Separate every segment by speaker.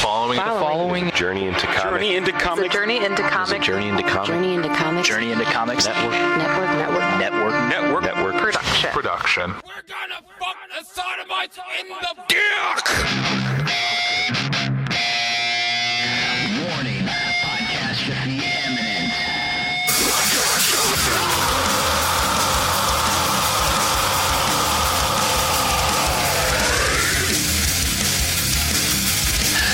Speaker 1: following journey into comics.
Speaker 2: Journey into comics.
Speaker 3: Journey into comics.
Speaker 1: Journey into comics.
Speaker 3: Journey into comics.
Speaker 1: Journey into comics. Network. Production.
Speaker 2: We're gonna fuck the sodomites in the dick!
Speaker 4: Warning, Podcastrophe imminent.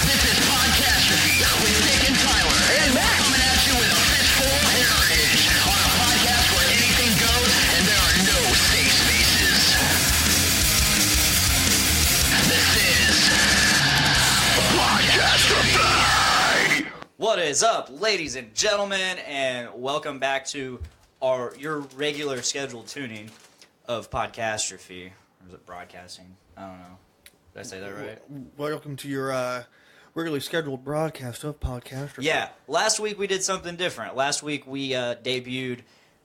Speaker 4: This is Podcastrophe with Nick and Tyler. And Matt. Coming at you with a fistful of heritage on a podcast where anything goes and there are no safe spaces. This is Podcastrophe.
Speaker 5: What is up, ladies and gentlemen, and welcome back to your regular scheduled tuning of Podcastrophe. Or is it broadcasting? I don't know. Did I say that right?
Speaker 6: Welcome to your regularly scheduled broadcast of Podcastrophe.
Speaker 5: Yeah, last week we did something different. Last week we debuted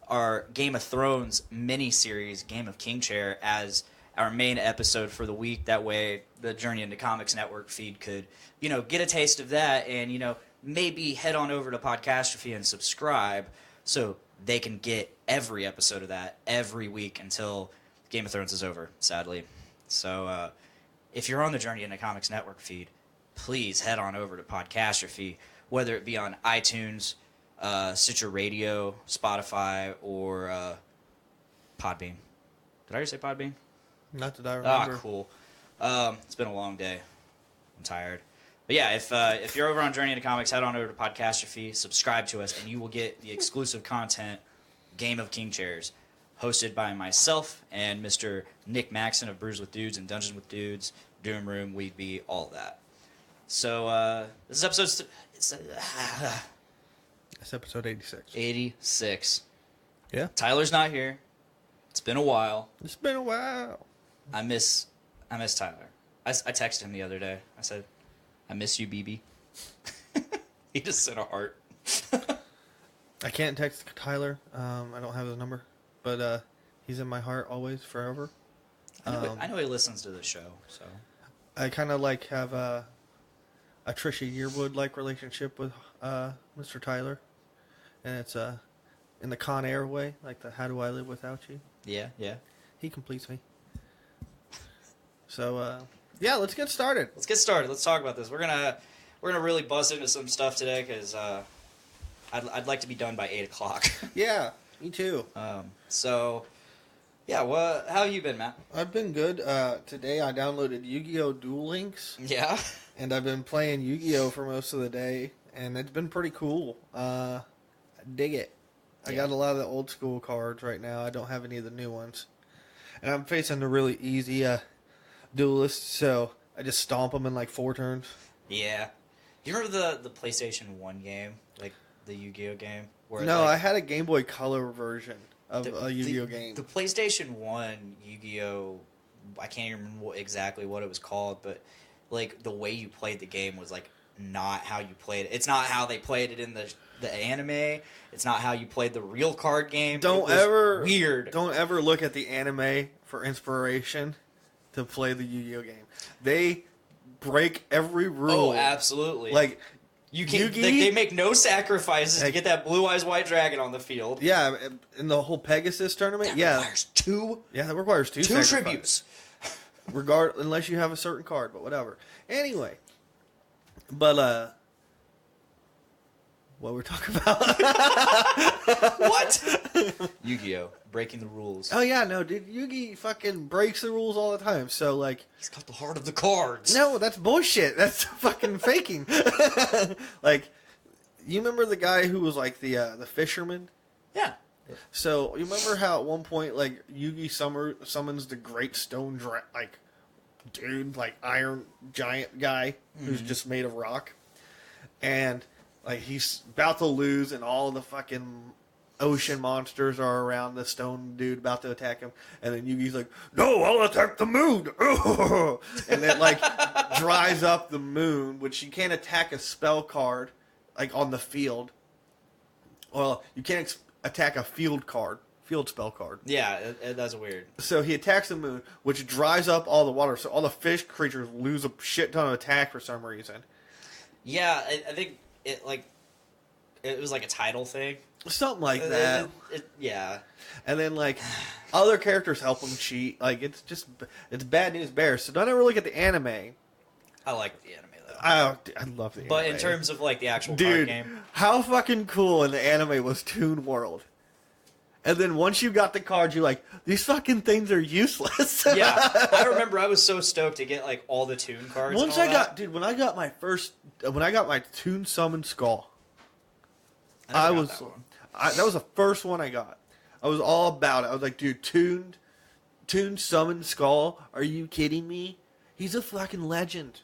Speaker 5: our Game of Thrones mini-series, Game of King Chair, as our main episode for the week. That way the Journey into Comics Network feed could, get a taste of that and, maybe head on over to Podcastrophe and subscribe so they can get every episode of that every week until Game of Thrones is over, sadly. So if you're on the Journey into Comics Network feed, please head on over to Podcastrophe, whether it be on iTunes, Stitcher Radio, Spotify, or Podbean. Did I already say Podbean?
Speaker 6: Not that I remember.
Speaker 5: Ah, cool. It's been a long day. I'm tired. But yeah, if you're over on Journey into Comics, head on over to Podcastrophe, subscribe to us, and you will get the exclusive content, Game of King Chairs, hosted by myself and Mr. Nick Maxon of Brews with Dudes and Dungeons with Dudes, Doom Room, We'd Be, all of that. So this is episode... It's
Speaker 6: episode 86.
Speaker 5: 86.
Speaker 6: Yeah?
Speaker 5: Tyler's not here. It's been a while.
Speaker 6: It's been a while.
Speaker 5: I miss Tyler. I texted him the other day. I said, I miss you, BB. He just sent a heart.
Speaker 6: I can't text Tyler. I don't have his number. But he's in my heart always, forever.
Speaker 5: I know he listens to the show, so.
Speaker 6: I kind of have a Trisha Yearwood-like relationship with Mr. Tyler. And it's in the Con Air way, like the How Do I Live Without You?
Speaker 5: Yeah.
Speaker 6: He completes me. So, yeah, let's get started.
Speaker 5: Let's talk about this. We're gonna really bust into some stuff today because I'd like to be done by 8 o'clock.
Speaker 6: Yeah, me too.
Speaker 5: So, yeah. How have you been, Matt?
Speaker 6: I've been good. Today I downloaded Yu-Gi-Oh! Duel Links.
Speaker 5: Yeah.
Speaker 6: And I've been playing Yu-Gi-Oh! For most of the day, and it's been pretty cool. I dig it. I got a lot of the old school cards right now. I don't have any of the new ones. And I'm facing a really easy duelist, so I just stomp them in like 4 turns.
Speaker 5: Yeah. Do you remember the PlayStation 1 game? Like the Yu-Gi-Oh! Game? Where
Speaker 6: No, I had a Game Boy Color version of a Yu-Gi-Oh! Game.
Speaker 5: The PlayStation 1 Yu-Gi-Oh! I can't even remember exactly what it was called, but like the way you played the game was like not how you played it. It's not how they played it in the anime. It's not how you played the real card game. Weird.
Speaker 6: Don't ever look at the anime for inspiration to play the Yu-Gi-Oh! Game. They break every rule.
Speaker 5: Oh, absolutely.
Speaker 6: Like,
Speaker 5: you can't. They make no sacrifices to get that Blue Eyes White Dragon on the field.
Speaker 6: Yeah, in the whole Pegasus tournament.
Speaker 5: That requires two.
Speaker 6: Yeah, that requires two
Speaker 5: tributes.
Speaker 6: Unless you have a certain card, but whatever. Anyway, but what we're talking about?
Speaker 5: What? Yu-Gi-Oh! Breaking the rules.
Speaker 6: Oh yeah, no, dude. Yugi fucking breaks the rules all the time. So like,
Speaker 5: he's got the heart of the cards.
Speaker 6: No, that's bullshit. That's fucking faking. Like, you remember the guy who was like the fisherman?
Speaker 5: Yeah.
Speaker 6: So you remember how at one point like Yugi summons the Great Stone Iron Giant guy who's just made of rock, and like he's about to lose, and all the fucking ocean monsters are around the stone dude about to attack him, and then Yugi's like, "No, I'll attack the moon," and then like dries up the moon, which you can't attack a spell card like on the field. Well, you can't attack a field spell card.
Speaker 5: Yeah, that's weird.
Speaker 6: So he attacks the moon, which dries up all the water, so all the fish creatures lose a shit ton of attack for some reason.
Speaker 5: Yeah, I think it was like a title thing.
Speaker 6: Something like that.
Speaker 5: Yeah.
Speaker 6: And then, like, other characters help him cheat. Like, it's bad news bears. So don't ever look at the anime.
Speaker 5: I like the anime, though.
Speaker 6: I love the anime.
Speaker 5: But in terms of, like, the actual card
Speaker 6: Dude,
Speaker 5: game...
Speaker 6: how fucking cool in the anime was Toon World. And then once you got the cards, you're like, these fucking things are useless.
Speaker 5: Yeah, I remember I was so stoked to get, like, all the Toon cards.
Speaker 6: Once
Speaker 5: and all that.
Speaker 6: dude, when I got my Toon Summon Skull,
Speaker 5: I never got that one.
Speaker 6: that was the first one I got. I was all about it. I was like, dude, Toon Summon Skull, are you kidding me? He's a fucking legend.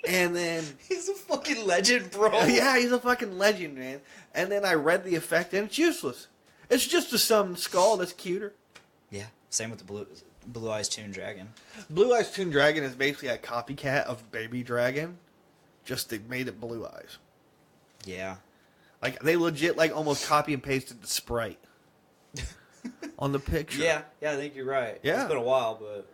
Speaker 6: And then...
Speaker 5: He's a fucking legend, bro.
Speaker 6: Yeah, he's a fucking legend, man. And then I read the effect, and it's useless. It's just a summon skull that's cuter.
Speaker 5: Yeah, same with the Blue Eyes Toon Dragon.
Speaker 6: Blue Eyes Toon Dragon is basically a copycat of Baby Dragon. Just they made it Blue Eyes.
Speaker 5: Yeah.
Speaker 6: Like, they legit, like, almost copy and pasted the sprite on the picture.
Speaker 5: Yeah, I think you're right.
Speaker 6: Yeah.
Speaker 5: It's been a while, but...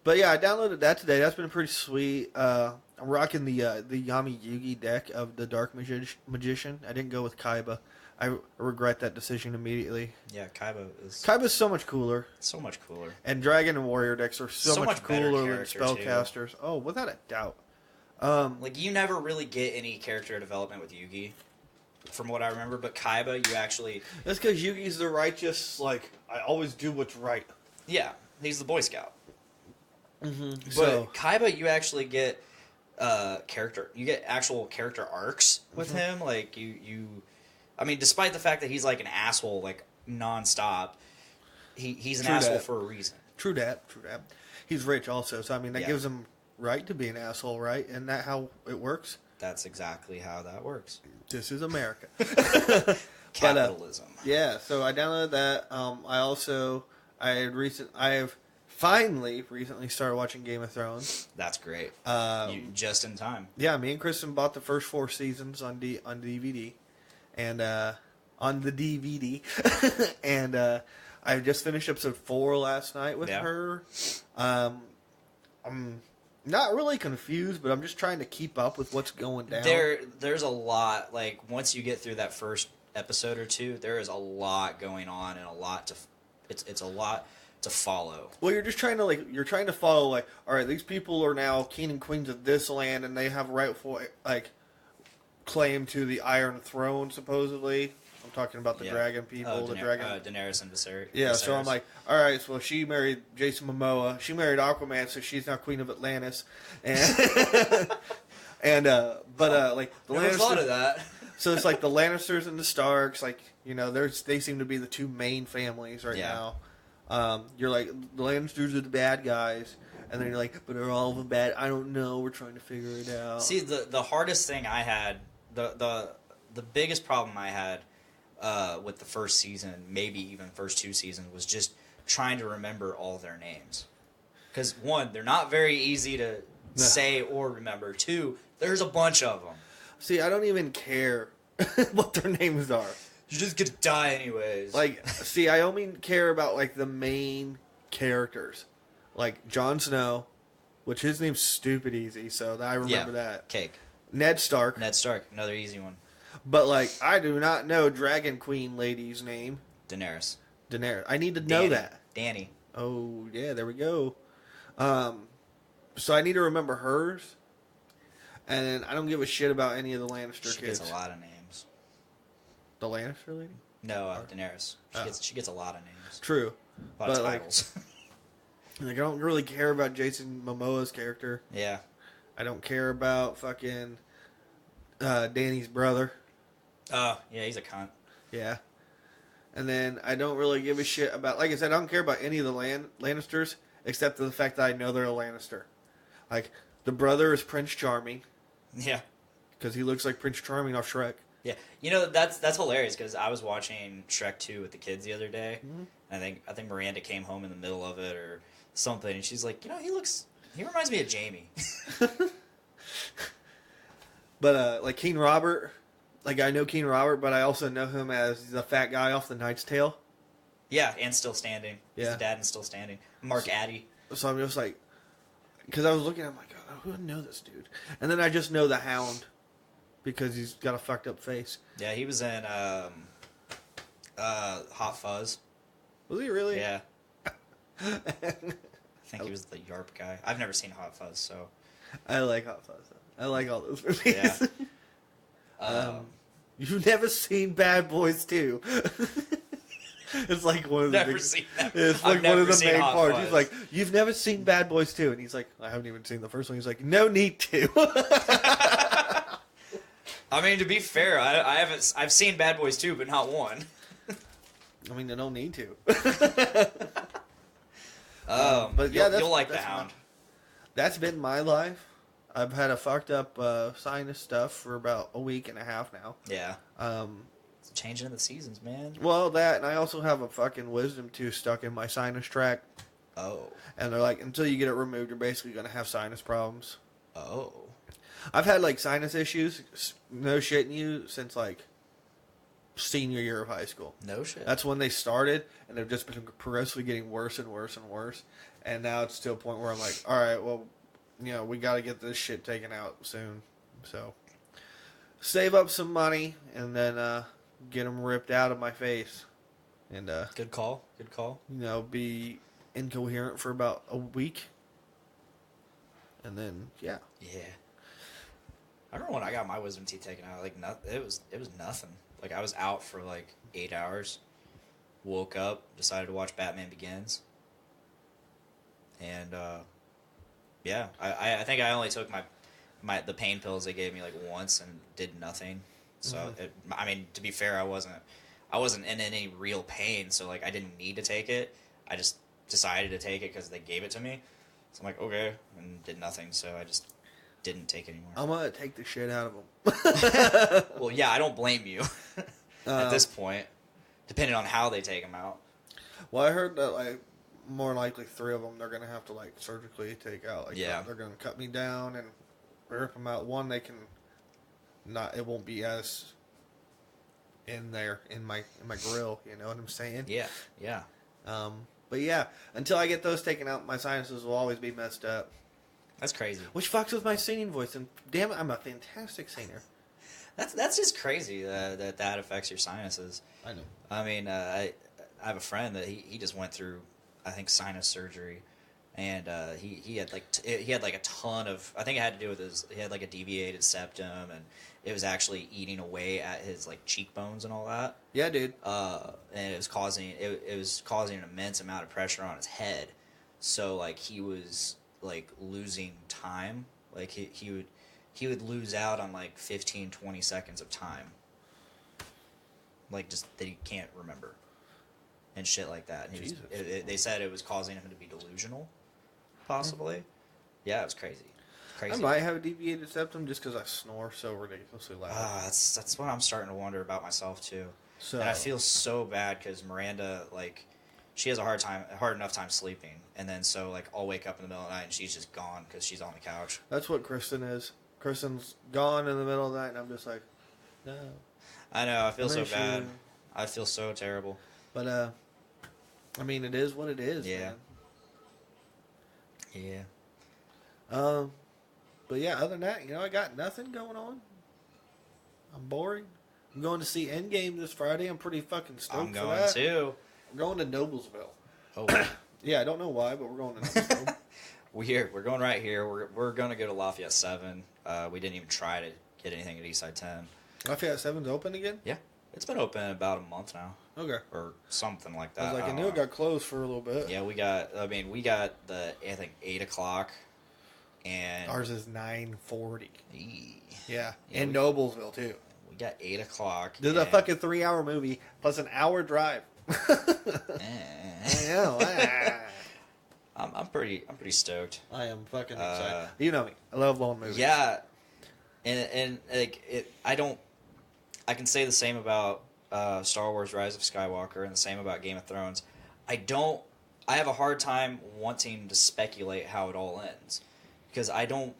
Speaker 6: But yeah, I downloaded that today. That's been pretty sweet. I'm rocking the Yami Yugi deck of the Dark Magician. I didn't go with Kaiba. I regret that decision immediately.
Speaker 5: Yeah,
Speaker 6: Kaiba's so much cooler.
Speaker 5: so much cooler.
Speaker 6: And Dragon and Warrior decks are so much
Speaker 5: better
Speaker 6: cooler than
Speaker 5: character,
Speaker 6: spellcasters. Oh, without a doubt.
Speaker 5: Like, you never really get any character development with Yugi, from what I remember, but Kaiba, you actually...
Speaker 6: That's because Yugi's the righteous, like, I always do what's right.
Speaker 5: Yeah, he's the Boy Scout.
Speaker 6: Mm-hmm.
Speaker 5: But
Speaker 6: So,
Speaker 5: Kaiba, you actually get you get actual character arcs with him. Like, you... I mean, despite the fact that he's, like, an asshole, like, nonstop, he's an
Speaker 6: True
Speaker 5: asshole
Speaker 6: that.
Speaker 5: for a reason.
Speaker 6: True that. He's rich also, so I mean, that
Speaker 5: Yeah.
Speaker 6: gives him right to be an asshole, right? Isn't that how it works?
Speaker 5: That's exactly how that works.
Speaker 6: This is America.
Speaker 5: Capitalism.
Speaker 6: Yeah, so I downloaded that. I have finally recently started watching Game of Thrones.
Speaker 5: That's great. You just in time.
Speaker 6: Yeah, me and Kristen bought the first 4 seasons on DVD, and on the DVD, and I just finished episode 4 last night with her. I'm not really confused, but I'm just trying to keep up with what's going down.
Speaker 5: There's a lot. Like, once you get through that first episode or two, there is a lot going on and a lot to. It's a lot to follow.
Speaker 6: Well, you're just trying to follow, like, all right, these people are now king and queens of this land, and they have rightful, like, claim to the Iron Throne, supposedly. I'm talking about the dragon people,
Speaker 5: Daenerys and Viserys.
Speaker 6: Yeah, so I'm like, all right, so she married Jason Momoa. She married Aquaman, so she's now queen of Atlantis. And like the
Speaker 5: never
Speaker 6: Lannisters,
Speaker 5: thought of that.
Speaker 6: So it's like the Lannisters and the Starks, like, you know, they seem to be the 2 main families right now. You're like, the Lannisters are the bad guys, and then you're like, but are all of them bad? I don't know. We're trying to figure it out.
Speaker 5: See, the hardest thing I had, the biggest problem I had with the first season, maybe even first 2 seasons, was just trying to remember all their names. Because 1, they're not very easy to say or remember. 2, there's a bunch of them.
Speaker 6: See, I don't even care what their names are.
Speaker 5: You just get to die anyways.
Speaker 6: Like, see, I only care about, like, the main characters. Like, Jon Snow, which his name's stupid easy, so I remember that.
Speaker 5: Cake.
Speaker 6: Ned Stark.
Speaker 5: Another easy one.
Speaker 6: But, like, I do not know Dragon Queen lady's name.
Speaker 5: Daenerys.
Speaker 6: I need to know that.
Speaker 5: Dany.
Speaker 6: Oh, yeah, there we go. So I need to remember hers. And then I don't give a shit about any of the Lannister kids.
Speaker 5: She gets a lot of names.
Speaker 6: The Lannister lady?
Speaker 5: No, Daenerys. She gets a lot of names.
Speaker 6: True.
Speaker 5: A lot of titles.
Speaker 6: Like, I don't really care about Jason Momoa's character.
Speaker 5: Yeah.
Speaker 6: I don't care about fucking Danny's brother.
Speaker 5: Oh, yeah, he's a cunt.
Speaker 6: Yeah. And then I don't really give a shit about... Like I said, I don't care about any of the Lannisters, except for the fact that I know they're a Lannister. Like, the brother is Prince Charming.
Speaker 5: Yeah.
Speaker 6: Because he looks like Prince Charming off Shrek.
Speaker 5: Yeah. You know, that's hilarious, because I was watching Shrek 2 with the kids the other day.
Speaker 6: Mm-hmm.
Speaker 5: And I think Miranda came home in the middle of it or something, and she's like, you know, he reminds me of Jamie.
Speaker 6: But, like, King Robert... Like, I know King Robert, but I also know him as the fat guy off The Knight's Tale.
Speaker 5: Yeah, and Still Standing. He's
Speaker 6: Yeah.
Speaker 5: the dad and Still Standing. Mark Addy.
Speaker 6: So I'm just like... Because I was looking, I'm like, who would know this dude? And then I just know the Hound because he's got a fucked up face.
Speaker 5: Yeah, he was in Hot Fuzz.
Speaker 6: Was he really?
Speaker 5: Yeah. I think he was the Yarp guy. I've never seen Hot Fuzz, so.
Speaker 6: I like Hot Fuzz. I like all those movies.
Speaker 5: Yeah.
Speaker 6: You've never seen Bad Boys 2. It's like one of the
Speaker 5: Never
Speaker 6: big,
Speaker 5: seen that.
Speaker 6: It's
Speaker 5: I've
Speaker 6: like one
Speaker 5: never
Speaker 6: of the
Speaker 5: seen
Speaker 6: main
Speaker 5: Hot
Speaker 6: parts.
Speaker 5: Fuzz.
Speaker 6: He's like, "You've never seen Bad Boys 2," and he's like, "I haven't even seen the first one." He's like, "No need to."
Speaker 5: I mean, to be fair, I haven't. I've seen Bad Boys 2, but not 1.
Speaker 6: I mean, they don't need to.
Speaker 5: But
Speaker 6: yeah,
Speaker 5: you'll like the
Speaker 6: that's
Speaker 5: Hound.
Speaker 6: That's been my life. I've had a fucked up sinus stuff for about a week and a half now.
Speaker 5: Yeah. It's changing in the seasons, man.
Speaker 6: Well, that, and I also have a fucking wisdom tooth stuck in my sinus tract.
Speaker 5: Oh.
Speaker 6: And they're like, until you get it removed, you're basically going to have sinus problems.
Speaker 5: Oh.
Speaker 6: I've had, like, sinus issues, no shitting you, since, like, senior year of high school.
Speaker 5: No shit.
Speaker 6: That's when they started, and they've just been progressively getting worse and worse and worse. And now it's to a point where I'm like, all right, well, you know, we got to get this shit taken out soon. So, save up some money, and then get them ripped out of my face. And,
Speaker 5: Good call. Good call.
Speaker 6: you know, be incoherent for about a week. And then, yeah.
Speaker 5: Yeah. I remember when I got my wisdom teeth taken out. Like, it was nothing. Like, I was out for like 8 hours. Woke up, decided to watch Batman Begins. And yeah, I think I only took the pain pills they gave me like once and did nothing. So I mean, to be fair, I wasn't in any real pain, so like I didn't need to take it. I just decided to take it because they gave it to me. So I'm like, okay, and did nothing. So I just didn't take it anymore.
Speaker 6: I'm going to take the shit out of them.
Speaker 5: Well, yeah, I don't blame you at this point, depending on how they take them out.
Speaker 6: Well, I heard that, like, more likely 3 of them they're going to have to, like, surgically take out. Like,
Speaker 5: Yeah.
Speaker 6: They're going to cut me down and rip them out. One, they can not, it won't be as in there, in my grill, you know what I'm saying?
Speaker 5: Yeah, yeah.
Speaker 6: But yeah, until I get those taken out, my sinuses will always be messed up.
Speaker 5: That's crazy.
Speaker 6: Which fucks with my singing voice, and damn it, I'm a fantastic singer.
Speaker 5: That's just crazy that affects your sinuses.
Speaker 6: I know.
Speaker 5: I mean, I have a friend that he just went through, I think, sinus surgery, and he had like a ton of, I think it had to do with he had like a deviated septum, and it was actually eating away at his like cheekbones and all that.
Speaker 6: Yeah, dude.
Speaker 5: And it was causing an immense amount of pressure on his head. So like he was like losing time. Like he would lose out on like 15, 20 seconds of time. Like just that he can't remember. And shit like that. And they said it was causing him to be delusional, possibly. Yeah, it was crazy.
Speaker 6: I might have a deviated septum just because I snore so ridiculously loud.
Speaker 5: That's what I'm starting to wonder about myself too.
Speaker 6: So,
Speaker 5: And I feel so bad because Miranda, like, she has a hard enough time sleeping, and then so like I'll wake up in the middle of the night and she's just gone because she's on the couch.
Speaker 6: That's what Kristen is. Kristen's gone in the middle of the night, and I'm just like, no.
Speaker 5: I know. I feel
Speaker 6: I
Speaker 5: so
Speaker 6: miss
Speaker 5: bad.
Speaker 6: you.
Speaker 5: I feel so terrible.
Speaker 6: But I mean, it is what it is.
Speaker 5: Yeah.
Speaker 6: Man.
Speaker 5: Yeah.
Speaker 6: But yeah, other than that, you know, I got nothing going on. I'm boring. I'm going to see Endgame this Friday. I'm pretty fucking stoked
Speaker 5: I'm
Speaker 6: for
Speaker 5: going
Speaker 6: that.
Speaker 5: too.
Speaker 6: I'm going to Noblesville.
Speaker 5: Oh,
Speaker 6: Yeah, I don't know why, but we're going to Noblesville.
Speaker 5: we're going right here. We're going to go to Lafayette 7. We didn't even try to get anything at Eastside 10.
Speaker 6: Lafayette 7's open again?
Speaker 5: Yeah, it's been open about a month now,
Speaker 6: Okay.
Speaker 5: or something like that.
Speaker 6: I was like, I
Speaker 5: don't
Speaker 6: knew
Speaker 5: know.
Speaker 6: it got closed for a little bit.
Speaker 5: Yeah, we got the I think 8 o'clock, and
Speaker 6: Ours is 9:40.
Speaker 5: Eee.
Speaker 6: Yeah,
Speaker 5: Yeah,
Speaker 6: in
Speaker 5: we-
Speaker 6: Noblesville, too.
Speaker 5: We got 8 o'clock.
Speaker 6: This is a
Speaker 5: and-
Speaker 6: fucking 3-hour movie plus an hour drive. I know.
Speaker 5: I'm pretty stoked.
Speaker 6: I am fucking excited. You know me. I love long movies.
Speaker 5: Yeah, and like it, I can say the same about Star Wars: Rise of Skywalker and the same about Game of Thrones. I have a hard time wanting to speculate how it all ends because I don't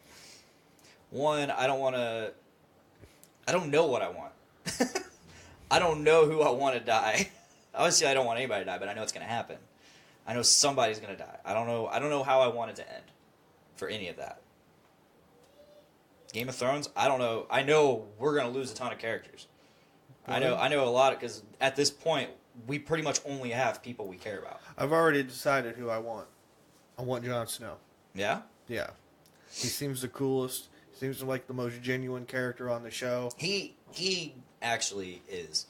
Speaker 5: want to. I don't know what I want. I don't know who I want to die. Obviously, I don't want anybody to die, but I know it's going to happen. I know somebody's going to die. I don't know how I want it to end for any of that. Game of Thrones, I don't know. I know we're gonna lose a ton of characters. I know a lot because at this point we pretty much only have people we care about.
Speaker 6: I've already decided who I want. I want Jon Snow.
Speaker 5: Yeah.
Speaker 6: Yeah, he seems the coolest. Seems like the most genuine character on the show.
Speaker 5: He actually is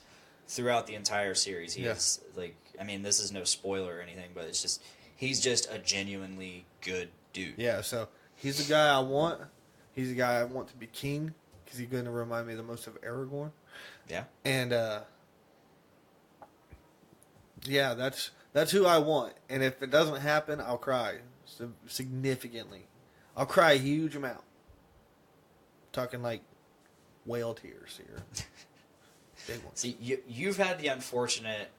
Speaker 5: throughout the entire series. He is like, I mean, this is no spoiler or anything, but it's just he's just a genuinely good dude.
Speaker 6: Yeah, so he's the guy I want. He's the guy I want to be king because he's going to remind me the most of Aragorn.
Speaker 5: Yeah.
Speaker 6: And yeah, that's who I want. And if it doesn't happen, I'll cry significantly. I'll cry a huge amount. Talking like whale tears here. Big ones.
Speaker 5: See, you've had the unfortunate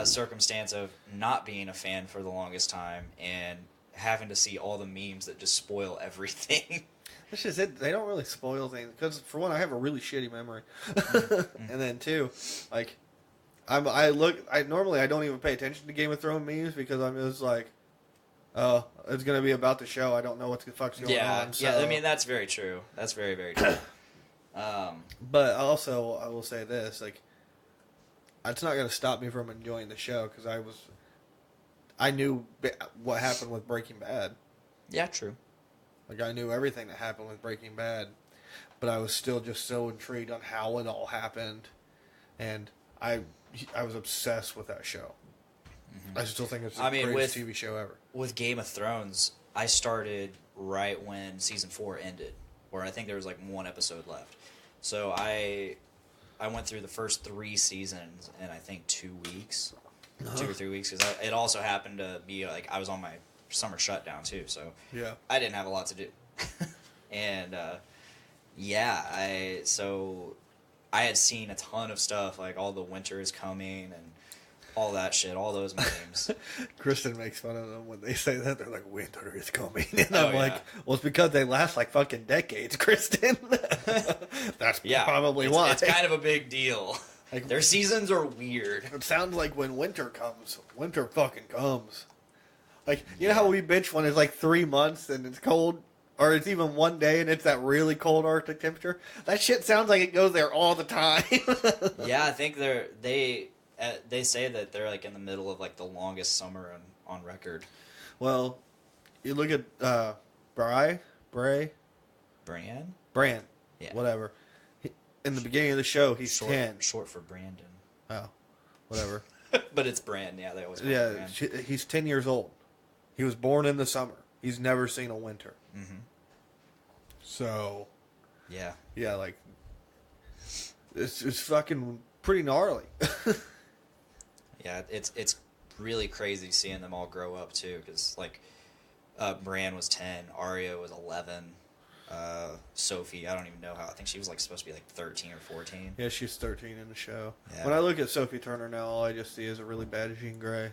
Speaker 5: circumstance of not being a fan for the longest time and having to see all the memes that just spoil everything.
Speaker 6: That's just it. They don't really spoil things because, for one, I have a really shitty memory, and then two, like, normally I don't even pay attention to Game of Thrones memes because I'm just like, oh, it's gonna be about the show. I don't know what the fuck's going on. So.
Speaker 5: Yeah. I mean, that's very true. That's very, very true.
Speaker 6: But also, I will say this: like, it's not gonna stop me from enjoying the show because I knew what happened with Breaking Bad.
Speaker 5: Yeah, true.
Speaker 6: Like, I knew everything that happened with Breaking Bad, but I was still just so intrigued on how it all happened, and I was obsessed with that show. Mm-hmm. I still think it's the greatest TV show ever.
Speaker 5: With Game of Thrones, I started right when season 4 ended, where I think there was like one episode left. So I went through the first 3 seasons in I think 2 weeks, 2 or 3 weeks, because it also happened to be like I was on my summer shutdown too, so
Speaker 6: yeah,
Speaker 5: I didn't have a lot to do. And I had seen a ton of stuff, like all the winter is coming and all that shit, all those memes.
Speaker 6: Kristen makes fun of them when they say that. They're like, winter is coming. And I'm like, well, it's because they last like fucking decades, Kristen. That's probably why.
Speaker 5: It's kind of a big deal.
Speaker 6: Like,
Speaker 5: their seasons are weird.
Speaker 6: It sounds like when winter comes, winter fucking comes. Like, you know how we bitch when it's like 3 months and it's cold? Or it's even one day and it's that really cold Arctic temperature? That shit sounds like it goes there all the time.
Speaker 5: Yeah, I think they say that they're like in the middle of like the longest summer on record.
Speaker 6: Well, you look at Bran? Yeah. Whatever. In the beginning of the show, he's 10.
Speaker 5: Short for Brandon.
Speaker 6: Oh, whatever.
Speaker 5: But it's Bran, yeah, they always call him Bran.
Speaker 6: He's 10 years old. He was born in the summer. He's never seen a winter.
Speaker 5: Mm-hmm.
Speaker 6: So,
Speaker 5: yeah,
Speaker 6: like, it's fucking pretty gnarly.
Speaker 5: Yeah, it's really crazy seeing them all grow up too, because like Bran was 10, Arya was 11, Sophie, I don't even know how. I think she was like supposed to be like 13 or 14.
Speaker 6: Yeah, she's 13 in the show.
Speaker 5: Yeah.
Speaker 6: When I look at Sophie Turner now, all I just see is a really bad Jean Grey.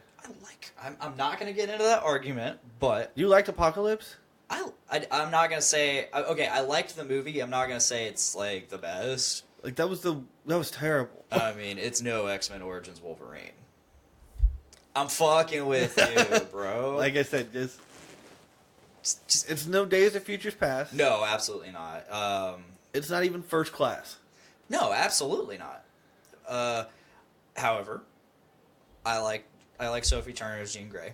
Speaker 5: I'm not going to get into that argument, but...
Speaker 6: You liked Apocalypse?
Speaker 5: I'm not going to say... Okay, I liked the movie. I'm not going to say it's, like, the best.
Speaker 6: Like, that was terrible.
Speaker 5: I mean, it's no X-Men Origins Wolverine. I'm fucking with you, bro.
Speaker 6: Like I said, just it's no Days of Futures Past.
Speaker 5: No, absolutely not.
Speaker 6: It's not even First Class.
Speaker 5: No, absolutely not. However, I like Sophie Turner as Jean Grey.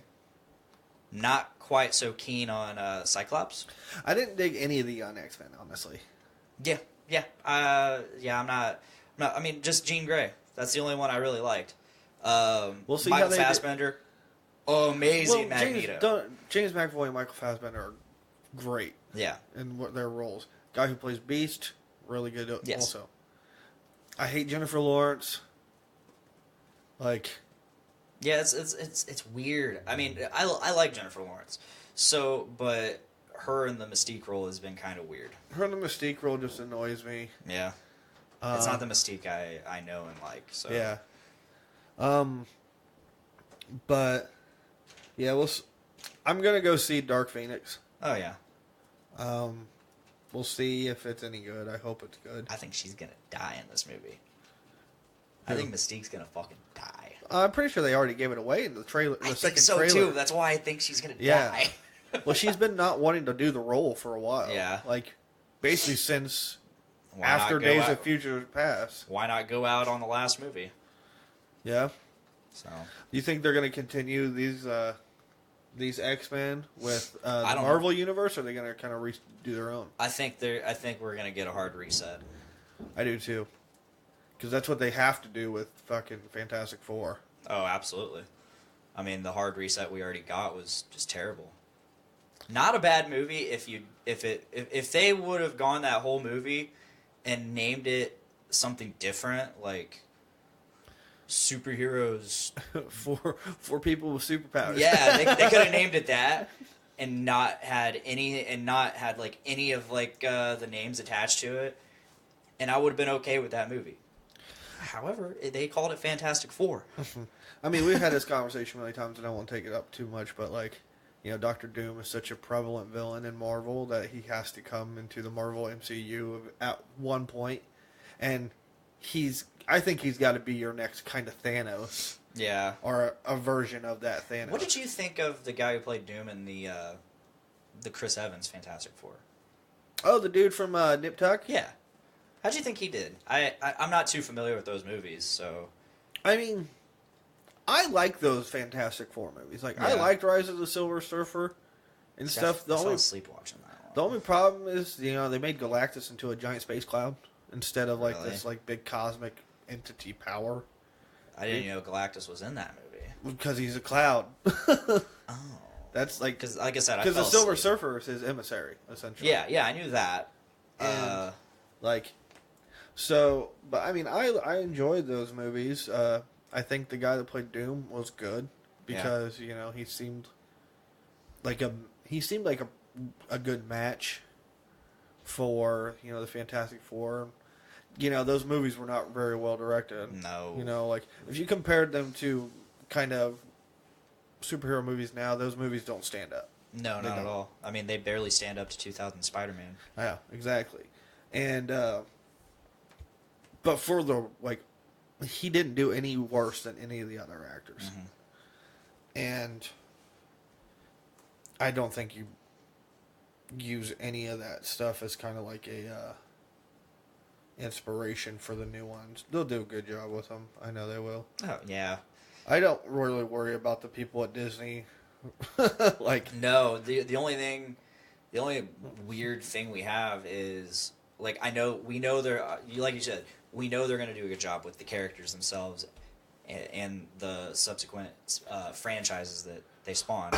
Speaker 5: Not quite so keen on Cyclops.
Speaker 6: I didn't dig any of the young X-Men, honestly.
Speaker 5: Yeah. I'm not. I mean, just Jean Grey. That's the only one I really liked.
Speaker 6: We'll see
Speaker 5: Michael
Speaker 6: how
Speaker 5: Fassbender, amazing Magneto.
Speaker 6: James McAvoy and Michael Fassbender are great.
Speaker 5: Yeah,
Speaker 6: in their roles. Guy who plays Beast, really good.
Speaker 5: Yes.
Speaker 6: Also, I hate Jennifer Lawrence. Like,
Speaker 5: yeah, it's weird. I mean, I like Jennifer Lawrence. So, but her in the Mystique role has been kind of weird.
Speaker 6: Her in the Mystique role just annoys me.
Speaker 5: Yeah, it's not the Mystique I know and like. So
Speaker 6: yeah. But yeah, I'm gonna go see Dark Phoenix.
Speaker 5: Oh yeah.
Speaker 6: We'll see if it's any good. I hope it's good.
Speaker 5: I think she's gonna die in this movie. I think Mystique's gonna fucking die.
Speaker 6: I'm pretty sure they already gave it away in the trailer.
Speaker 5: I think so too. That's why I think she's gonna die.
Speaker 6: Well, she's been not wanting to do the role for a while.
Speaker 5: Yeah.
Speaker 6: Like, basically since
Speaker 5: Why
Speaker 6: after
Speaker 5: not go
Speaker 6: Days
Speaker 5: out-
Speaker 6: of Future Past.
Speaker 5: Why not go out on the last movie?
Speaker 6: Yeah.
Speaker 5: So
Speaker 6: You think they're going to continue these X-Men with the
Speaker 5: I don't
Speaker 6: Marvel universe, or are they going to kind of do their own?
Speaker 5: I think we're gonna get a hard reset.
Speaker 6: I do too, because that's what they have to do with fucking Fantastic Four.
Speaker 5: Oh, absolutely. I mean, the hard reset we already got was just terrible. Not a bad movie if they would have gone that whole movie and named it something different, like superheroes.
Speaker 6: for people with superpowers.
Speaker 5: Yeah, they could have named it that and not had any of the names attached to it, and I would have been okay with that movie. However, they called it Fantastic Four.
Speaker 6: I mean, we've had this conversation many times, and I won't take it up too much, but Doctor Doom is such a prevalent villain in Marvel that he has to come into the Marvel MCU at one point, and I think he's got to be your next kind of Thanos.
Speaker 5: Yeah.
Speaker 6: Or a version of that Thanos.
Speaker 5: What did you think of the guy who played Doom in the Chris Evans Fantastic Four?
Speaker 6: Oh, the dude from Nip Tuck?
Speaker 5: Yeah. How'd you think he did? I'm not too familiar with those movies, so...
Speaker 6: I mean, I like those Fantastic Four movies. Like, I
Speaker 5: Yeah.
Speaker 6: liked Rise of the Silver Surfer and stuff.
Speaker 5: I fell asleep watching that one.
Speaker 6: The only problem is, they made Galactus into a giant space cloud instead of
Speaker 5: Really?
Speaker 6: this big cosmic entity power.
Speaker 5: I didn't even know Galactus was in that movie.
Speaker 6: Because he's a cloud.
Speaker 5: Oh.
Speaker 6: That's like...
Speaker 5: Because, like I said, I
Speaker 6: Because
Speaker 5: fell
Speaker 6: the Silver
Speaker 5: asleep.
Speaker 6: Surfer is his emissary, essentially.
Speaker 5: Yeah, I knew that.
Speaker 6: And, but I mean, I enjoyed those movies. I think the guy that played Doom was good because he seemed like a good match for the Fantastic Four. Those movies were not very well directed.
Speaker 5: No.
Speaker 6: If you compared them to kind of superhero movies now, those movies don't stand up.
Speaker 5: No, not at all. I mean, they barely stand up to 2000 Spider-Man.
Speaker 6: Yeah, exactly. And but for he didn't do any worse than any of the other actors.
Speaker 5: Mm-hmm.
Speaker 6: And I don't think you use any of that stuff as kind of like a inspiration for the new ones. They'll do a good job with them. I know they will.
Speaker 5: Oh, yeah.
Speaker 6: I don't really worry about the people at Disney.
Speaker 5: No, the only weird thing we have is we know they're like you said, we know they're going to do a good job with the characters themselves and the subsequent franchises that they spawn.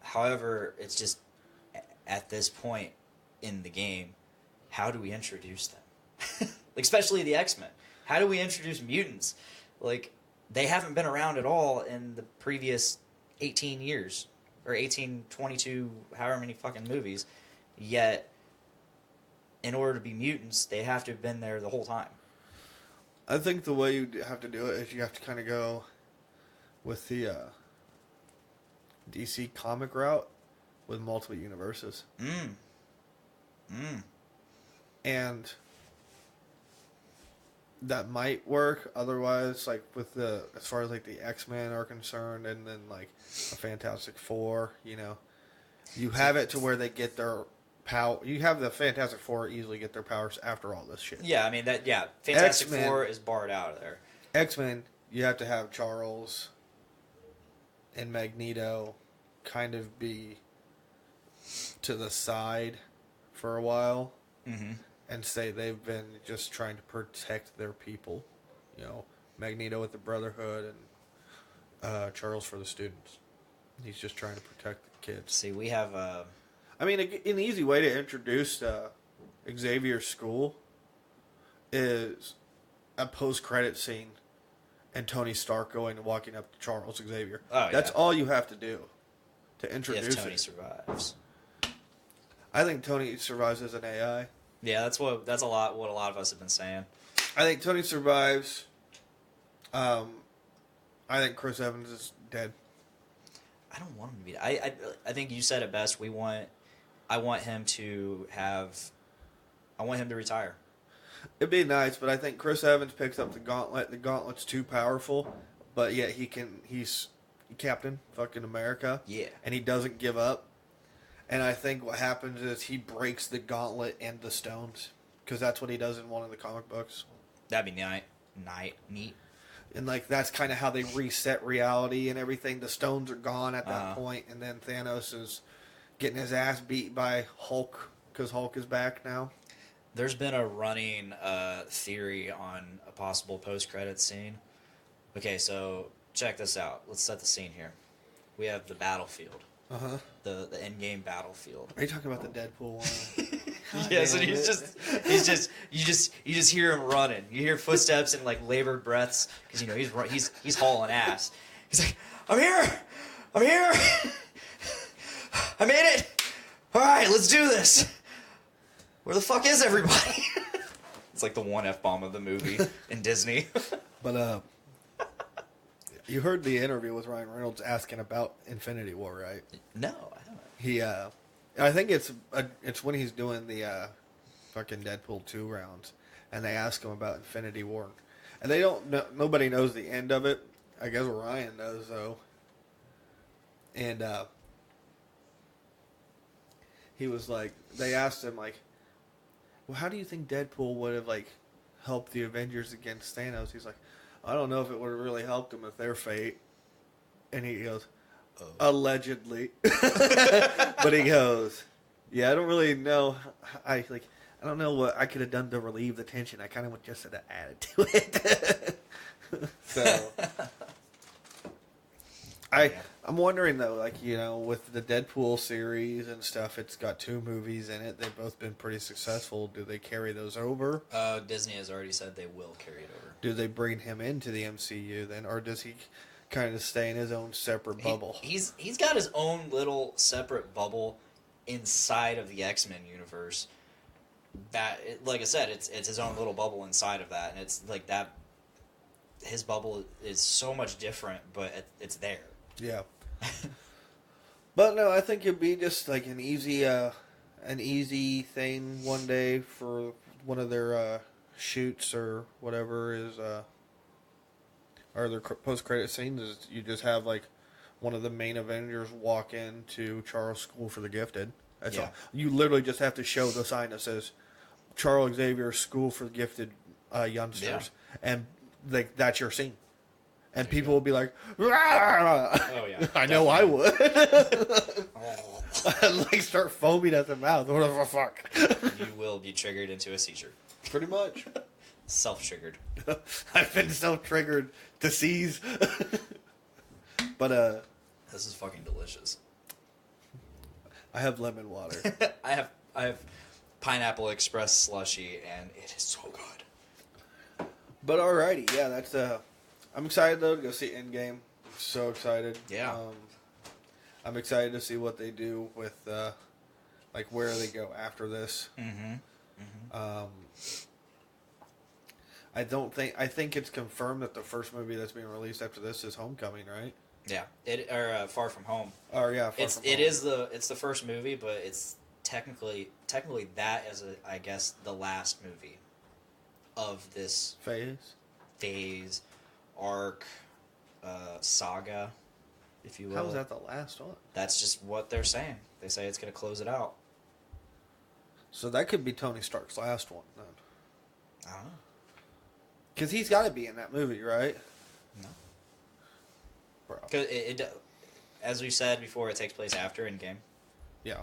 Speaker 5: However, it's just at this point in the game, how do we introduce them? Especially the X-Men. How do we introduce mutants? They haven't been around at all in the previous 18 years. Or 18, 22, however many fucking movies. Yet, in order to be mutants, they have to have been there the whole time.
Speaker 6: I think the way you have to do it is you have to kind of go with the DC comic route with multiple universes. And that might work. Otherwise, as far as the X-Men are concerned, and then a Fantastic Four, you have it to where they get their power. You have the Fantastic Four easily get their powers after all this shit.
Speaker 5: Yeah, I mean Fantastic
Speaker 6: X-Men.
Speaker 5: Four is barred out of there.
Speaker 6: X-Men, you have to have Charles and Magneto kind of be to the side for a while.
Speaker 5: Mm-hmm.
Speaker 6: And say they've been just trying to protect their people. Magneto with the Brotherhood and Charles for the students. He's just trying to protect the kids.
Speaker 5: See, we have...
Speaker 6: I mean, an easy way to introduce Xavier's school is a post-credit scene and Tony Stark going and walking up to Charles Xavier.
Speaker 5: Oh,
Speaker 6: That's
Speaker 5: yeah.
Speaker 6: all you have to do to introduce
Speaker 5: if Tony
Speaker 6: it.
Speaker 5: survives.
Speaker 6: I think Tony survives as an AI.
Speaker 5: Yeah, that's what a lot of us have been saying.
Speaker 6: I think Tony survives. I think Chris Evans is dead.
Speaker 5: I don't want him to be. I think you said it best. I want him to retire.
Speaker 6: It'd be nice, but I think Chris Evans picks up the gauntlet. The gauntlet's too powerful, but yet he's Captain fucking America.
Speaker 5: Yeah.
Speaker 6: And he doesn't give up. And I think what happens is he breaks the gauntlet and the stones, because that's what he does in one of the comic books.
Speaker 5: That'd be neat.
Speaker 6: And like that's kind of how they reset reality and everything. The stones are gone at that point, and then Thanos is getting his ass beat by Hulk because Hulk is back now.
Speaker 5: There's been a running theory on a possible post-credits scene. Okay, so check this out. Let's set the scene here. We have the battlefield. The Endgame battlefield.
Speaker 6: Are you talking about the Deadpool one?
Speaker 5: Yes, and you just hear him running. You hear footsteps and like labored breaths because he's hauling ass. He's like, I'm here, I made it. All right, let's do this. Where the fuck is everybody? It's like the one F-bomb of the movie in Disney.
Speaker 6: But you heard the interview with Ryan Reynolds asking about Infinity War, right?
Speaker 5: No, I haven't.
Speaker 6: He, I think it's when he's doing the fucking Deadpool 2 rounds, and they ask him about Infinity War, and they don't know, nobody knows the end of it. I guess Ryan knows though, and he was like, they asked him like, well, how do you think Deadpool would have like helped the Avengers against Thanos? He's like, I don't know if it would have really helped them if their fate. And he goes, allegedly. But he goes, yeah, I don't really know. I don't know what I could have done to relieve the tension. I kind of just had to add it to it. So I'm wondering though, like, with the Deadpool series and stuff, it's got 2 movies in it. They've both been pretty successful. Do they carry those over?
Speaker 5: Disney has already said they will carry it over.
Speaker 6: Do they bring him into the MCU then, or does he kind of stay in his own separate bubble?
Speaker 5: He's got his own little separate bubble inside of the X-Men universe. That, like I said, it's his own little bubble inside of that, and it's like that. His bubble is so much different, but it's there.
Speaker 6: Yeah. But no, I think it'd be just like an easy thing one day for one of their shoots or whatever is, or their post-credit scenes is you just have like one of the main Avengers walk into Charles' School for the Gifted. That's all. You literally just have to show the sign that says Charles Xavier School for the Gifted Youngsters, and like that's your scene. And people will be like, "Rah!"
Speaker 5: Oh yeah,
Speaker 6: I know I would. I'd like start foaming at the mouth. What the fuck?
Speaker 5: You will be triggered into a seizure.
Speaker 6: Pretty much.
Speaker 5: Self-triggered.
Speaker 6: I've been self-triggered to seize. But
Speaker 5: this is fucking delicious.
Speaker 6: I have lemon water.
Speaker 5: I have Pineapple Express slushy, and it is so good.
Speaker 6: But alrighty, yeah, that's I'm excited though to go see Endgame. So excited.
Speaker 5: Yeah.
Speaker 6: I'm excited to see what they do with like where they go after this. I think it's confirmed that the first movie that's being released after this is Homecoming, right?
Speaker 5: Yeah, Far From Home.
Speaker 6: Or yeah,
Speaker 5: It's the first movie, but it's technically that is I guess the last movie of this phase, arc, saga, if you will.
Speaker 6: How is that the last one?
Speaker 5: That's just what they're saying. They say it's going to close it out.
Speaker 6: So that could be Tony Stark's last one then.
Speaker 5: I don't know.
Speaker 6: Because he's got to be in that movie, right?
Speaker 5: No.
Speaker 6: Bro.
Speaker 5: Because as we said before, it takes place after Endgame.
Speaker 6: Yeah.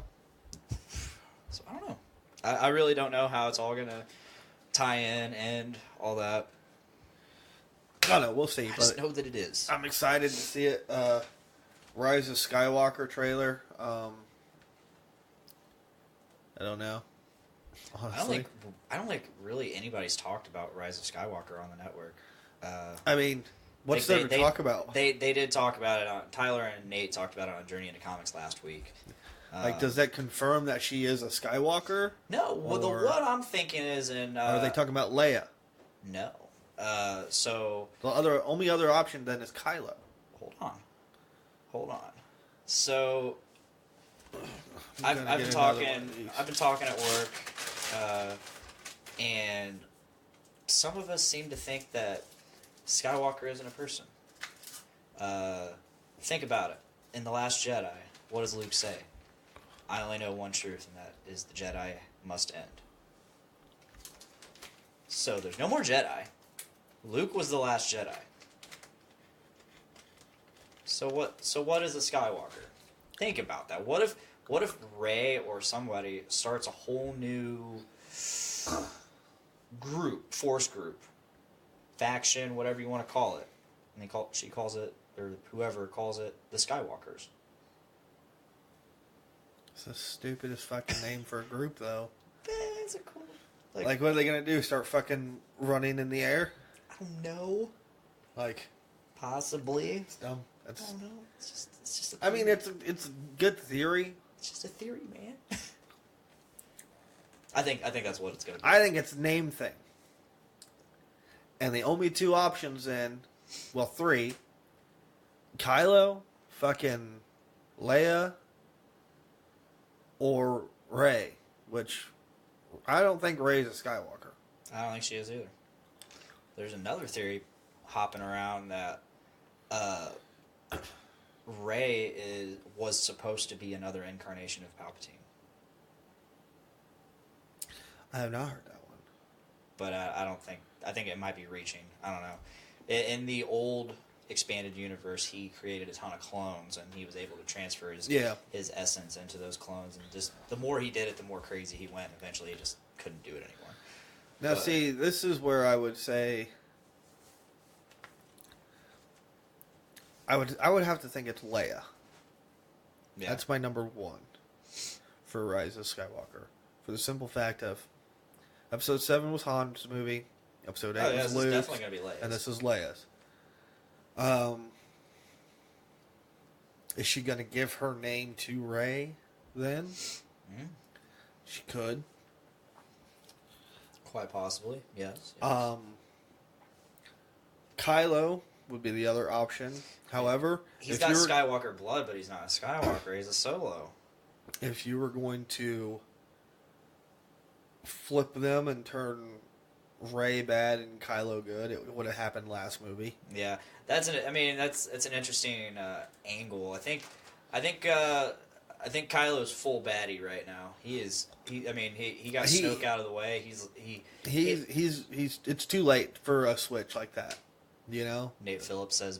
Speaker 5: So I don't know. I really don't know how it's all going to tie in and all that.
Speaker 6: I don't know. We'll see.
Speaker 5: I just know that it is.
Speaker 6: I'm excited to see it. Rise of Skywalker trailer. I don't know. Honestly.
Speaker 5: I don't like really anybody's talked about Rise of Skywalker on the network.
Speaker 6: I mean, what's there to talk about?
Speaker 5: They did talk about it. Tyler and Nate talked about it on Journey into Comics last week.
Speaker 6: Like, does that confirm that she is a Skywalker?
Speaker 5: No. Well, what I'm thinking is in.
Speaker 6: Are they talking about Leia?
Speaker 5: No. So
Speaker 6: The only other option then is Kylo.
Speaker 5: Hold on. So I've been talking at work, and some of us seem to think that Skywalker isn't a person. Think about it. In The Last Jedi, what does Luke say? I only know one truth, and that is the Jedi must end. So there's no more Jedi. Luke was the last Jedi. So what is a Skywalker? Think about that. What if Rey or somebody starts a whole new group, force group, faction, whatever you want to call it, and she calls it, or whoever calls it, the Skywalkers.
Speaker 6: It's the stupidest fucking name for a group, though.
Speaker 5: It's a cool.
Speaker 6: Like, what are they gonna do? Start fucking running in the air?
Speaker 5: I don't know.
Speaker 6: Like,
Speaker 5: Possibly.
Speaker 6: it's dumb.
Speaker 5: I don't know. It's just. A
Speaker 6: I
Speaker 5: theory.
Speaker 6: mean, it's a good theory.
Speaker 5: It's just a theory, man. I think that's what it's gonna be.
Speaker 6: I think it's a name thing. And the only two options then, well, three. Kylo, fucking Leia, or Rey, which I don't think Rey's a Skywalker.
Speaker 5: I don't think she is either. There's another theory hopping around that Rey was supposed to be another incarnation of Palpatine.
Speaker 6: I have not heard that one.
Speaker 5: But I don't think... I think it might be reaching. I don't know. In the old expanded universe, he created a ton of clones, and he was able to transfer his essence into those clones. And just the more he did it, the more crazy he went. Eventually, he just couldn't do it anymore.
Speaker 6: Now, see, this is where I would say... I would have to think it's Leia.
Speaker 5: Yeah.
Speaker 6: That's my number one for Rise of Skywalker. For the simple fact of Episode 7 was Han's movie, Episode 8 was
Speaker 5: this
Speaker 6: Luke's,
Speaker 5: is definitely going to be Leia's.
Speaker 6: and this is Leia's. Is she going to give her name to Rey then?
Speaker 5: Mm-hmm.
Speaker 6: She could.
Speaker 5: Quite possibly, yes.
Speaker 6: Kylo would be the other option. However,
Speaker 5: He's got Skywalker blood, but he's not a Skywalker. He's a Solo.
Speaker 6: If you were going to flip them and turn Rey bad and Kylo good, it would have happened last movie.
Speaker 5: Yeah, that's an interesting angle. I think Kylo's full baddie right now. He got Snoke out of the way.
Speaker 6: He's it's too late for a switch like that. You know?
Speaker 5: Nate Phillips says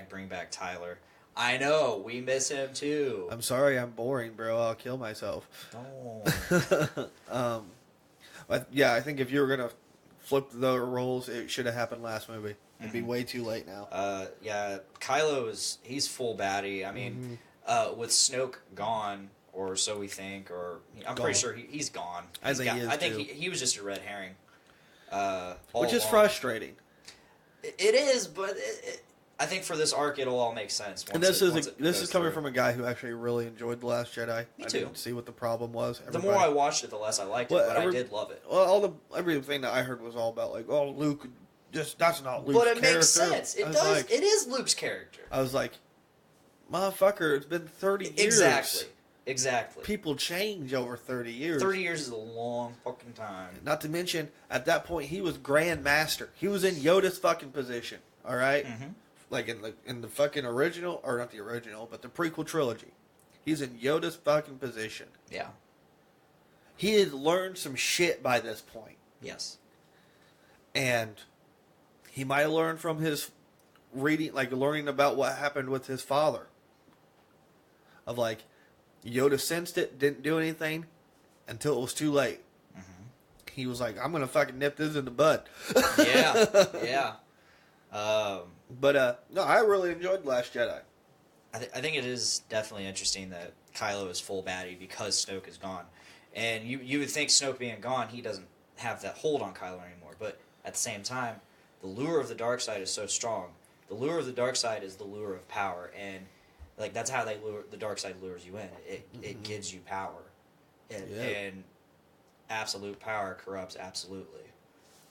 Speaker 5: #bring back Tyler. I know, we miss him too.
Speaker 6: I'm sorry, I'm boring, bro. I'll kill myself.
Speaker 5: Oh.
Speaker 6: But yeah, I think if you were gonna flip the roles, it should have happened last movie. It'd be way too late now.
Speaker 5: Yeah, he's full baddie. I mean, with Snoke gone, or so we think, or I'm pretty sure he's gone.
Speaker 6: I think
Speaker 5: he was just a red herring.
Speaker 6: Which is frustrating.
Speaker 5: It is, but I think for this arc, it'll all make sense.
Speaker 6: And this is coming from a guy who actually really enjoyed The Last Jedi.
Speaker 5: Me
Speaker 6: I
Speaker 5: too.
Speaker 6: didn't see what the problem was.
Speaker 5: The more I watched it, the less I liked it, but I did love it.
Speaker 6: Well, everything that I heard was all about like, oh, Luke, that's not Luke's character.
Speaker 5: But it makes sense. It does. Like, it is Luke's character.
Speaker 6: I was like, motherfucker, it's been 30 years.
Speaker 5: Exactly.
Speaker 6: People change over 30 years.
Speaker 5: 30 years is a long fucking time.
Speaker 6: Not to mention, at that point, he was Grand Master. He was in Yoda's fucking position. All right?
Speaker 5: Mm-hmm.
Speaker 6: Like in the fucking original, or not the original, but the prequel trilogy. He's in Yoda's fucking position.
Speaker 5: Yeah.
Speaker 6: He had learned some shit by this point.
Speaker 5: Yes.
Speaker 6: And he might have learned from his reading, like learning about what happened with his father. Of like, Yoda sensed it, didn't do anything until it was too late. Mm-hmm. He was like, I'm going to fucking nip this in the bud.
Speaker 5: Yeah.
Speaker 6: But no, I really enjoyed The Last Jedi.
Speaker 5: I think it is definitely interesting that Kylo is full baddie because Snoke is gone. And you would think Snoke being gone, he doesn't have that hold on Kylo anymore. But at the same time, the lure of the dark side is so strong. The lure of the dark side is the lure of power. And like that's how the dark side lures you in. It gives you power. And absolute power corrupts absolutely.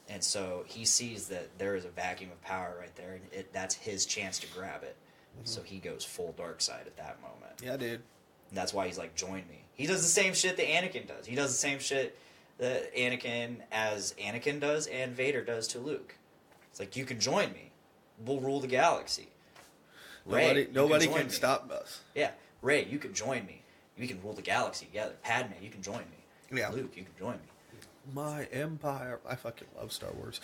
Speaker 5: And so he sees that there is a vacuum of power right there, and that's his chance to grab it. Mm-hmm. So he goes full dark side at that moment.
Speaker 6: Yeah, dude.
Speaker 5: And that's why he's like, join me. He does the same shit that Anakin does. He does the same shit that Anakin does and Vader does to Luke. It's like, you can join me. We'll rule the galaxy.
Speaker 6: Nobody can stop us.
Speaker 5: Yeah. Rey, you can join me. We can rule the galaxy together. Padme, you can join me.
Speaker 6: Yeah.
Speaker 5: Luke, you can join me.
Speaker 6: My empire. I fucking love Star Wars.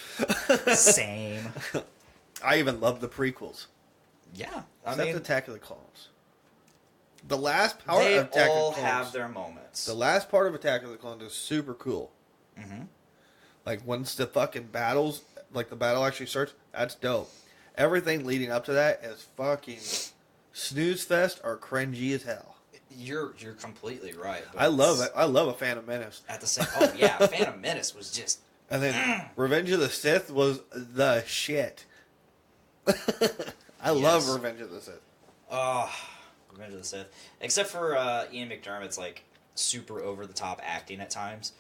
Speaker 5: Same.
Speaker 6: I even love the prequels.
Speaker 5: Yeah.
Speaker 6: Except Attack of the Clones. The last part
Speaker 5: they
Speaker 6: of Attack
Speaker 5: all
Speaker 6: of the Clones.
Speaker 5: have their moments.
Speaker 6: The last part of Attack of the Clones is super cool.
Speaker 5: Mm-hmm.
Speaker 6: Like, once the fucking battles, like, the battle actually starts, that's dope. Everything leading up to that is fucking snooze fest or cringy as hell.
Speaker 5: You're completely right.
Speaker 6: I love it. I love a Phantom Menace.
Speaker 5: At the same, oh yeah, Phantom Menace was just.
Speaker 6: And then Revenge of the Sith was the shit. I love Revenge of the Sith.
Speaker 5: Oh, Revenge of the Sith. Except for Ian McDermott's like super over the top acting at times.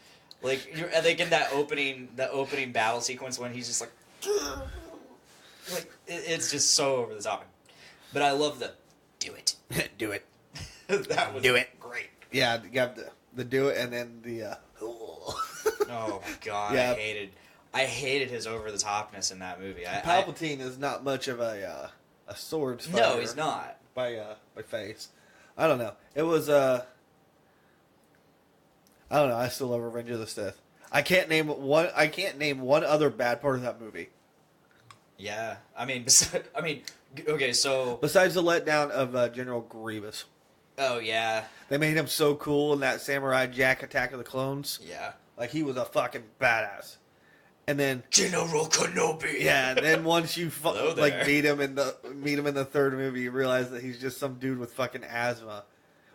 Speaker 5: Like I think in that opening battle sequence when he's just like it's just so over the top. But I love the do it.
Speaker 6: Do it.
Speaker 5: That was
Speaker 6: Do it.
Speaker 5: great.
Speaker 6: Yeah, you have the do it and then the
Speaker 5: Oh my god,
Speaker 6: Yeah.
Speaker 5: I hated his over the topness in that movie.
Speaker 6: Palpatine is not much of a swords fighter.
Speaker 5: No, he's not.
Speaker 6: By face. I don't know. It was I don't know. I still love Revenge of the Sith. I can't name one other bad part of that movie.
Speaker 5: Yeah, okay, so
Speaker 6: Besides the letdown of General Grievous.
Speaker 5: oh yeah,
Speaker 6: They made him so cool in that Samurai Jack Attack of the Clones.
Speaker 5: yeah,
Speaker 6: Like, he was a fucking badass. And then,
Speaker 5: General Kenobi.
Speaker 6: yeah, and then once you
Speaker 5: Hello
Speaker 6: like
Speaker 5: there.
Speaker 6: meet him in the third movie, you realize that he's just some dude with fucking asthma.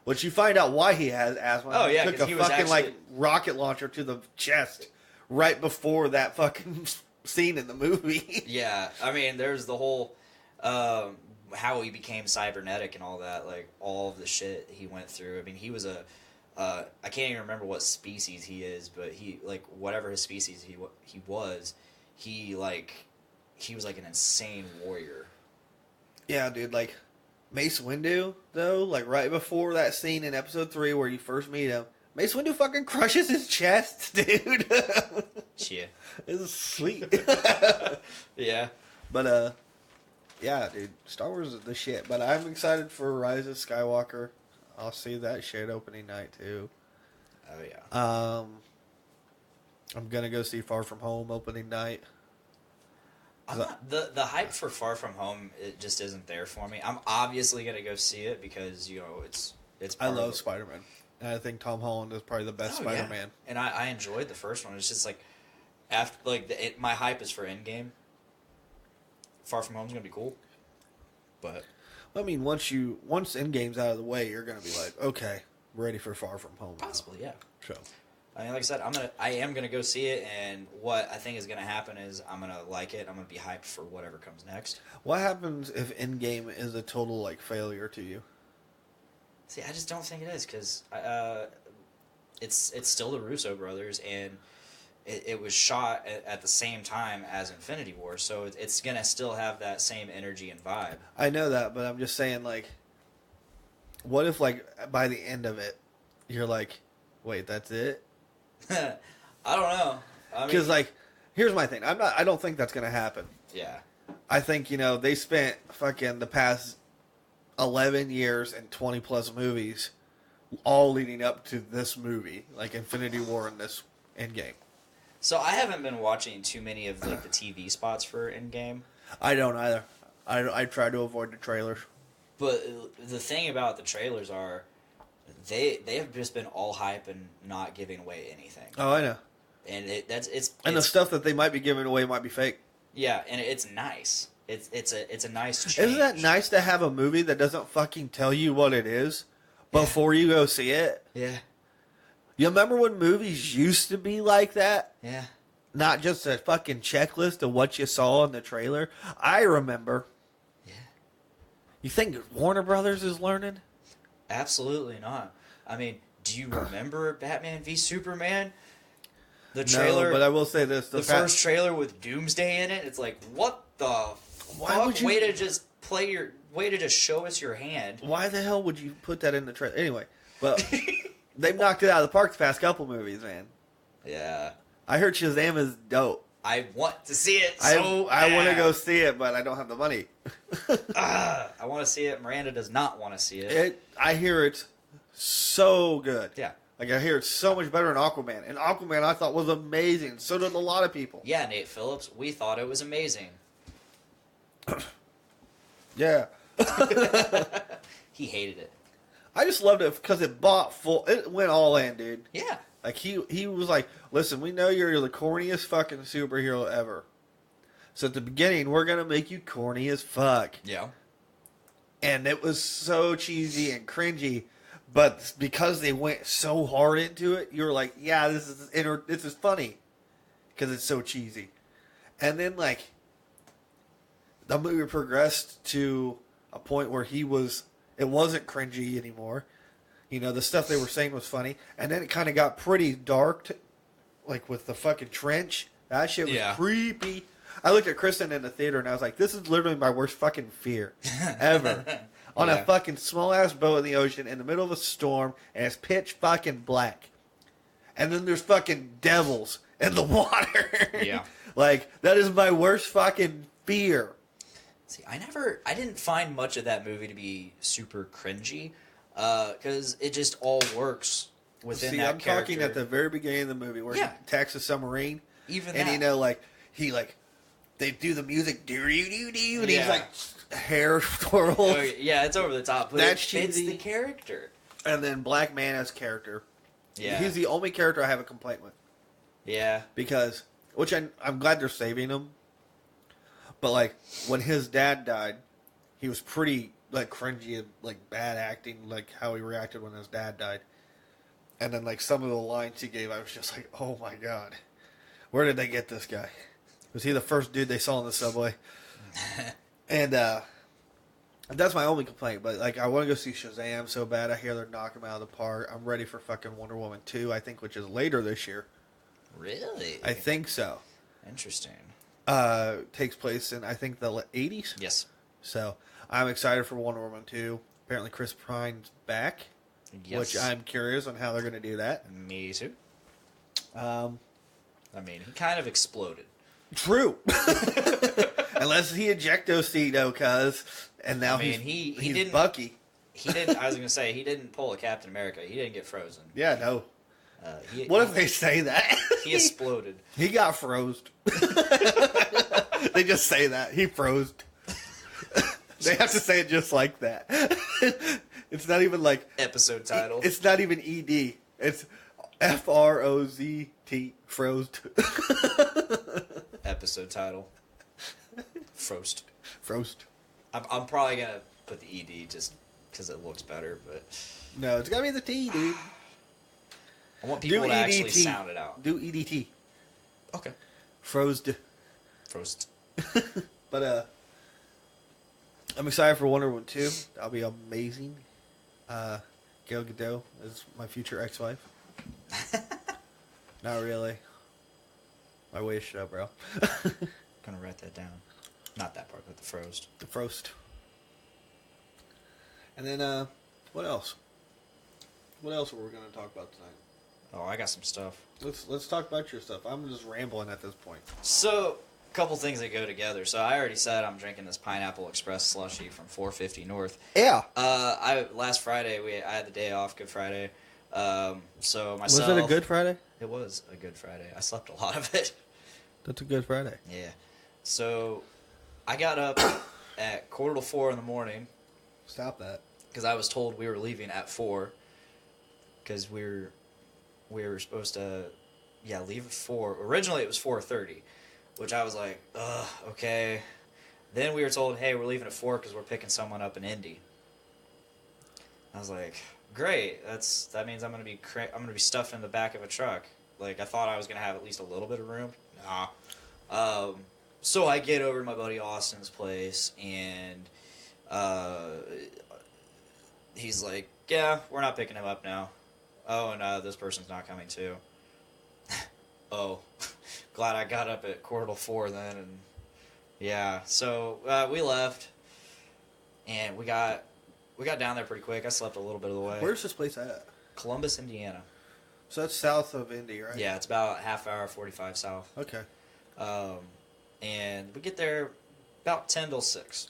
Speaker 6: Which you find out why he has asthma.
Speaker 5: Oh, yeah,
Speaker 6: he took
Speaker 5: 'cause
Speaker 6: a
Speaker 5: he was
Speaker 6: fucking
Speaker 5: actually-
Speaker 6: like rocket launcher to the chest right before that fucking scene in the movie.
Speaker 5: Yeah, I mean, there's the whole how he became cybernetic and all that, like all of the shit he went through. I mean, he was I can't even remember what species he is, but he like whatever his species he was like an insane warrior.
Speaker 6: Yeah, dude, like Mace Windu though, like right before that scene in episode 3 where you first meet him, Mace Windu fucking crushes his chest, dude.
Speaker 5: Yeah.
Speaker 6: It's sweet.
Speaker 5: Yeah.
Speaker 6: But yeah, dude, Star Wars is the shit. But I'm excited for Rise of Skywalker. I'll see that shit opening night too.
Speaker 5: Oh yeah.
Speaker 6: I'm gonna go see Far From Home opening night.
Speaker 5: The hype for Far From Home, it just isn't there for me. I'm obviously gonna go see it because it's.
Speaker 6: I
Speaker 5: part
Speaker 6: love
Speaker 5: of
Speaker 6: Spider-Man. And I think Tom Holland is probably the best
Speaker 5: Oh,
Speaker 6: Spider-Man.
Speaker 5: yeah. And I enjoyed the first one. It's just like after my hype is for Endgame. Far From Home's gonna be cool, but
Speaker 6: I mean, once Endgame's out of the way, you're gonna be like, okay, ready for Far From Home. now.
Speaker 5: possibly yeah.
Speaker 6: So
Speaker 5: I mean, like I said, I am gonna go see it, and what I think is gonna happen is I'm gonna like it. I'm gonna be hyped for whatever comes next.
Speaker 6: what happens if Endgame is a total like failure to you?
Speaker 5: See, I just don't think it is because it's still the Russo brothers, and it was shot at the same time as Infinity War, so it's gonna still have that same energy and vibe.
Speaker 6: I know that, but I'm just saying, like, what if, like, by the end of it, you're like, wait, that's it?
Speaker 5: I don't know. I mean,
Speaker 6: Because, like, here's my thing. I don't think that's gonna happen.
Speaker 5: yeah,
Speaker 6: I think, they spent fucking the past 11 years and 20 plus movies all leading up to this movie, like Infinity War and this Endgame.
Speaker 5: so I haven't been watching too many of like the TV spots for Endgame.
Speaker 6: I don't either. I try to avoid the trailers.
Speaker 5: But the thing about the trailers are, they have just been all hype and not giving away anything.
Speaker 6: Oh, I know.
Speaker 5: And
Speaker 6: And the stuff that they might be giving away might be fake.
Speaker 5: yeah, and it's nice. It's a nice change.
Speaker 6: Isn't that nice to have a movie that doesn't fucking tell you what it is before you go see it?
Speaker 5: Yeah,
Speaker 6: You remember when movies used to be like that?
Speaker 5: yeah.
Speaker 6: Not just a fucking checklist of what you saw in the trailer. I remember.
Speaker 5: Yeah.
Speaker 6: You think Warner Brothers is learning?
Speaker 5: Absolutely not. I mean, do you remember Batman v Superman? The trailer,
Speaker 6: No, but I will say this:
Speaker 5: the first trailer with Doomsday in it. It's like, what the fuck?
Speaker 6: would you-
Speaker 5: Way to just show us your hand.
Speaker 6: Why the hell would you put that in the trailer? Anyway, but they've knocked it out of the park the past couple movies, man.
Speaker 5: Yeah,
Speaker 6: I heard Shazam is dope.
Speaker 5: I want to see it.
Speaker 6: I want to
Speaker 5: bad.
Speaker 6: go see it, but I don't have the money.
Speaker 5: I want to see it. Miranda does not want to see it.
Speaker 6: I hear it's so good.
Speaker 5: Yeah.
Speaker 6: Like, I hear it's so much better than Aquaman. And Aquaman I thought was amazing. So did a lot of people.
Speaker 5: Yeah, Nate Phillips, we thought it was amazing.
Speaker 6: Yeah.
Speaker 5: He hated it.
Speaker 6: I just loved it because it went all in, dude.
Speaker 5: Yeah.
Speaker 6: Like, he was like, listen, we know you're the corniest fucking superhero ever. So at the beginning, we're going to make you corny as fuck.
Speaker 5: Yeah.
Speaker 6: And it was so cheesy and cringy. But because they went so hard into it, you were like, yeah, this is funny. Because it's so cheesy. And then, like, the movie progressed to a point where it wasn't cringy anymore. You know, the stuff they were saying was funny. And then it kind of got pretty dark, like with the fucking trench. That shit was creepy. I looked at Kristen in the theater and I was like, this is literally my worst fucking fear ever. On a fucking small-ass boat in the ocean in the middle of a storm, and it's pitch fucking black. And then there's fucking devils in the water.
Speaker 5: Yeah.
Speaker 6: Like, that is my worst fucking fear.
Speaker 5: See, I didn't find much of that movie to be super cringy, because it just all works within that character. I'm
Speaker 6: talking at the very beginning of the movie where he attacks a submarine.
Speaker 5: Even
Speaker 6: and
Speaker 5: that.
Speaker 6: you know, like, they do the music, do-do-do-do, and he's like, hair twirl.
Speaker 5: Oh, yeah, it's over the top, but
Speaker 6: That's
Speaker 5: it fits
Speaker 6: cheesy.
Speaker 5: the character.
Speaker 6: And then Black Mana's character.
Speaker 5: Yeah.
Speaker 6: He's the only character I have a complaint with.
Speaker 5: Yeah.
Speaker 6: Because, which I'm glad they're saving him. But, like, when his dad died, he was pretty, like, cringy and, like, bad acting, like, how he reacted when his dad died. And then, like, some of the lines he gave, I was just like, oh, my God. Where did they get this guy? Was he the first dude they saw in the subway? And that's my only complaint. But, like, I want to go see Shazam so bad. I hear they're knocking him out of the park. I'm ready for fucking Wonder Woman 2, I think, which is later this year.
Speaker 5: Really?
Speaker 6: I think so.
Speaker 5: Interesting.
Speaker 6: Takes place in, I think, the 80s.
Speaker 5: Yes.
Speaker 6: So, I'm excited for Wonder Woman 2. Apparently, Chris Pine's back.
Speaker 5: Yes.
Speaker 6: Which I'm curious on how they're going to do that.
Speaker 5: Me too. I mean, he kind of exploded.
Speaker 6: True. Unless he ejecto-cedo, and now he's
Speaker 5: didn't,
Speaker 6: Bucky.
Speaker 5: He didn't. I was going to say he didn't pull a Captain America. He didn't get frozen.
Speaker 6: Yeah, no.
Speaker 5: What
Speaker 6: if they say that?
Speaker 5: He exploded.
Speaker 6: He got froze. They just say that. He froze. They have to say it just like that. It's not even like...
Speaker 5: Episode title.
Speaker 6: It's not even ED. It's FROZT. Froze.
Speaker 5: Episode title. Frost.
Speaker 6: Frost.
Speaker 5: I'm probably going to put the ED just because it looks better, but...
Speaker 6: No, it's got to be the T, dude.
Speaker 5: I want people to actually
Speaker 6: EDT.
Speaker 5: sound it out.
Speaker 6: Do EDT.
Speaker 5: Okay.
Speaker 6: Frost.
Speaker 5: Frost.
Speaker 6: But, I'm excited for Wonder Woman 2. That'll be amazing. Gal Gadot is my future ex-wife. Not really. I wish so, bro.
Speaker 5: Gonna write that down. Not that part, but the Frost.
Speaker 6: The Frost. And then, what else? What else are we going to talk about tonight?
Speaker 5: Oh, I got some stuff.
Speaker 6: Let's talk about your stuff. I'm just rambling at this point.
Speaker 5: So, a couple things that go together. So, I already said I'm drinking this Pineapple Express slushy from 450 North.
Speaker 6: Yeah.
Speaker 5: Last Friday I had the day off, Good Friday. So myself.
Speaker 6: Was it a Good Friday?
Speaker 5: It was a Good Friday. I slept a lot of it.
Speaker 6: That's a Good Friday.
Speaker 5: Yeah. So, I got up at 3:45 in the morning.
Speaker 6: Stop that.
Speaker 5: Because I was told we were leaving at 4. Because we were supposed to, leave at 4. Originally it was 4:30, which I was like, ugh, okay. Then we were told, hey, we're leaving at 4 because we're picking someone up in Indy. I was like, great. That means I'm gonna be stuffed in the back of a truck. Like I thought I was gonna have at least a little bit of room. Nah. So I get over to my buddy Austin's place and he's like, yeah, we're not picking him up now. Oh, and this person's not coming too. Oh, glad I got up at 3:45 then, and yeah. So we left, and we got down there pretty quick. I slept a little bit of the way.
Speaker 6: Where's this place at?
Speaker 5: Columbus, Indiana.
Speaker 6: So that's south of Indy, right?
Speaker 5: Yeah, it's about half hour, 45 south.
Speaker 6: Okay.
Speaker 5: And we get there about 10 till 6.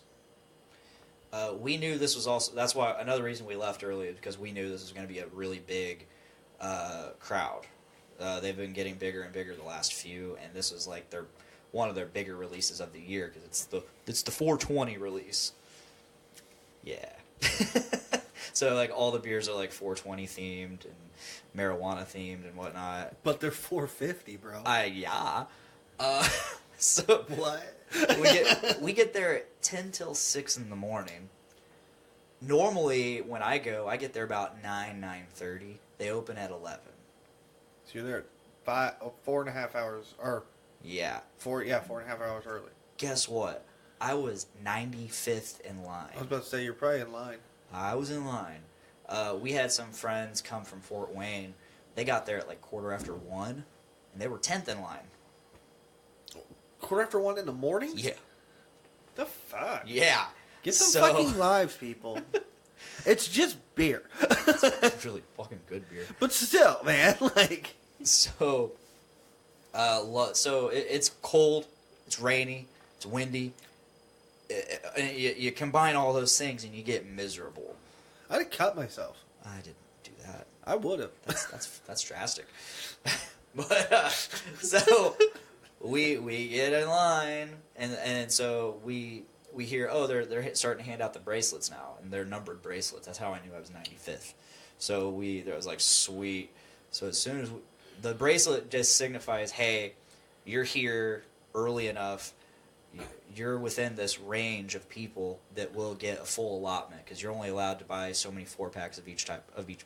Speaker 5: We knew this was also. That's why another reason we left early is because we knew this was going to be a really big crowd. They've been getting bigger and bigger the last few, and this was like one of their bigger releases of the year because it's the 420 release. Yeah. So like all the beers are like 420 themed and marijuana themed and whatnot.
Speaker 6: But they're 450, bro.
Speaker 5: Yeah. So
Speaker 6: What?
Speaker 5: we get there at 10 till 6 in the morning. Normally when I go, I get there about 9:30. They open at 11.
Speaker 6: So you're there at 4.5 hours, or
Speaker 5: Yeah.
Speaker 6: 4.5 hours early.
Speaker 5: Guess what? I was 95th in
Speaker 6: I was
Speaker 5: line.
Speaker 6: about to say you're probably in line.
Speaker 5: I was in line. We had some friends come from Fort Wayne. They got there at like 1:15, and they were 10th in line.
Speaker 6: 1:15 in the morning?
Speaker 5: Yeah.
Speaker 6: The fuck?
Speaker 5: Yeah.
Speaker 6: Get some
Speaker 5: So-
Speaker 6: fucking lives, people. It's just beer.
Speaker 5: It's really fucking good beer.
Speaker 6: But still, man, like...
Speaker 5: So, it's cold, it's rainy, it's windy. You combine all those things and you get miserable.
Speaker 6: I'd have cut myself.
Speaker 5: I didn't do that.
Speaker 6: I would have.
Speaker 5: That's drastic. But so we get in line and so we hear they're starting to hand out the bracelets now, and they're numbered bracelets. That's how I knew I was 95th. So there was like sweet. So as soon as the bracelet just signifies, hey, you're here early enough. You're within this range of people that will get a full allotment because you're only allowed to buy so many 4-packs of each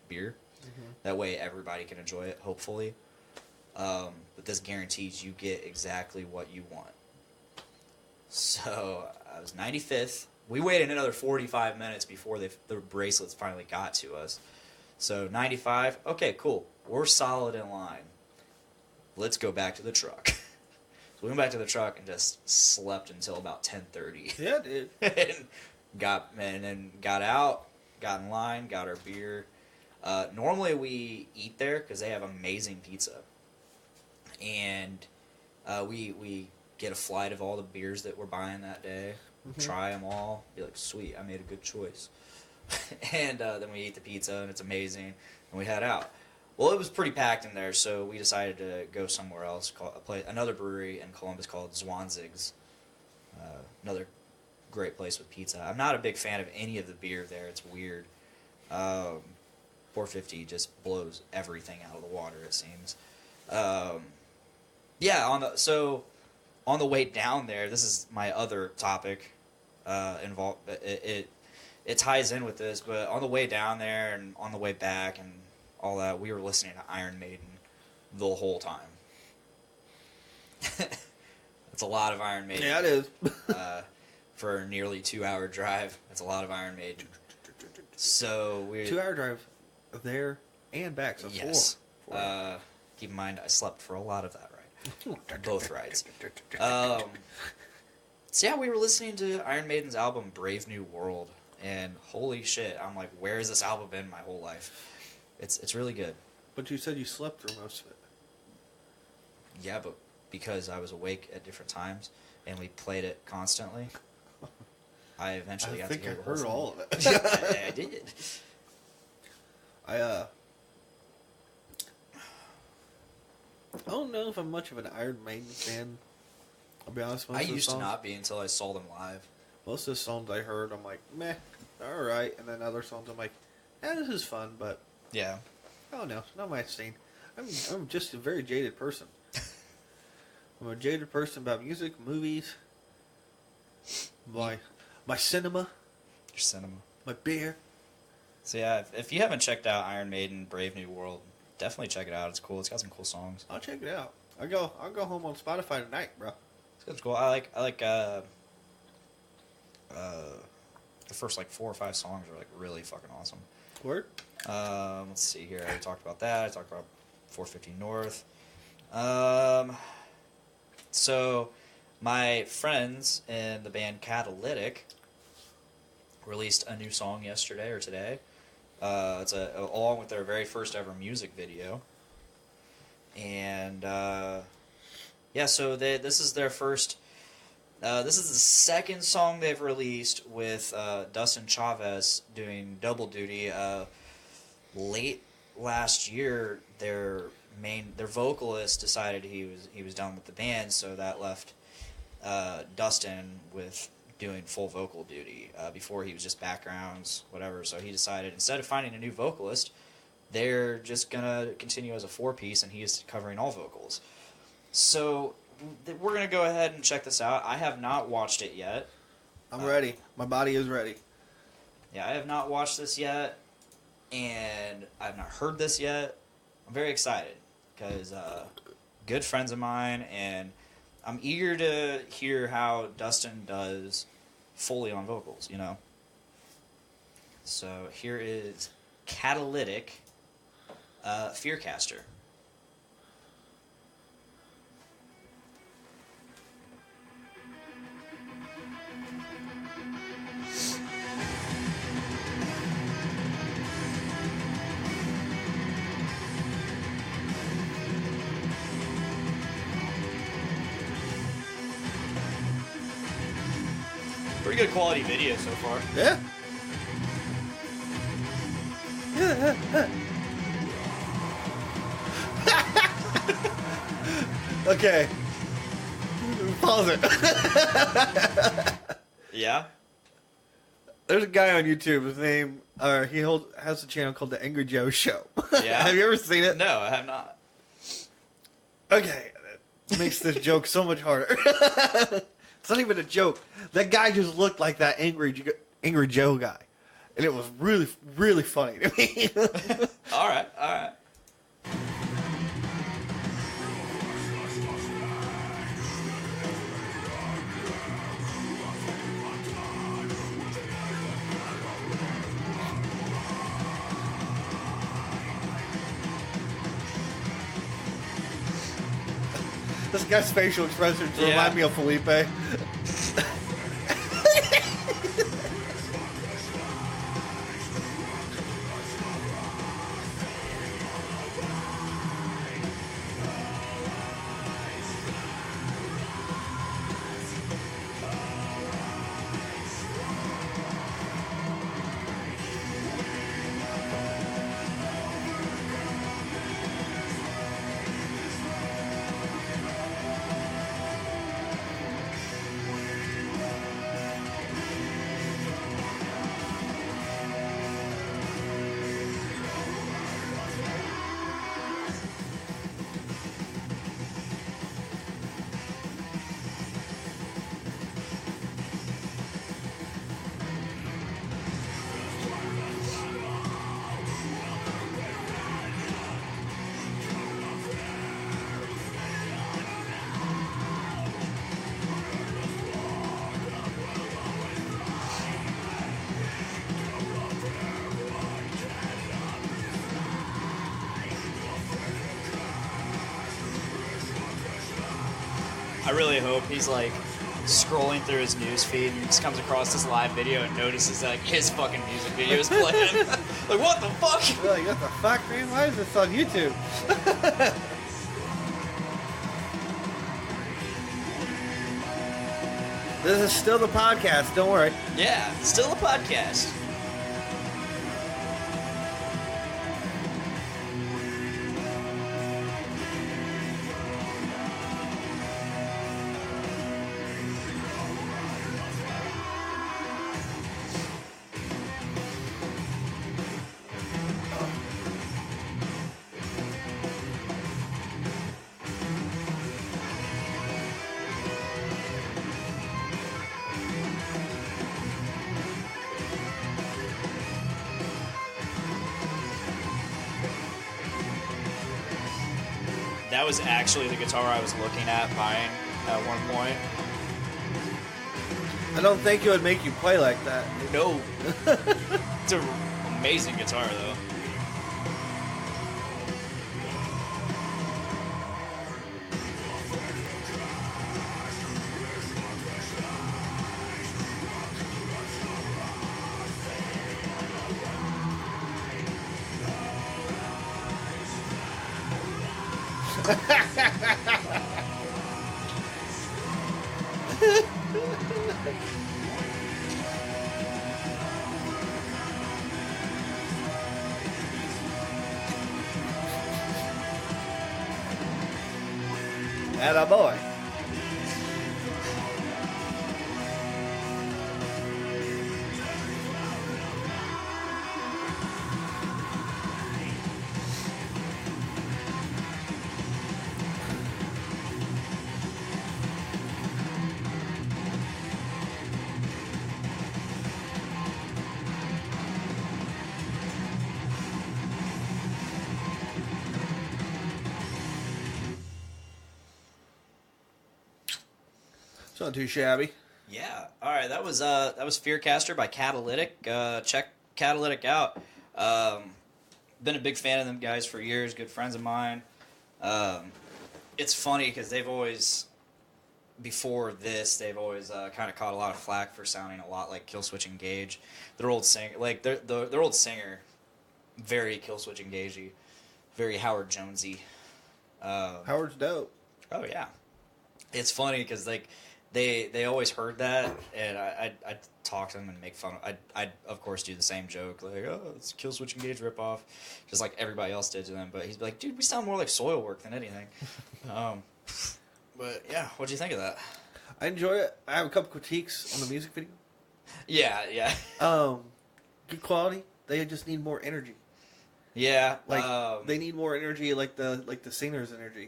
Speaker 5: beer. Mm-hmm. That way everybody can enjoy it, hopefully. But this guarantees you get exactly what you want. So I was 95th. We waited another 45 minutes before the bracelets finally got to us. So 95. Okay, cool. We're solid in line. Let's go back to the truck. So we went back to the truck and just slept until about 10:30.
Speaker 6: Yeah, dude.
Speaker 5: and got out, got in line, got our beer. Normally we eat there because they have amazing pizza, and we get a flight of all the beers that we're buying that day, try them all, be like, sweet, I made a good choice. And then we eat the pizza and it's amazing, and we head out. Well, it was pretty packed in there, so we decided to go somewhere else, another brewery in Columbus called Zwanzig's. Another great place with pizza. I'm not a big fan of any of the beer there. It's weird. 450 just blows everything out of the water, it seems. On the way down there, this is my other topic involved. It ties in with this, but on the way down there and on the way back and all that, we were listening to Iron Maiden the whole time. That's a lot of Iron Maiden.
Speaker 6: Yeah, it is.
Speaker 5: For a nearly 2-hour drive, that's a lot of Iron Maiden. So we
Speaker 6: 2-hour drive there and back, so
Speaker 5: yes.
Speaker 6: 4.
Speaker 5: Keep in mind, I slept for a lot of that ride, both rides. So yeah, we were listening to Iron Maiden's album Brave New World, and holy shit, I'm like, where has this album been my whole life? It's really good.
Speaker 6: But you said you slept through most of it.
Speaker 5: Yeah, but because I was awake at different times and we played it constantly, I eventually got to hear the whole thing.
Speaker 6: all of it.
Speaker 5: Yeah, I did.
Speaker 6: I don't know if I'm much of an Iron Maiden fan. I'll be honest.
Speaker 5: I used to not be until I saw them live.
Speaker 6: Most of the songs I heard, I'm like, meh, all right. And then other songs, I'm like, this is fun, but
Speaker 5: Yeah.
Speaker 6: I don't know, it's not my scene. I'm just a very jaded person. I'm a jaded person about music, movies, my cinema,
Speaker 5: Your cinema.
Speaker 6: my beer.
Speaker 5: So yeah, if you haven't checked out Iron Maiden Brave New World, definitely check it out. It's cool. It's got some cool songs.
Speaker 6: I'll check it out. I'll go home on Spotify tonight, bro.
Speaker 5: It's cool. I like the first like 4 or 5 songs are like really fucking awesome.
Speaker 6: Word?
Speaker 5: Let's see here. I already talked about that. I talked about 450 North. So my friends in the band Catalytic released a new song yesterday or today. It's along with their very first ever music video. And yeah, so this is their first This is the second song they've released with Dustin Chavez doing double duty. Late last year, their vocalist decided he was done with the band, so that left Dustin with doing full vocal duty. Before he was just backgrounds, whatever. So he decided instead of finding a new vocalist, they're just gonna continue as a 4-piece, and he's covering all vocals. So we're gonna go ahead and check this out. I have not watched it yet.
Speaker 6: I'm ready. My body is ready.
Speaker 5: Yeah, I have not watched this yet, and I have not heard this yet. I'm very excited because good friends of mine, and I'm eager to hear how Dustin does fully on vocals, you know? So here is Catalytic, Fearcaster. Pretty good quality video so far.
Speaker 6: Yeah. Okay. Pause it.
Speaker 5: Yeah?
Speaker 6: There's a guy on YouTube. His name, has a channel called The Angry Joe Show.
Speaker 5: Yeah?
Speaker 6: Have you ever seen it?
Speaker 5: No, I have not.
Speaker 6: Okay. That makes this joke so much harder. It's not even a joke. That guy just looked like that Angry Joe guy. And it was really, really funny to me.
Speaker 5: All right.
Speaker 6: This guy's facial expressions remind me of Felipe.
Speaker 5: I really hope he's like scrolling through his news feed and just comes across this live video and notices like his fucking music video is playing. Like, what the fuck?
Speaker 6: You're like, what the fuck, man? Why is this on YouTube? This is still the podcast, don't worry.
Speaker 5: Yeah, still a podcast. That was actually the guitar I was looking at buying at one point.
Speaker 6: I don't think it would make you play like that.
Speaker 5: No. It's an amazing guitar, though.
Speaker 6: Atta boy. It's not too shabby.
Speaker 5: Yeah. All right. That was Fearcaster by Catalytic. Check Catalytic out. Been a big fan of them guys for years. Good friends of mine. It's funny because they've always, before this, they've always kind of caught a lot of flack for sounding a lot like Killswitch Engage. Their old singer, their old singer, very Killswitch Engagey, very Howard Jonesy.
Speaker 6: Howard's dope.
Speaker 5: Oh yeah, it's funny because like they always heard that, and I talk to them and make fun of. I of course do the same joke like, oh, it's a Killswitch Engage ripoff, just like everybody else did to them. But he's like, dude, we sound more like Soilwork than anything. But yeah, what'd you think of that?
Speaker 6: I enjoy it. I have a couple critiques on the music video.
Speaker 5: Yeah.
Speaker 6: Good quality. They just need more energy.
Speaker 5: Yeah,
Speaker 6: Like they need more energy, like the singer's energy.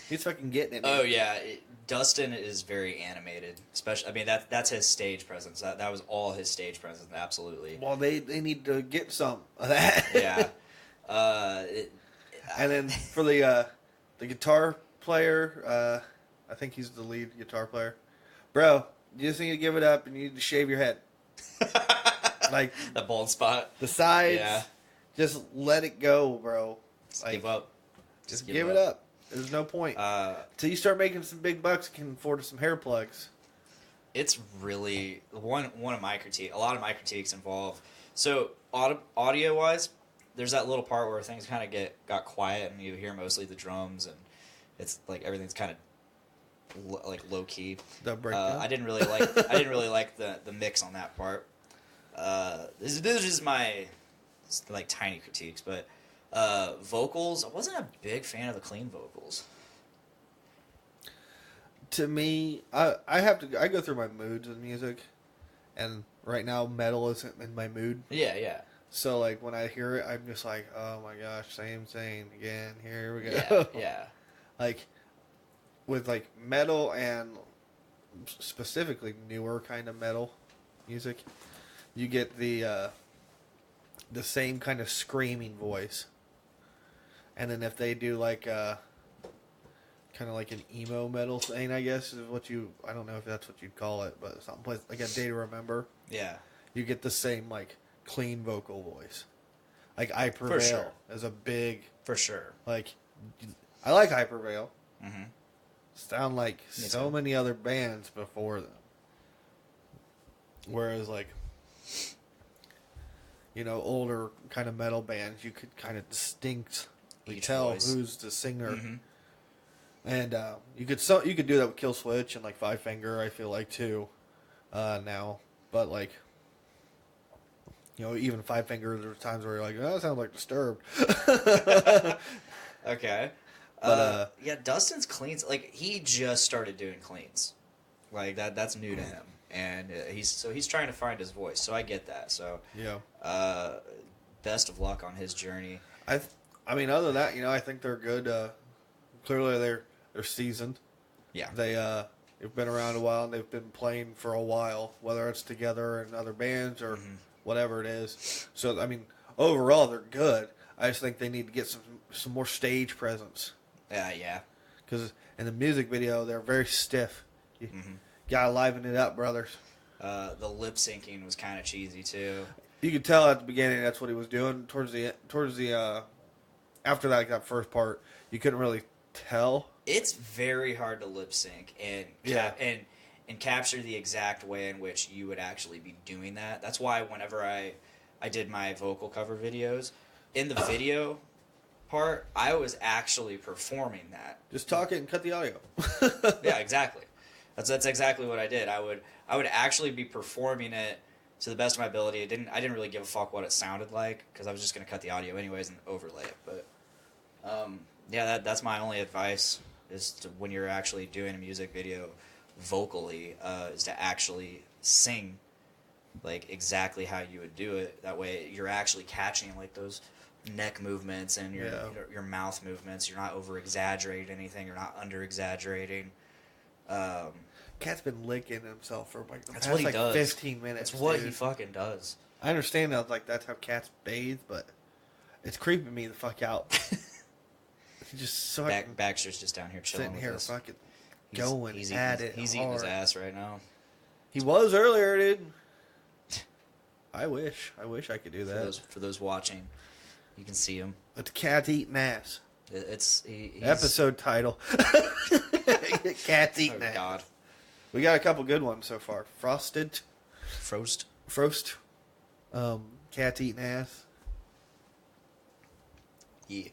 Speaker 6: He's fucking getting it. Man.
Speaker 5: Oh yeah, Dustin is very animated. Especially, I mean that's his stage presence. That was all his stage presence. Absolutely.
Speaker 6: Well, they need to get some of that.
Speaker 5: Yeah.
Speaker 6: And then for the guitar player, I think he's the lead guitar player. Bro, you just need to give it up, and you need to shave your head. Like
Speaker 5: the bald spot.
Speaker 6: The sides.
Speaker 5: Yeah.
Speaker 6: Just let it go, bro.
Speaker 5: Just
Speaker 6: Like,
Speaker 5: give up.
Speaker 6: Just give it up. There's no point. Till you start making some big bucks, you can afford some hair plugs.
Speaker 5: It's really one of my critiques. A lot of my critiques involve audio wise. There's that little part where things kind of got quiet and you hear mostly the drums and it's like everything's kind of like low key.
Speaker 6: The breakdown.
Speaker 5: I didn't really like the mix on that part. This is just my like tiny critiques, but vocals, I wasn't a big fan of the clean vocals.
Speaker 6: To me, I go through my moods in music, and right now metal isn't in my mood.
Speaker 5: Yeah.
Speaker 6: So like when I hear it, I'm just like, oh my gosh, same again. Here we go.
Speaker 5: Yeah.
Speaker 6: Like with like metal and specifically newer kind of metal music, you get the same kind of screaming voice. And then if they do like kind of like an emo metal thing, I guess is I don't know if that's what you'd call it, but something like a Day to Remember.
Speaker 5: Yeah.
Speaker 6: You get the same like clean vocal voice. Like I Prevail
Speaker 5: sure.
Speaker 6: is a big,
Speaker 5: For sure.
Speaker 6: like I like I Prevail.
Speaker 5: Mm-hmm.
Speaker 6: Sound like so many other bands before them. Whereas like, you know, older kind of metal bands, you could kind of distinctly tell
Speaker 5: voice.
Speaker 6: who's the singer.
Speaker 5: Mm-hmm.
Speaker 6: And you could do that with Killswitch and like Five Finger, I feel like too, now. But like, you know, even Five Finger, there are times where you're like, oh, that sounds like Disturbed.
Speaker 5: Okay.
Speaker 6: But
Speaker 5: yeah, Dustin's cleans, like he just started doing cleans, like that's new to him, and he's trying to find his voice. So I get that. So
Speaker 6: yeah.
Speaker 5: Best of luck on his journey.
Speaker 6: I mean, other than that, you know, I think they're good. Clearly, they're seasoned.
Speaker 5: Yeah.
Speaker 6: They've been around a while and they've been playing for a while, whether it's together in other bands or whatever it is. So I mean, overall, they're good. I just think they need to get some more stage presence.
Speaker 5: Yeah.
Speaker 6: Because in the music video, they're very stiff. You gotta liven it up, brothers.
Speaker 5: The lip syncing was kind of cheesy too.
Speaker 6: You could tell at the beginning that's what he was doing. Towards the after that first part, you couldn't really tell.
Speaker 5: It's very hard to lip sync and capture the exact way in which you would actually be doing that. That's why whenever I did my vocal cover videos, in the video part, I was actually performing that.
Speaker 6: Just talk it and cut the audio.
Speaker 5: Yeah, exactly. That's exactly what I did. I would actually be performing it to the best of my ability. I didn't really give a fuck what it sounded like because I was just gonna cut the audio anyways and overlay it. But yeah, that's my only advice is to, when you're actually doing a music video vocally, is to actually sing like exactly how you would do it. That way you're actually catching like those neck movements and your mouth movements. You're not over exaggerating anything. You're not under exaggerating.
Speaker 6: Cat's been licking himself for like the
Speaker 5: That's
Speaker 6: past
Speaker 5: what he
Speaker 6: like
Speaker 5: does.
Speaker 6: 15 minutes.
Speaker 5: That's what
Speaker 6: dude.
Speaker 5: he fucking does.
Speaker 6: I understand that like that's how cats bathe, but it's creeping me the fuck out. He just so
Speaker 5: Baxter's just down here chilling
Speaker 6: sitting
Speaker 5: with
Speaker 6: here
Speaker 5: us.
Speaker 6: fucking going
Speaker 5: He's
Speaker 6: at
Speaker 5: eating,
Speaker 6: it.
Speaker 5: He's eating his
Speaker 6: hard.
Speaker 5: ass right now.
Speaker 6: He was earlier, dude. I wish I could do that.
Speaker 5: For those watching, you can see him.
Speaker 6: But the cat's eating ass.
Speaker 5: He's,
Speaker 6: Episode title. Cat's eating
Speaker 5: Oh
Speaker 6: ass.
Speaker 5: God,
Speaker 6: We got a couple good ones so far. Frost. Cat's eating ass.
Speaker 5: Yeah.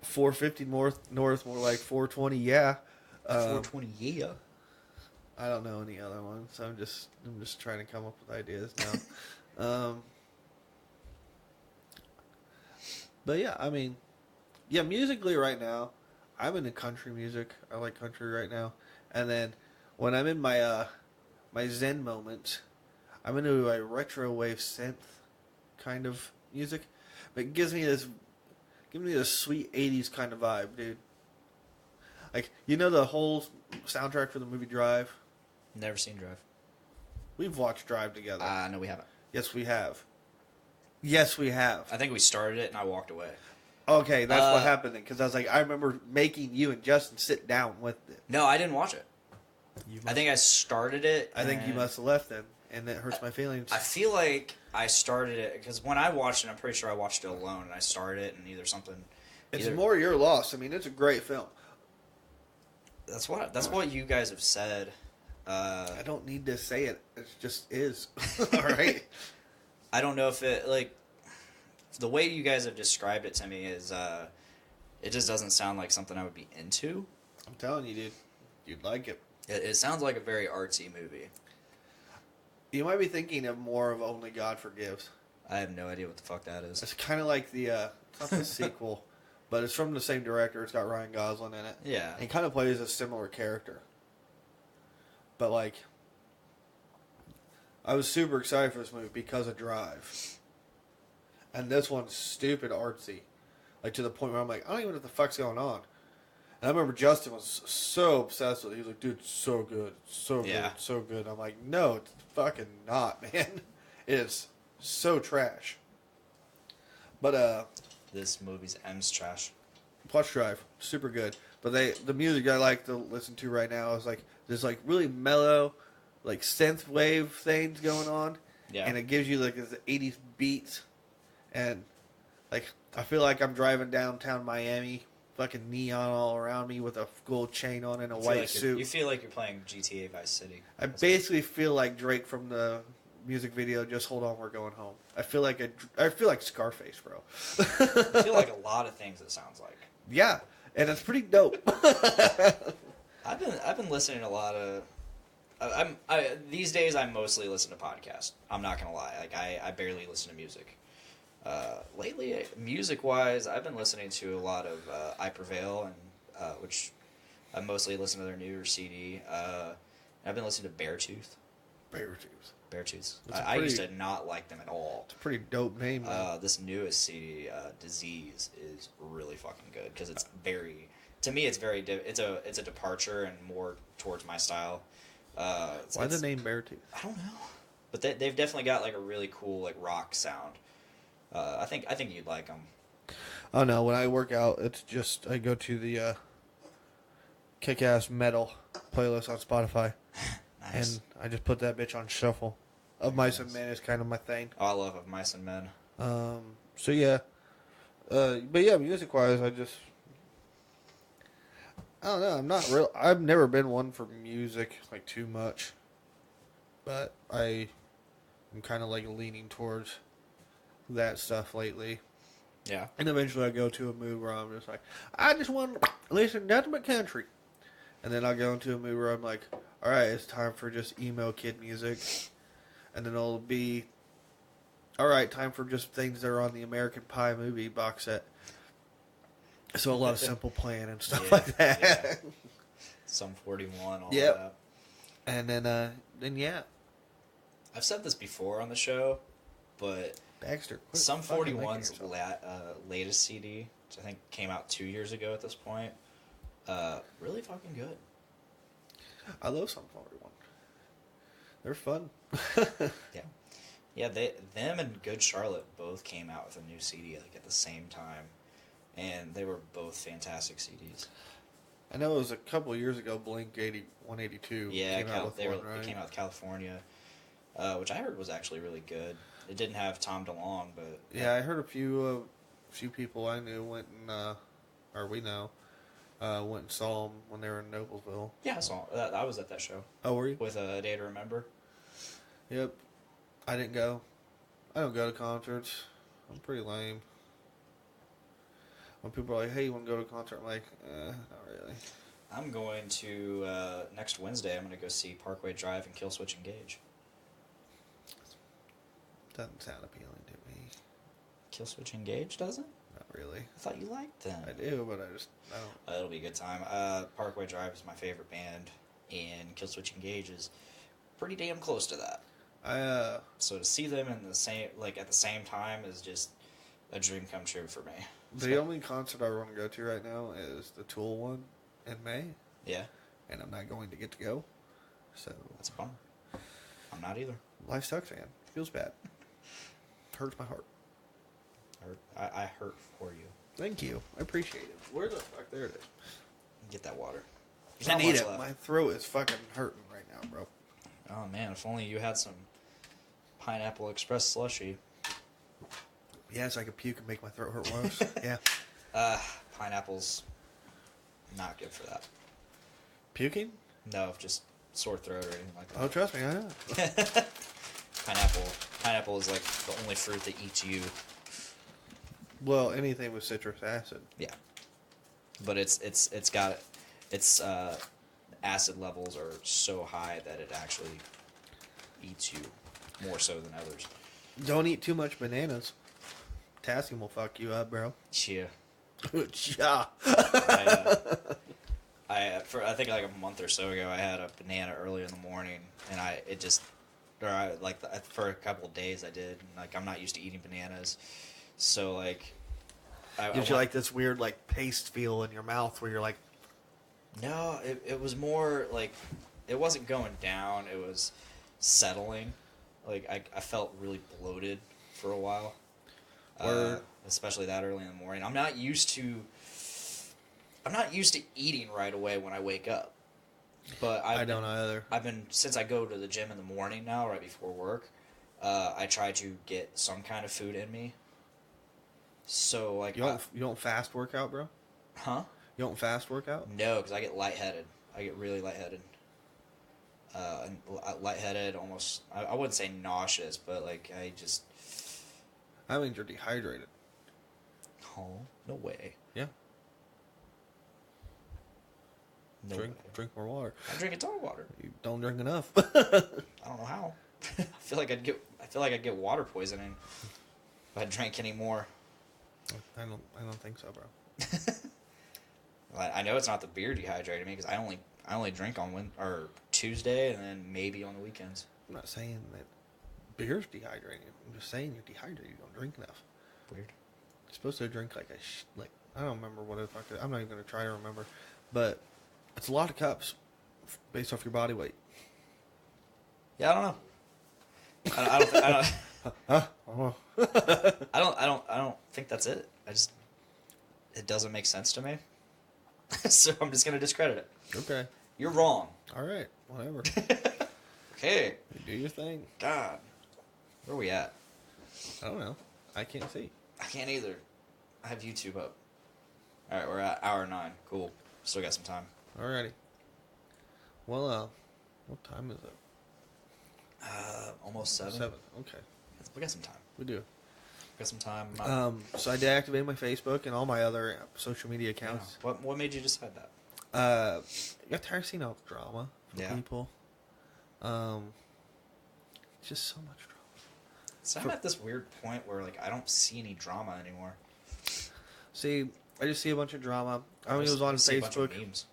Speaker 6: 450 north, more like 420. Yeah.
Speaker 5: 420. Yeah.
Speaker 6: I don't know any other ones, so I'm just trying to come up with ideas now. But yeah, I mean, yeah, musically right now, I'm into country music. I like country right now. And then when I'm in my my zen moment, I'm into a retro wave synth kind of music. But it gives me this sweet 80s kind of vibe, dude. Like, you know the whole soundtrack for the movie Drive?
Speaker 5: Never seen Drive.
Speaker 6: We've watched Drive together.
Speaker 5: No, we haven't.
Speaker 6: Yes, we have. Yes, we have.
Speaker 5: I think we started it and I walked away.
Speaker 6: Okay, that's what happened then. Because I was like, I remember making you and Justin sit down with it.
Speaker 5: No, I didn't watch it. I think I started it.
Speaker 6: I think you must have left then, and it hurts my feelings.
Speaker 5: I feel like I started it because when I watched it, I'm pretty sure I watched it alone, and I started it and either something.
Speaker 6: It's more your loss. I mean, it's a great film.
Speaker 5: That's what you guys have said.
Speaker 6: I don't need to say it. It just is. All right.
Speaker 5: I don't know if it like the way you guys have described it to me is it just doesn't sound like something I would be into.
Speaker 6: I'm telling you, dude. You'd like it.
Speaker 5: It sounds like a very artsy movie.
Speaker 6: You might be thinking of more of Only God Forgives.
Speaker 5: I have no idea what the fuck that is.
Speaker 6: It's kind of like the it's not the sequel, but it's from the same director. It's got Ryan Gosling in it.
Speaker 5: Yeah.
Speaker 6: And he kind of plays a similar character. But like, I was super excited for this movie because of Drive. And this one's stupid artsy. Like to the point where I'm like, I don't even know what the fuck's going on. And I remember Justin was so obsessed with it. He was like, dude, it's so good. It's so good. It's so good. I'm like, no, it's fucking not, man. It is so trash. But
Speaker 5: This movie's M's trash.
Speaker 6: Watch Drive, super good. But the music I like to listen to right now is like there's like really mellow, like synth wave things going on.
Speaker 5: Yeah.
Speaker 6: And it gives you like this 80s beats, and like I feel like I'm driving downtown Miami, fucking neon all around me with a gold chain on and a white suit.
Speaker 5: You feel like you're playing GTA Vice City.
Speaker 6: I basically feel like Drake from the music video. Just hold on, we're going home. I feel like Scarface, bro.
Speaker 5: I feel like a lot of things it sounds like.
Speaker 6: Yeah, and it's pretty dope.
Speaker 5: I've been listening to a lot of. These days I mostly listen to podcasts. I'm not gonna lie. Like I barely listen to music. Lately, music wise, I've been listening to a lot of I Prevail and which I mostly listen to their newer CD. I've been listening to Beartooth. Beartooth. I used to not like them at all.
Speaker 6: It's a pretty dope name.
Speaker 5: This newest CD, Disease, is really fucking good because it's very. To me, it's very. It's a departure and more towards my style.
Speaker 6: Why the name Beartooth?
Speaker 5: I don't know, but they've definitely got like a really cool like rock sound. I think you'd like them.
Speaker 6: Oh no, when I work out, it's just I go to the kick-ass metal playlist on Spotify.
Speaker 5: Nice.
Speaker 6: And I just put that bitch on shuffle. Of Mice and Men is kind of my thing.
Speaker 5: Oh, I love Of Mice and Men.
Speaker 6: So yeah. But yeah, music-wise, I don't know. I've never been one for music, like, too much. But I'm kind of, like, leaning towards that stuff lately.
Speaker 5: Yeah.
Speaker 6: And eventually I go to a mood where I'm just like, I just want to listen to nothing but country. And then I'll go into a mood where I'm like, all right, it's time for just emo kid music. And then it'll be, all right, time for just things that are on the American Pie movie box set. So a lot of Simple Plan and stuff like that.
Speaker 5: Yeah. Sum 41, all
Speaker 6: Yep.
Speaker 5: that.
Speaker 6: And then yeah,
Speaker 5: I've said this before on the show, but
Speaker 6: Baxter. quit
Speaker 5: Sum
Speaker 6: fucking licking
Speaker 5: 41's
Speaker 6: yourself.
Speaker 5: latest CD, which I think came out 2 years ago at this point, really fucking good.
Speaker 6: I love Sum 41. They're fun.
Speaker 5: Yeah, them and Good Charlotte both came out with a new CD like at the same time, and they were both fantastic CDs.
Speaker 6: I know it was a couple of years ago. Blink 182.
Speaker 5: Yeah,
Speaker 6: came out with
Speaker 5: they
Speaker 6: one, right?
Speaker 5: came out with California, which I heard was actually really good. It didn't have Tom DeLonge, but
Speaker 6: Yeah, I heard a few people I knew went and went and saw them when they were in Noblesville.
Speaker 5: yeah, I saw. I was at that show
Speaker 6: Oh, were you?
Speaker 5: with A Day to Remember.
Speaker 6: Yep. I didn't go. I don't go to concerts. I'm pretty lame. When people are like, "Hey, you want to go to a concert?" I'm like, not really.
Speaker 5: I'm going to next Wednesday. I'm going to go see Parkway Drive and Killswitch Engage.
Speaker 6: Doesn't sound appealing to me.
Speaker 5: Killswitch Engage doesn't?
Speaker 6: Not really.
Speaker 5: I thought you liked them.
Speaker 6: I do, but I don't.
Speaker 5: It'll be a good time. Parkway Drive is my favorite band, and Killswitch Engage is pretty damn close to that. So to see them in the same at the same time is just a dream come true for me.
Speaker 6: The only concert I want to go to right now is the Tool one in May,
Speaker 5: Yeah,
Speaker 6: and I'm not going to get to go. So
Speaker 5: that's a bummer. I'm not either.
Speaker 6: life sucks, man. Feels bad. Hurts my heart.
Speaker 5: I hurt for you.
Speaker 6: Thank you. I appreciate it. Where the fuck? There it is.
Speaker 5: Get that water. There's
Speaker 6: I
Speaker 5: not
Speaker 6: need
Speaker 5: much
Speaker 6: it.
Speaker 5: left.
Speaker 6: My throat is fucking hurting right now, bro.
Speaker 5: Oh man, if only you had some Pineapple Express slushy.
Speaker 6: Yes, I could puke and make my throat hurt worse. Yeah.
Speaker 5: Pineapple's not good for that.
Speaker 6: Puking?
Speaker 5: No, just sore throat or anything like
Speaker 6: Oh,
Speaker 5: that.
Speaker 6: trust me, I know.
Speaker 5: Pineapple is like the only fruit that eats you.
Speaker 6: Well, anything with citrus acid.
Speaker 5: Yeah, but its acid levels are so high that it actually eats you more so than others.
Speaker 6: Don't eat too much bananas. Potassium will fuck you up, bro.
Speaker 5: Yeah.
Speaker 6: Yeah.
Speaker 5: I think like a month or so ago, I had a banana early in the morning, and for a couple of days I did. And, like, I'm not used to eating bananas, so like.
Speaker 6: Gives you like this weird like paste feel in your mouth where you're like.
Speaker 5: No, it was more like it wasn't going down. It was settling. Like I felt really bloated for a while. Especially that early in the morning. I'm not used to eating right away when I wake up. But I
Speaker 6: don't either.
Speaker 5: I've been since I go to the gym in the morning now, right before work. I try to get some kind of food in me. So like
Speaker 6: You don't fast workout, bro?
Speaker 5: huh?
Speaker 6: You don't fast workout?
Speaker 5: No, because I get lightheaded. I get really lightheaded. And lightheaded, almost. I wouldn't say nauseous, but like I just.
Speaker 6: I mean, you're dehydrated.
Speaker 5: Oh, no way.
Speaker 6: Yeah.
Speaker 5: No
Speaker 6: drink
Speaker 5: way.
Speaker 6: more water.
Speaker 5: I drink a ton of water.
Speaker 6: You don't drink enough.
Speaker 5: I don't know how. I feel like I'd get water poisoning if I drank any more.
Speaker 6: I don't think so, bro.
Speaker 5: I know it's not the beer dehydrating me because I only drink on Tuesday and then maybe on the weekends.
Speaker 6: I'm not saying that beer's dehydrating you. I'm just saying you're dehydrated. You don't drink enough.
Speaker 5: Weird.
Speaker 6: You're supposed to drink like I don't remember what the fuck. I'm not even gonna try to remember, but it's a lot of cups based off your body weight.
Speaker 5: Yeah, I don't know. I don't think that's it. It doesn't make sense to me. So I'm just gonna discredit it.
Speaker 6: Okay.
Speaker 5: You're wrong.
Speaker 6: All right. Whatever.
Speaker 5: Okay.
Speaker 6: You do your thing.
Speaker 5: God. Where are we at?
Speaker 6: I don't know. I can't see.
Speaker 5: I can't either. I have YouTube up. Alright, we're at hour 9. Cool. Still got some time.
Speaker 6: Alrighty. Well, what time is it?
Speaker 5: Almost 7.
Speaker 6: 7. Okay.
Speaker 5: We got some time.
Speaker 6: We do.
Speaker 5: Got some time.
Speaker 6: So I deactivated my Facebook and all my other social media accounts.
Speaker 5: What made you decide that?
Speaker 6: got tired of seeing all the drama from people. Just so much drama.
Speaker 5: So I'm at this weird point where like I don't see any drama anymore.
Speaker 6: See, I just see a bunch of drama. I only was on
Speaker 5: see a bunch of
Speaker 6: Facebook.
Speaker 5: memes.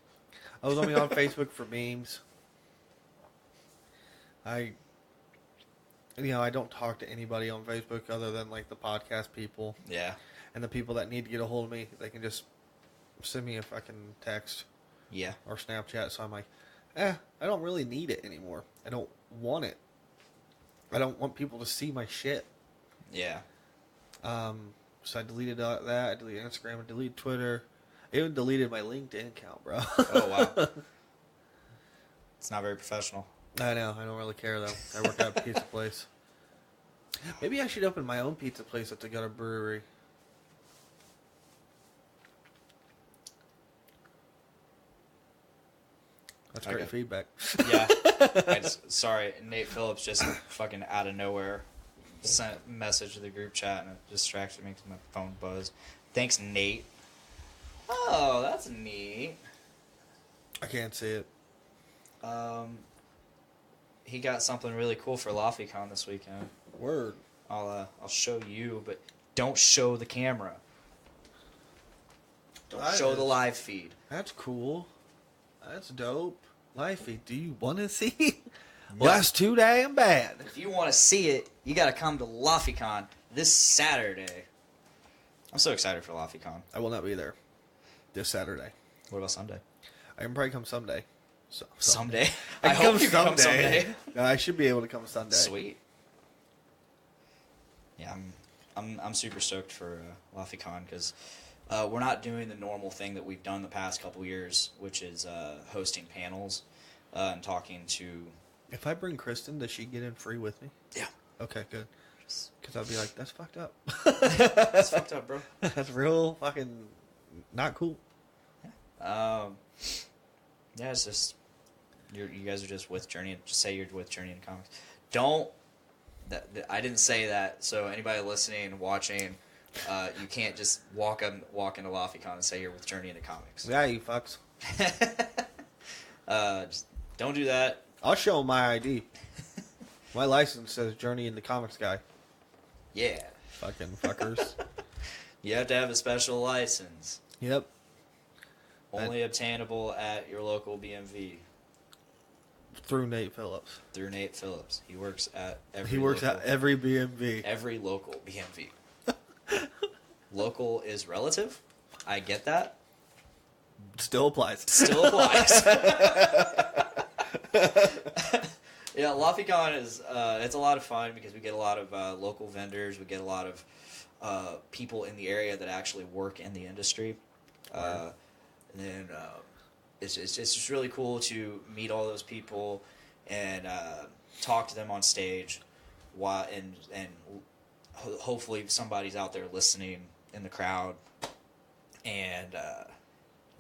Speaker 6: I was only on Facebook for memes. I don't talk to anybody on Facebook other than like the podcast people.
Speaker 5: Yeah.
Speaker 6: And the people that need to get a hold of me, they can just send me a fucking text.
Speaker 5: Yeah.
Speaker 6: Or Snapchat. So I'm like, I don't really need it anymore. I don't want it. I don't want people to see my shit.
Speaker 5: Yeah.
Speaker 6: So I deleted that. I deleted Instagram. I deleted Twitter. I even deleted my LinkedIn account, bro.
Speaker 5: Oh, wow. It's not very professional.
Speaker 6: I know. I don't really care, though. I work at a pizza place. Maybe I should open my own pizza place at the Gutter Brewery. That's great feedback.
Speaker 5: Yeah. Sorry, Nate Phillips just fucking out of nowhere sent a message to the group chat and it distracted me because my phone buzzed. Thanks, Nate. Oh, that's neat.
Speaker 6: I can't see it.
Speaker 5: He got something really cool for LaFiCon this weekend.
Speaker 6: Word.
Speaker 5: I'll show you, but don't show the camera. Don't show the live feed.
Speaker 6: That's cool. That's dope. Live feed. Do you want to see? Well, that's too damn bad.
Speaker 5: If you want to see it, you got to come to LaFiCon this Saturday. I'm so excited for LaFiCon.
Speaker 6: I will not be there this Saturday.
Speaker 5: What about Sunday?
Speaker 6: I can probably come someday.
Speaker 5: Someday?
Speaker 6: I
Speaker 5: hope
Speaker 6: come
Speaker 5: you come someday.
Speaker 6: No, I should be able to come Sunday.
Speaker 5: Sweet. Yeah, I'm super stoked for LaFiCon because we're not doing the normal thing that we've done the past couple years, which is hosting panels and talking to...
Speaker 6: If I bring Kristen, does she get in free with me?
Speaker 5: Yeah.
Speaker 6: Okay, good. Because I'll be like, that's fucked up.
Speaker 5: That's fucked up, bro.
Speaker 6: That's real fucking not cool.
Speaker 5: Yeah, it's just... You guys are just with Journey. Just say you're with Journey in Comics. Don't... I didn't say that, so anybody listening, watching... you can't just walk into LaFiCon and say you're with Journey into Comics.
Speaker 6: Yeah, you fucks.
Speaker 5: Just don't do that.
Speaker 6: I'll show 'em my ID. My license says Journey into Comics guy.
Speaker 5: Yeah.
Speaker 6: Fucking fuckers.
Speaker 5: You have to have a special license.
Speaker 6: Yep.
Speaker 5: Only obtainable at your local BMV.
Speaker 6: Through Nate Phillips.
Speaker 5: Through Nate Phillips. He works at every
Speaker 6: every BMV.
Speaker 5: Every local BMV. Local is relative. I get that.
Speaker 6: Still applies.
Speaker 5: Still applies. Yeah, LaFiCon is it's a lot of fun because we get a lot of local vendors. We get a lot of people in the area that actually work in the industry. And then it's just really cool to meet all those people and talk to them on stage, and hopefully somebody's out there listening in the crowd, and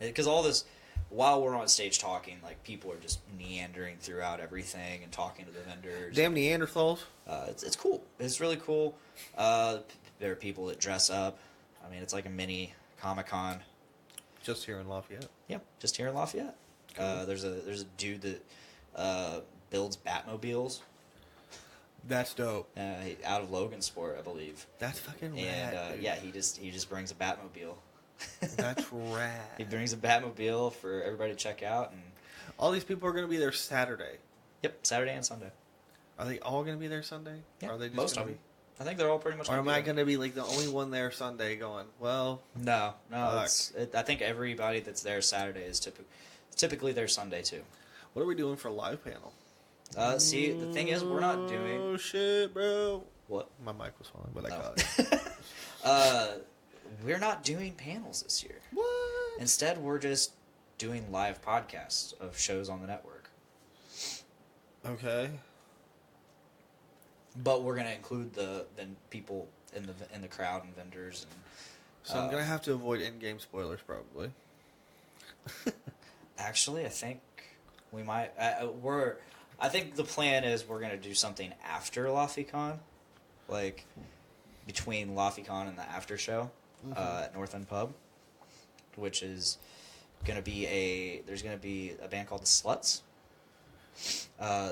Speaker 5: because all this, while we're on stage talking, like people are just meandering throughout everything and talking to the vendors.
Speaker 6: Damn Neanderthals.
Speaker 5: It's cool. It's really cool. There are people that dress up. I mean, it's like a mini Comic-Con.
Speaker 6: Just here in Lafayette.
Speaker 5: Yeah, just here in Lafayette. Cool. There's a dude that builds Batmobiles.
Speaker 6: That's dope.
Speaker 5: Out of Logansport, I believe.
Speaker 6: That's fucking rad.
Speaker 5: And yeah, he just brings a Batmobile.
Speaker 6: That's rad.
Speaker 5: He brings a Batmobile for everybody to check out, and
Speaker 6: all these people are going to be there Saturday.
Speaker 5: Yep, Saturday and Sunday.
Speaker 6: Are they all going to be there Sunday?
Speaker 5: Yeah,
Speaker 6: or are they just
Speaker 5: most of them. I think they're all pretty much.
Speaker 6: Or am I going to be like the only one there Sunday going? Well,
Speaker 5: no. I think everybody that's there Saturday is typically there Sunday too.
Speaker 6: What are we doing for a live panel?
Speaker 5: See, the thing is, we're not doing.
Speaker 6: Oh shit, bro!
Speaker 5: What?
Speaker 6: My mic was falling, but I got
Speaker 5: it. We're not doing panels this year.
Speaker 6: What?
Speaker 5: Instead, we're just doing live podcasts of shows on the network.
Speaker 6: Okay.
Speaker 5: But we're gonna include the people in the crowd and vendors and.
Speaker 6: So I'm gonna have to avoid Endgame spoilers probably.
Speaker 5: Actually, I think we might. I think the plan is we're gonna do something after LaFiCon, like between LaFiCon and the after show at North End Pub, which is there's gonna be a band called the Sluts.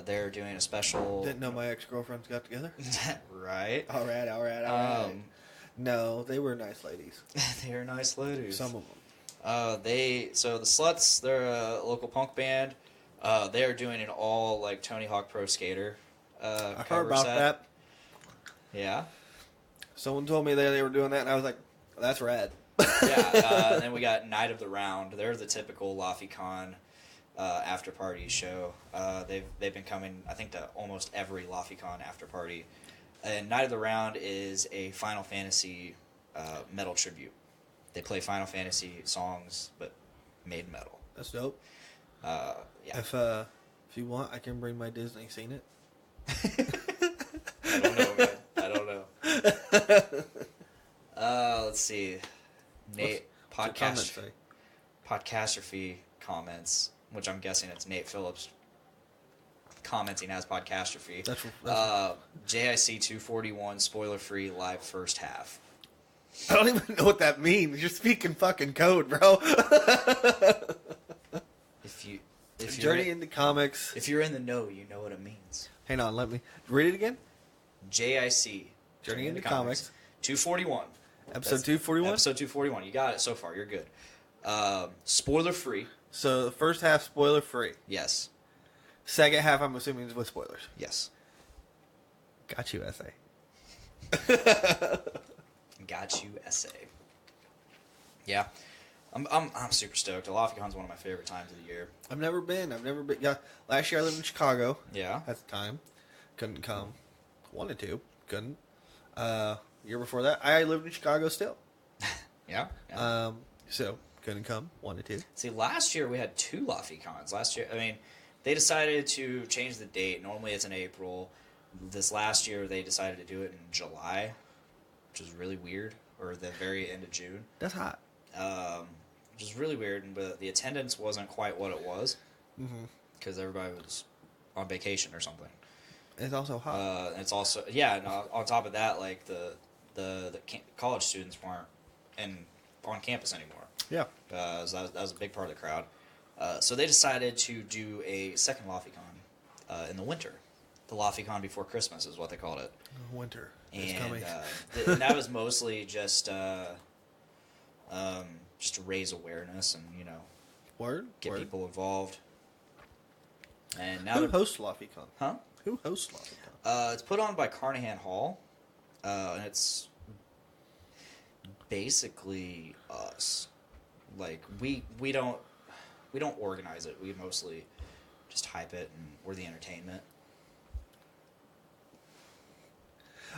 Speaker 5: They're doing a special.
Speaker 6: Didn't know my ex-girlfriends got together.
Speaker 5: Right.
Speaker 6: All right. No, they were nice ladies.
Speaker 5: They are nice ladies.
Speaker 6: Some of them.
Speaker 5: So the Sluts, they're a local punk band. They are doing an all like Tony Hawk Pro Skater.
Speaker 6: I
Speaker 5: cover
Speaker 6: heard about
Speaker 5: set.
Speaker 6: that.
Speaker 5: Yeah.
Speaker 6: Someone told me that they were doing that, and I was like, "That's rad."
Speaker 5: Yeah. And then we got Night of the Round. They're the typical LaFiCon after party show. They've been coming, I think, to almost every LaFiCon after party. And Night of the Round is a Final Fantasy metal tribute. They play Final Fantasy songs, but made metal.
Speaker 6: That's dope.
Speaker 5: Yeah.
Speaker 6: If you want, I can bring my Disney. Seen it?
Speaker 5: I don't know, man. I don't know. Let's see. Nate
Speaker 6: What's the comment say?
Speaker 5: Podcastrophe comments, which I'm guessing it's Nate Phillips commenting as Podcastrophe.
Speaker 6: That's
Speaker 5: JIC 241 spoiler free live first half.
Speaker 6: I don't even know what that means. You're speaking fucking code, bro.
Speaker 5: If
Speaker 6: Journey into comics.
Speaker 5: If you're in the know, you know what it means.
Speaker 6: Hang on, let me read it again.
Speaker 5: JIC
Speaker 6: Journey into comics.
Speaker 5: 241.
Speaker 6: Episode 241?
Speaker 5: Episode 241. You got it so far. You're good. Spoiler free.
Speaker 6: So the first half spoiler free.
Speaker 5: Yes.
Speaker 6: Second half, I'm assuming, is with spoilers.
Speaker 5: Yes.
Speaker 6: Got you, essay.
Speaker 5: Got you, essay. Yeah. I'm super stoked. LaFiCon's one of my favorite times of the year.
Speaker 6: I've never been. Yeah, last year I lived in Chicago.
Speaker 5: Yeah.
Speaker 6: At the time. Couldn't come. Wanted to. Couldn't. Year before that, I lived in Chicago still.
Speaker 5: Yeah.
Speaker 6: So couldn't come. Wanted to.
Speaker 5: See, last year we had 2 LaFiCons. Last year, I mean, they decided to change the date. Normally it's in April. This last year they decided to do it in July, which is really weird, or the very end of June.
Speaker 6: That's hot.
Speaker 5: Which is really weird, but the attendance wasn't quite what it was because everybody was on vacation or something.
Speaker 6: It's also hot.
Speaker 5: And it's also and on top of that, like the college students weren't on campus anymore.
Speaker 6: Yeah.
Speaker 5: So that was a big part of the crowd. So they decided to do a second LaFiCon in the winter. The LaFiCon before Christmas is what they called it.
Speaker 6: Winter is
Speaker 5: And
Speaker 6: coming.
Speaker 5: And that was mostly just to raise awareness and get
Speaker 6: Word.
Speaker 5: people involved. And now
Speaker 6: Who
Speaker 5: they're
Speaker 6: hosts LaFiCon?
Speaker 5: huh?
Speaker 6: Who hosts LaFiCon?
Speaker 5: It's put on by Carnahan Hall, and it's basically us. Like we don't organize it. We mostly just hype it, and we're the entertainment.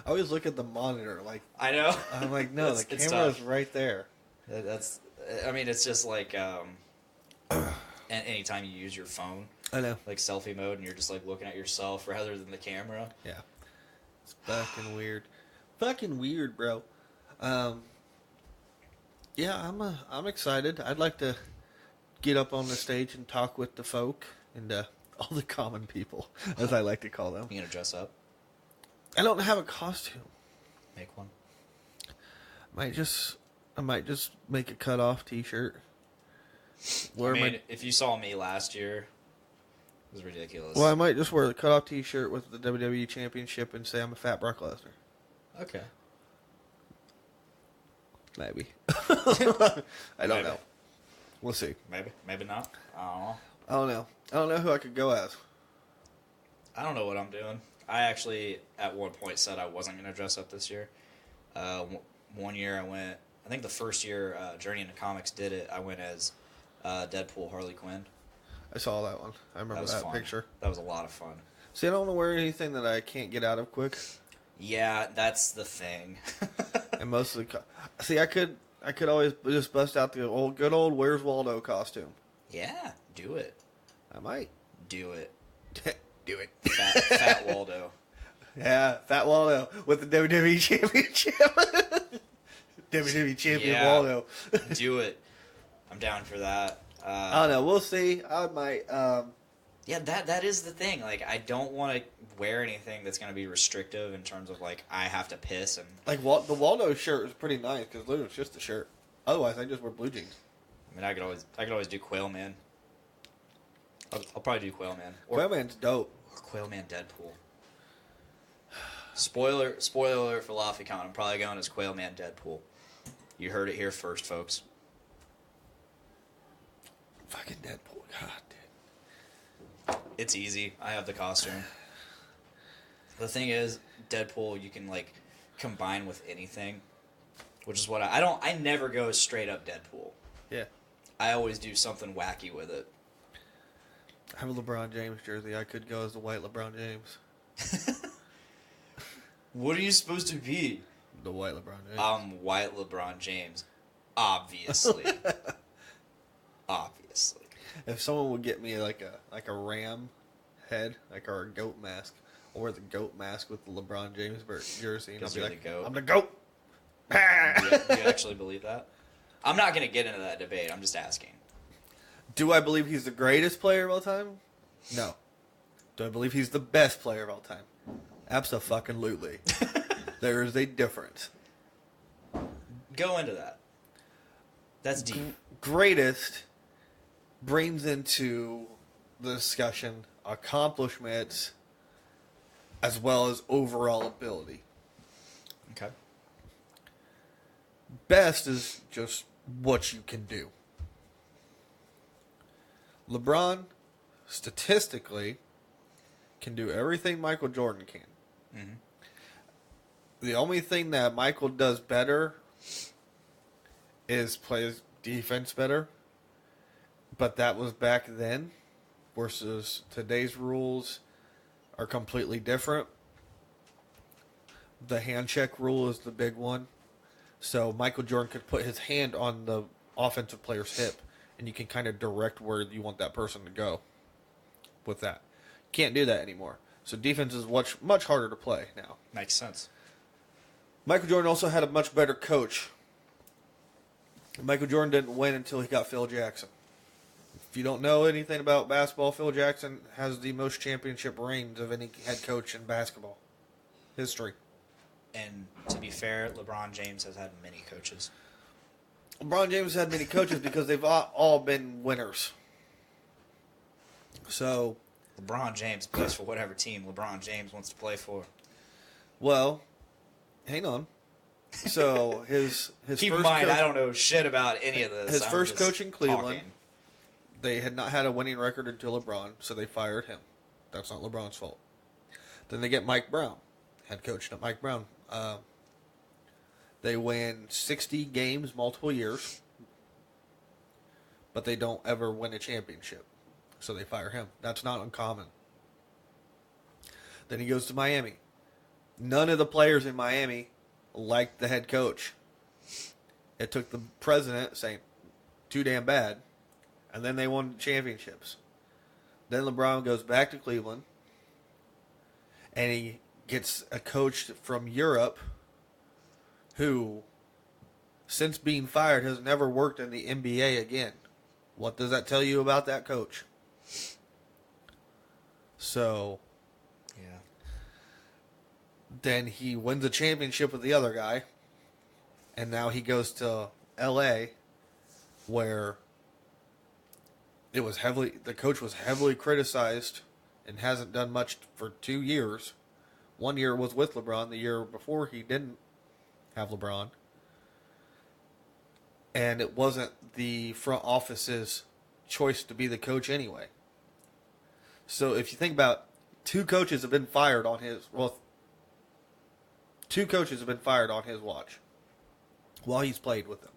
Speaker 6: I always look at the monitor like
Speaker 5: I know.
Speaker 6: I'm like, no, the
Speaker 5: It's
Speaker 6: camera's
Speaker 5: tough.
Speaker 6: right there.
Speaker 5: That's. I mean, it's just like anytime you use your phone,
Speaker 6: I know.
Speaker 5: like selfie mode, and you're just like looking at yourself rather than the camera.
Speaker 6: Yeah. It's fucking weird. Fucking weird, bro. Yeah, I'm excited. I'd like to get up on the stage and talk with the folk and all the common people, as I like to call them.
Speaker 5: You gonna dress up?
Speaker 6: I don't have a costume.
Speaker 5: Make one.
Speaker 6: I might just make a cut-off T-shirt.
Speaker 5: If you saw me last year, it was ridiculous.
Speaker 6: Well, I might just wear the cut-off T-shirt with the WWE Championship and say I'm a fat Brock Lesnar.
Speaker 5: Okay.
Speaker 6: Maybe. I don't know. We'll see.
Speaker 5: Maybe not. I don't know.
Speaker 6: I don't know. I don't know who I could go as.
Speaker 5: I don't know what I'm doing. I actually, at one point, said I wasn't going to dress up this year. One year I went, I think the first year Journey into Comics did it, I went as Deadpool Harley Quinn.
Speaker 6: I saw that one. I remember
Speaker 5: was
Speaker 6: that
Speaker 5: fun.
Speaker 6: picture.
Speaker 5: That was a lot of fun.
Speaker 6: See, I don't want to wear anything that I can't get out of quick.
Speaker 5: Yeah, that's the thing.
Speaker 6: And mostly, see, I could always just bust out the good old Where's Waldo costume.
Speaker 5: Yeah, do it.
Speaker 6: I might
Speaker 5: Do it.
Speaker 6: do it.
Speaker 5: Fat Waldo.
Speaker 6: Yeah, Fat Waldo with the WWE Championship. WWE Champion
Speaker 5: Yeah.
Speaker 6: Waldo.
Speaker 5: Do it. I'm down for that.
Speaker 6: I don't know. We'll see. I might.
Speaker 5: Yeah, that is the thing. Like, I don't want to wear anything that's going to be restrictive in terms of, like, I have to piss and...
Speaker 6: Like, the Waldo shirt is pretty nice because it's just a shirt. Otherwise, I just wear blue jeans.
Speaker 5: mean, I could always do Quail Man. I'll probably do Quail Man.
Speaker 6: Quail Man's dope.
Speaker 5: Or Quail Man Deadpool. Spoiler alert for LaFiCon. I'm probably going as Quail Man Deadpool. You heard it here first, folks.
Speaker 6: Fucking Deadpool. God, dude.
Speaker 5: It's easy. I have the costume. The thing is, Deadpool, you can, like, combine with anything. Which is what I never go straight up Deadpool.
Speaker 6: Yeah.
Speaker 5: I always do something wacky with it.
Speaker 6: I have a LeBron James jersey. I could go as the white LeBron James.
Speaker 5: What are you supposed to be?
Speaker 6: The white LeBron James.
Speaker 5: I'm white LeBron James. Obviously. Obviously.
Speaker 6: If someone would get me like a ram head, like or a goat mask, I'll wear the goat mask with the LeBron James jersey, and I'll be like,
Speaker 5: goat.
Speaker 6: I'm the goat.
Speaker 5: Do you actually believe that? I'm not going to get into that debate. I'm just asking.
Speaker 6: Do I believe he's the greatest player of all time? No. Do I believe he's the best player of all time? Abso-fucking-lutely. There is a difference.
Speaker 5: Go into that. That's deep.
Speaker 6: Greatest brings into the discussion accomplishments as well as overall ability.
Speaker 5: Okay.
Speaker 6: Best is just what you can do. LeBron, statistically, can do everything Michael Jordan can. Mm-hmm. The only thing that Michael does better is plays defense better. But that was back then versus today's rules are completely different. The hand check rule is the big one. So Michael Jordan could put his hand on the offensive player's hip, and you can kind of direct where you want that person to go with that. Can't do that anymore. So defense is much harder to play now.
Speaker 5: Makes sense.
Speaker 6: Michael Jordan also had a much better coach. Michael Jordan didn't win until he got Phil Jackson. If you don't know anything about basketball, Phil Jackson has the most championship rings of any head coach in basketball history.
Speaker 5: And to be fair, LeBron James has had many coaches.
Speaker 6: LeBron James had many coaches because they've all been winners. So,
Speaker 5: LeBron James plays for whatever team LeBron James wants to play for.
Speaker 6: well, hang on. So his
Speaker 5: Keep in
Speaker 6: first
Speaker 5: mind,
Speaker 6: coach,
Speaker 5: I don't know shit about any of this.
Speaker 6: his
Speaker 5: I'm
Speaker 6: first
Speaker 5: just
Speaker 6: coach in Cleveland,
Speaker 5: talking.
Speaker 6: they had not had a winning record until LeBron, so they fired him. That's not LeBron's fault. Then they get Mike Brown, head coach at Mike Brown. They win 60 games multiple years, but they don't ever win a championship. So they fire him. That's not uncommon. Then he goes to Miami. None of the players in Miami liked the head coach. It took the president saying, too damn bad, and then they won championships. Then LeBron goes back to Cleveland, and he gets a coach from Europe who, since being fired, has never worked in the NBA again. What does that tell you about that coach? So,
Speaker 5: Yeah.
Speaker 6: then he wins a championship with the other guy, and now he goes to LA, where the coach was heavily criticized and hasn't done much for 2 years. 1 year was with LeBron. The year before, he didn't have LeBron. And it wasn't the front office's choice to be the coach anyway. So if you think about, two coaches have been fired on his watch while he's played with them.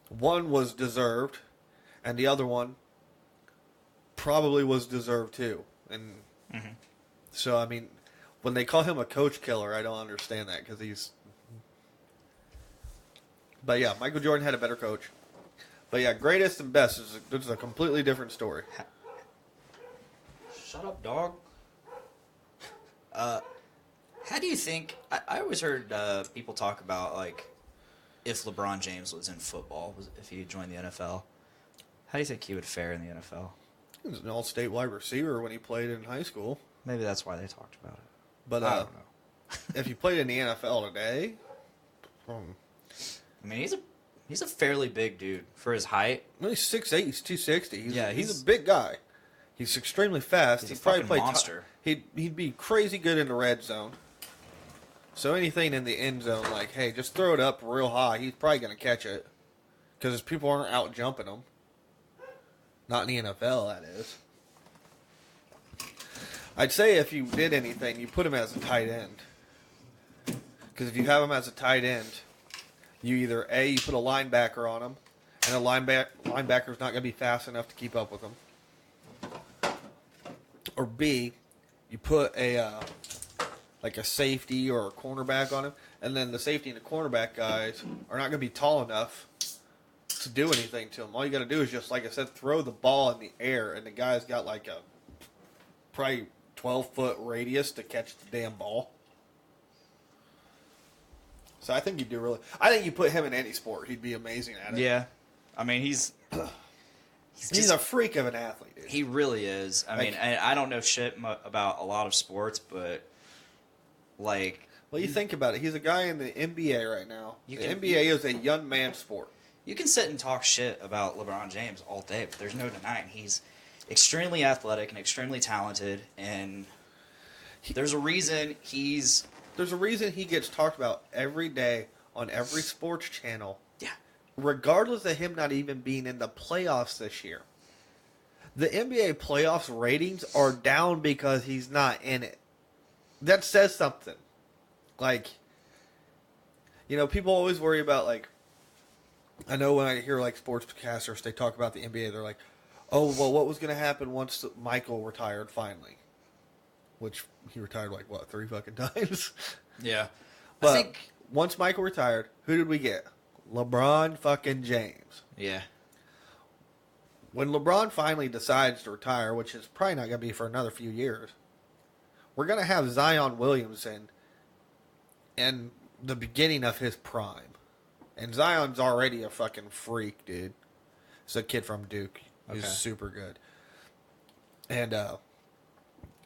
Speaker 6: One was deserved, and the other one probably was deserved too. And so, I mean, when they call him a coach killer, I don't understand that because he's. But yeah, Michael Jordan had a better coach. But yeah, greatest and best is a completely different story.
Speaker 5: Shut up, dog. How do you think... I always heard people talk about, like, if LeBron James was in football, if he joined the NFL, how do you think he would fare in the NFL?
Speaker 6: He was an all-state wide receiver when he played in high school.
Speaker 5: Maybe that's why they talked about it.
Speaker 6: But
Speaker 5: I don't know.
Speaker 6: if he played in the NFL today...
Speaker 5: I mean, He's a fairly big dude for his height.
Speaker 6: Well, he's 6'8", he's 260. He's
Speaker 5: he's-
Speaker 6: a big guy. He's extremely fast.
Speaker 5: He's a
Speaker 6: He'd probably
Speaker 5: fucking
Speaker 6: play
Speaker 5: monster.
Speaker 6: He'd be crazy good in the red zone. So anything in the end zone, like, hey, just throw it up real high. He's probably going to catch it. Because people aren't out jumping him. Not in the NFL, that is. I'd say if you did anything, you put him as a tight end. Because if you have him as a tight end, you either A, you put a linebacker on him, and the linebacker's not going to be fast enough to keep up with him. Or B, you put a safety or a cornerback on him, and then the safety and the cornerback guys are not going to be tall enough to do anything to him. All you got to do is just, like I said, throw the ball in the air, and the guy's got like a probably 12-foot radius to catch the damn ball. So I think I think you put him in any sport, he'd be amazing at it.
Speaker 5: Yeah. I mean, he's
Speaker 6: a freak of an athlete, dude.
Speaker 5: He really is. I mean, I don't know shit about a lot of sports, but like,
Speaker 6: well, you think about it. He's a guy in the NBA right now. The
Speaker 5: can-
Speaker 6: NBA is a young man's sport.
Speaker 5: you can sit and talk shit about LeBron James all day, but there's no denying he's extremely athletic and extremely talented, and there's a reason he
Speaker 6: gets talked about every day on every sports channel.
Speaker 5: Yeah.
Speaker 6: Regardless of him not even being in the playoffs this year. The NBA playoffs ratings are down because he's not in it. That says something. Like, you know, people always worry about, like, I know when I hear, like, sportscasters, they talk about the NBA, they're like, oh, well, what was going to happen once Michael retired finally? Which, he retired, like, what, 3 fucking times?
Speaker 5: Yeah.
Speaker 6: But
Speaker 5: I think
Speaker 6: once Michael retired, who did we get? LeBron fucking James.
Speaker 5: yeah.
Speaker 6: When LeBron finally decides to retire, which is probably not going to be for another few years, we're going to have Zion Williamson in the beginning of his prime. And Zion's already a fucking freak, dude. He's a kid from Duke. He's
Speaker 5: Okay.
Speaker 6: super good. And,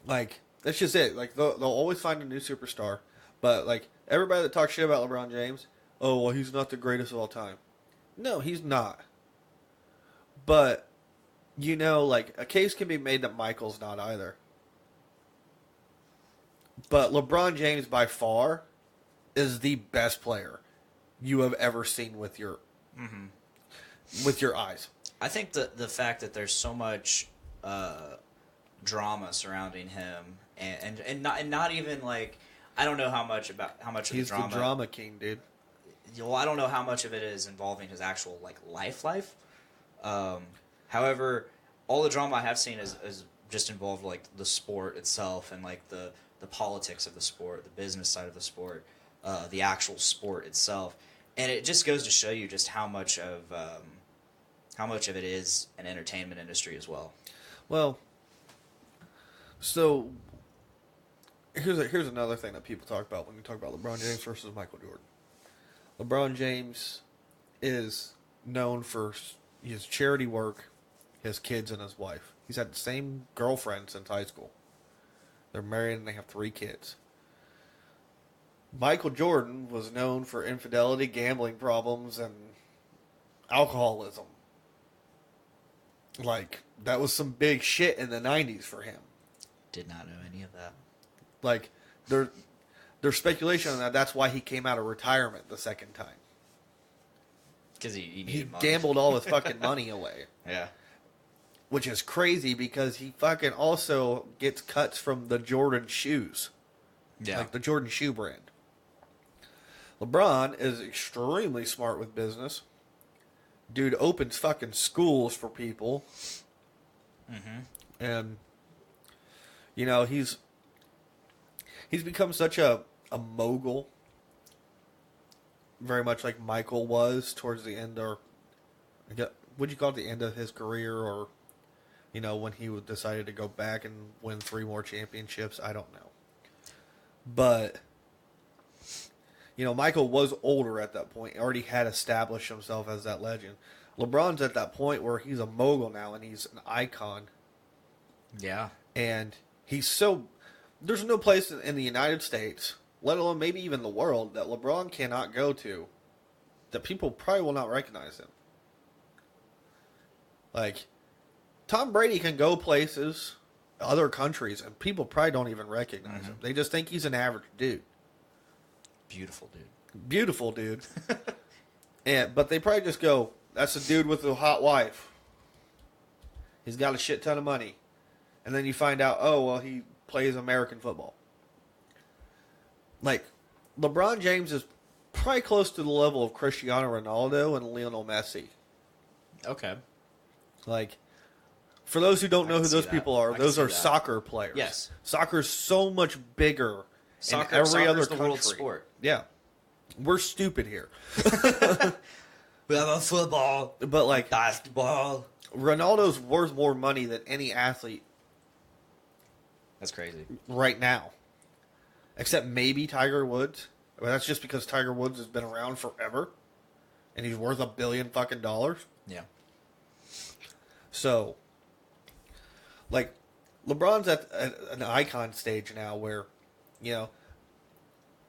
Speaker 6: like, that's just it. Like, they'll always find a new superstar. But, like, everybody that talks shit about LeBron James, oh, well, he's not the greatest of all time. No, he's not. But, you know, like, a case can be made that Michael's not either. But LeBron James, by far, is the best player you have ever seen with your eyes.
Speaker 5: I think the fact that there's so much drama surrounding him, and not even like, I don't know how much of
Speaker 6: He's
Speaker 5: the drama.
Speaker 6: the drama king, dude.
Speaker 5: Well, I don't know how much of it is involving his actual like life. However, all the drama I have seen is just involved like the sport itself and like the politics of the sport, the business side of the sport, the actual sport itself, and it just goes to show you just how much of it is an entertainment industry as well.
Speaker 6: Well, so here's another thing that people talk about when you talk about LeBron James versus Michael Jordan. LeBron James is known for his charity work, his kids, and his wife. He's had the same girlfriend since high school. They're married and they have 3 kids. Michael Jordan was known for infidelity, gambling problems, and alcoholism. Like, that was some big shit in the 90s for him.
Speaker 5: Did not know any of that.
Speaker 6: Like, there's speculation on that. That's why he came out of retirement the second time.
Speaker 5: Because he
Speaker 6: He
Speaker 5: needed money.
Speaker 6: gambled all his fucking money away.
Speaker 5: Yeah.
Speaker 6: Which is crazy because he fucking also gets cuts from the Jordan shoes.
Speaker 5: Yeah.
Speaker 6: Like the Jordan shoe brand. LeBron is extremely smart with business. Dude opens fucking schools for people.
Speaker 5: Mm-hmm.
Speaker 6: And, you know, he's become such a mogul. Very much like Michael was towards the end, or would you call it the end of his career, or, you know, when he decided to go back and win 3 more championships? I don't know. But, you know, Michael was older at that point. He already had established himself as that legend. LeBron's at that point where he's a mogul now and he's an icon.
Speaker 5: Yeah.
Speaker 6: And he's so... There's no place in the United States, let alone maybe even the world, that LeBron cannot go to that people probably will not recognize him. Like, Tom Brady can go places, other countries, and people probably don't even recognize him. They just think he's an average dude.
Speaker 5: Beautiful dude.
Speaker 6: Beautiful dude. But they probably just go, that's a dude with a hot wife. He's got a shit ton of money. And then you find out, oh, well, he plays American football. Like, LeBron James is probably close to the level of Cristiano Ronaldo and Lionel Messi.
Speaker 5: Okay.
Speaker 6: Like, for those who don't know who those people are, those are soccer players.
Speaker 5: Yes.
Speaker 6: Soccer is so much bigger in every
Speaker 5: Soccer's
Speaker 6: other
Speaker 5: the
Speaker 6: country.
Speaker 5: world sport.
Speaker 6: Yeah. We're stupid here.
Speaker 5: We have a football,
Speaker 6: But, like,
Speaker 5: basketball.
Speaker 6: Ronaldo's worth more money than any athlete
Speaker 5: That's crazy.
Speaker 6: right now. Except maybe Tiger Woods. I mean, that's just because Tiger Woods has been around forever. And he's worth $1 billion fucking dollars.
Speaker 5: Yeah.
Speaker 6: So, like, LeBron's at an icon stage now where, you know,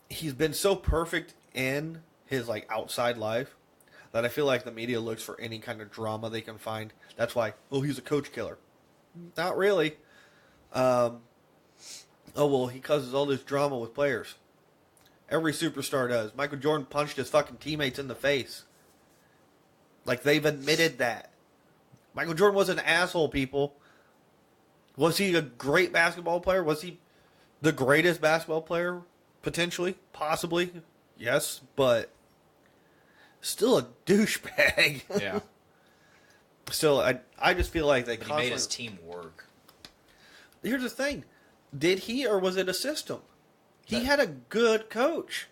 Speaker 6: he's been so perfect in his, like, outside life that I feel like the media looks for any kind of drama they can find. That's why, oh, he's a coach killer. Not really. Oh, well, he causes all this drama with players. Every superstar does. Michael Jordan punched his fucking teammates in the face. Like, they've admitted that. Michael Jordan was an asshole, people. Was he a great basketball player? Was he the greatest basketball player? Potentially. Possibly. Yes, but still a douchebag.
Speaker 5: Yeah.
Speaker 6: Still, I just feel like they
Speaker 5: But he made his team work.
Speaker 6: Here's the thing. Did he, or was it a system? He had a good coach.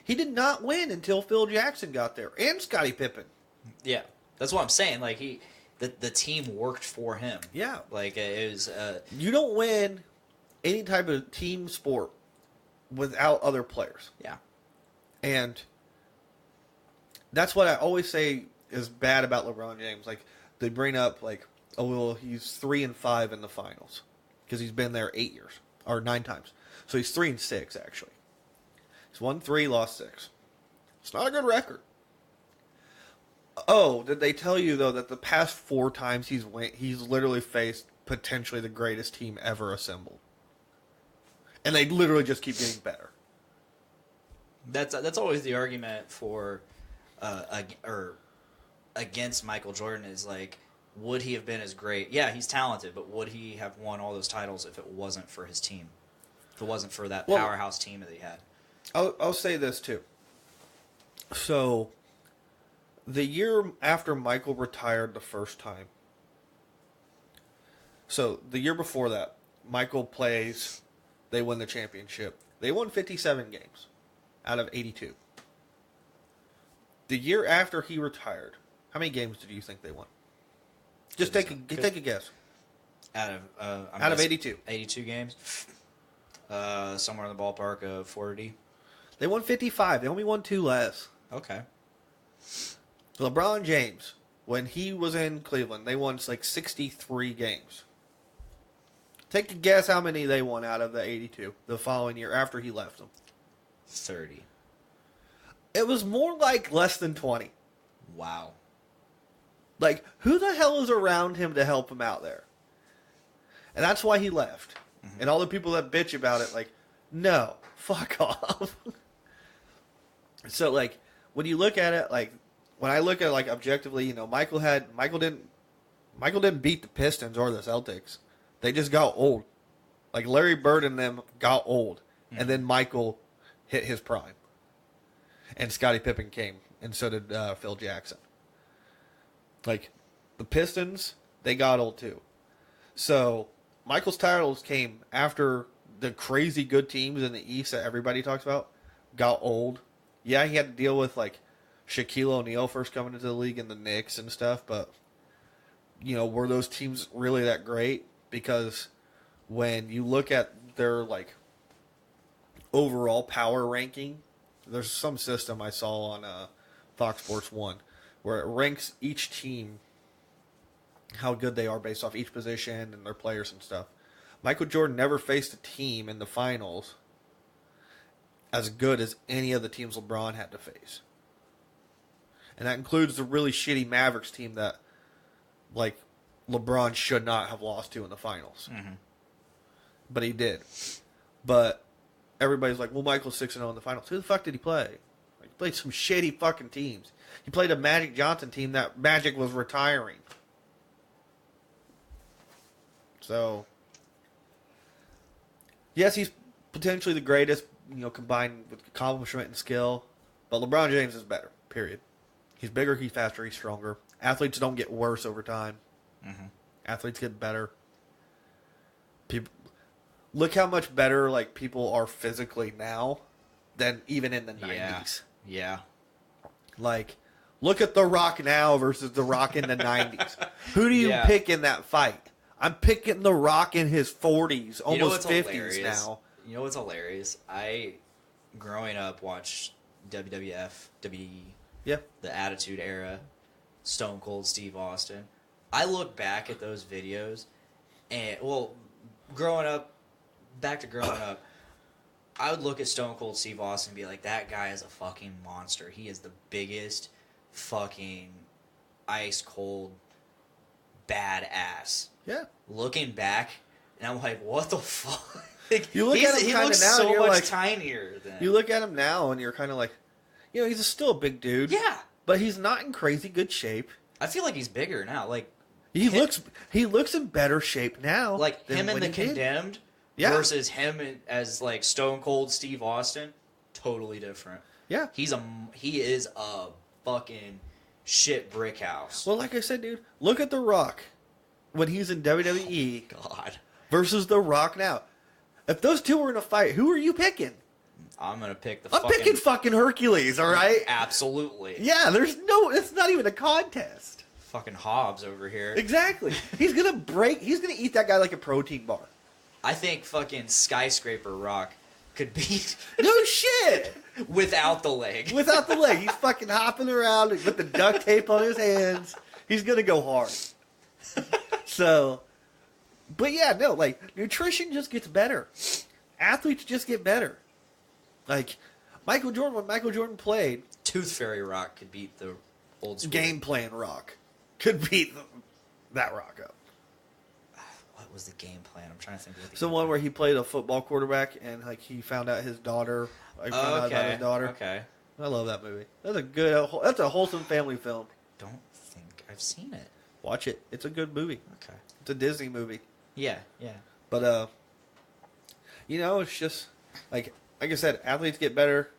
Speaker 6: He did not win until Phil Jackson got there. And Scottie Pippen.
Speaker 5: Yeah. That's what I'm saying. Like, the team worked for him.
Speaker 6: Yeah.
Speaker 5: Like, it was...
Speaker 6: You don't win any type of team sport without other players.
Speaker 5: yeah.
Speaker 6: And that's what I always say is bad about LeBron James. Like, they bring up, like, oh, well, he's 3-5 in the finals because he's been there 8 years or 9 times. So he's 3-6 actually. He's won 3, lost 6. It's not a good record. Oh, did they tell you though that the past 4 times he's literally faced potentially the greatest team ever assembled, and they literally just keep getting better.
Speaker 5: That's always the argument for or against Michael Jordan is like, would he have been as great? Yeah, he's talented, but would he have won all those titles if it wasn't for his team? If it wasn't for that powerhouse team that he had?
Speaker 6: I'll say this too. So, the year after Michael retired the first time, so the year before that, Michael plays, they win the championship. They won 57 games out of 82. The year after he retired, how many games did you think they won? Just take a guess.
Speaker 5: Out
Speaker 6: of 82.
Speaker 5: 82 games? Somewhere in the ballpark of 40.
Speaker 6: They won 55. They only won 2 less.
Speaker 5: Okay.
Speaker 6: LeBron James, when he was in Cleveland, they won like 63 games. Take a guess how many they won out of the 82 the following year after he left them.
Speaker 5: 30.
Speaker 6: It was more like less than 20.
Speaker 5: Wow.
Speaker 6: Like, who the hell is around him to help him out there? And that's why he left. Mm-hmm. And all the people that bitch about it, like, no, fuck off. So, like, when you look at it, like, when I look at it, like, objectively, you know, Michael didn't beat the Pistons or the Celtics. They just got old. Like, Larry Bird and them got old. Mm-hmm. And then Michael hit his prime. And Scottie Pippen came. And so did Phil Jackson. Like, the Pistons, they got old too. So, Michael's titles came after the crazy good teams in the East that everybody talks about got old. Yeah, he had to deal with, like, Shaquille O'Neal first coming into the league and the Knicks and stuff, but, you know, were those teams really that great? Because when you look at their, like, overall power ranking, there's some system I saw on Fox Sports 1 where it ranks each team how good they are based off each position and their players and stuff. Michael Jordan never faced a team in the finals as good as any of the teams LeBron had to face. And that includes the really shitty Mavericks team that, like, LeBron should not have lost to in the finals.
Speaker 5: Mm-hmm.
Speaker 6: But he did. But everybody's like, well, Michael's 6-0 in the finals. Who the fuck did he play? He played some shitty fucking teams. He played a Magic Johnson team that Magic was retiring. So, yes, he's potentially the greatest, combined with accomplishment and skill. But LeBron James is better, period. He's bigger, he's faster, he's stronger. Athletes don't get worse over time.
Speaker 5: Mm-hmm.
Speaker 6: Athletes get better. People, look how much better people are physically now than even in the 90s.
Speaker 5: Yeah.
Speaker 6: Look at The Rock now versus The Rock in the 90s. Who do you pick in that fight? I'm picking The Rock in his 40s, almost 50s
Speaker 5: hilarious?
Speaker 6: now.
Speaker 5: You know what's hilarious? I, growing up, watched WWF, WWE, the Attitude Era, Stone Cold Steve Austin. I look back at those videos, and, growing up, I would look at Stone Cold Steve Austin and be like, that guy is a fucking monster. He is the biggest fucking ice cold badass.
Speaker 6: Yeah.
Speaker 5: Looking back, and I'm like, what the fuck?
Speaker 6: You look at him
Speaker 5: he
Speaker 6: kind of
Speaker 5: looks
Speaker 6: now,
Speaker 5: so
Speaker 6: and you're
Speaker 5: much
Speaker 6: like,
Speaker 5: tinier than
Speaker 6: you look at him now, and you're kind of like, he's still a big dude.
Speaker 5: Yeah.
Speaker 6: But he's not in crazy good shape.
Speaker 5: I feel like he's bigger now.
Speaker 6: He looks in better shape now.
Speaker 5: Like
Speaker 6: than
Speaker 5: him in
Speaker 6: when
Speaker 5: The
Speaker 6: he did.
Speaker 5: Condemned versus him as Stone Cold Steve Austin, totally different.
Speaker 6: Yeah.
Speaker 5: He is a fucking shit brick house.
Speaker 6: Well, like I said, dude, look at The Rock when he's in WWE
Speaker 5: God.
Speaker 6: versus The Rock now. If those two were in a fight, who are you picking?
Speaker 5: I'm gonna pick
Speaker 6: I'm picking fucking Hercules, all right?
Speaker 5: Absolutely.
Speaker 6: Yeah, it's not even a contest.
Speaker 5: Fucking Hobbs over here.
Speaker 6: Exactly. He's gonna eat that guy like a protein bar.
Speaker 5: I think fucking Skyscraper Rock could beat
Speaker 6: No shit!
Speaker 5: without the leg.
Speaker 6: Without the leg. He's fucking hopping around with the duct tape on his hands. He's gonna go hard. So, but yeah, no, nutrition just gets better. Athletes just get better. Michael Jordan, when Michael Jordan played,
Speaker 5: Tooth Fairy Rock could beat the old school.
Speaker 6: Game Plan Rock could beat that Rock up.
Speaker 5: What was the game plan? I'm trying to think.
Speaker 6: It's the one where he played a football quarterback and he found out his daughter. Found out about his daughter.
Speaker 5: Okay.
Speaker 6: I love that movie. That's a wholesome family film.
Speaker 5: Don't think I've seen it.
Speaker 6: Watch it. It's a good movie.
Speaker 5: Okay.
Speaker 6: It's a Disney movie.
Speaker 5: Yeah.
Speaker 6: But it's just like I said, athletes get better,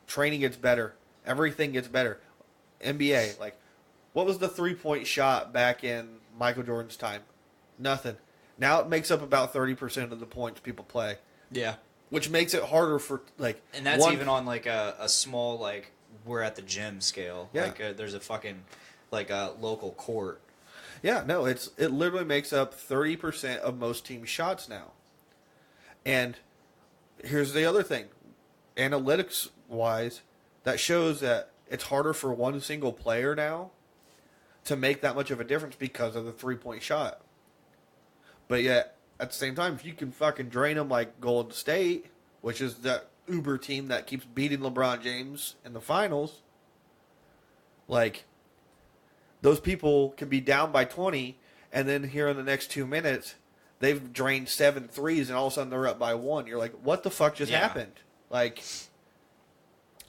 Speaker 6: training gets better, everything gets better. NBA, what was the 3-point shot back in Michael Jordan's time? Nothing. Now it makes up about 30% of the points people play.
Speaker 5: Yeah.
Speaker 6: Which makes it harder for
Speaker 5: And that's even on a small we're at the gym scale.
Speaker 6: Yeah.
Speaker 5: There's a fucking a local court.
Speaker 6: Yeah, no, it literally makes up 30% of most team shots now. And here's the other thing. Analytics-wise, that shows that it's harder for one single player now to make that much of a difference because of the 3-point shot. But yet, at the same time, if you can fucking drain them like Golden State, which is that uber team that keeps beating LeBron James in the finals, those people can be down by 20, and then here in the next 2 minutes, they've drained 7 threes, and all of a sudden they're up by 1. You're like, what the fuck just happened?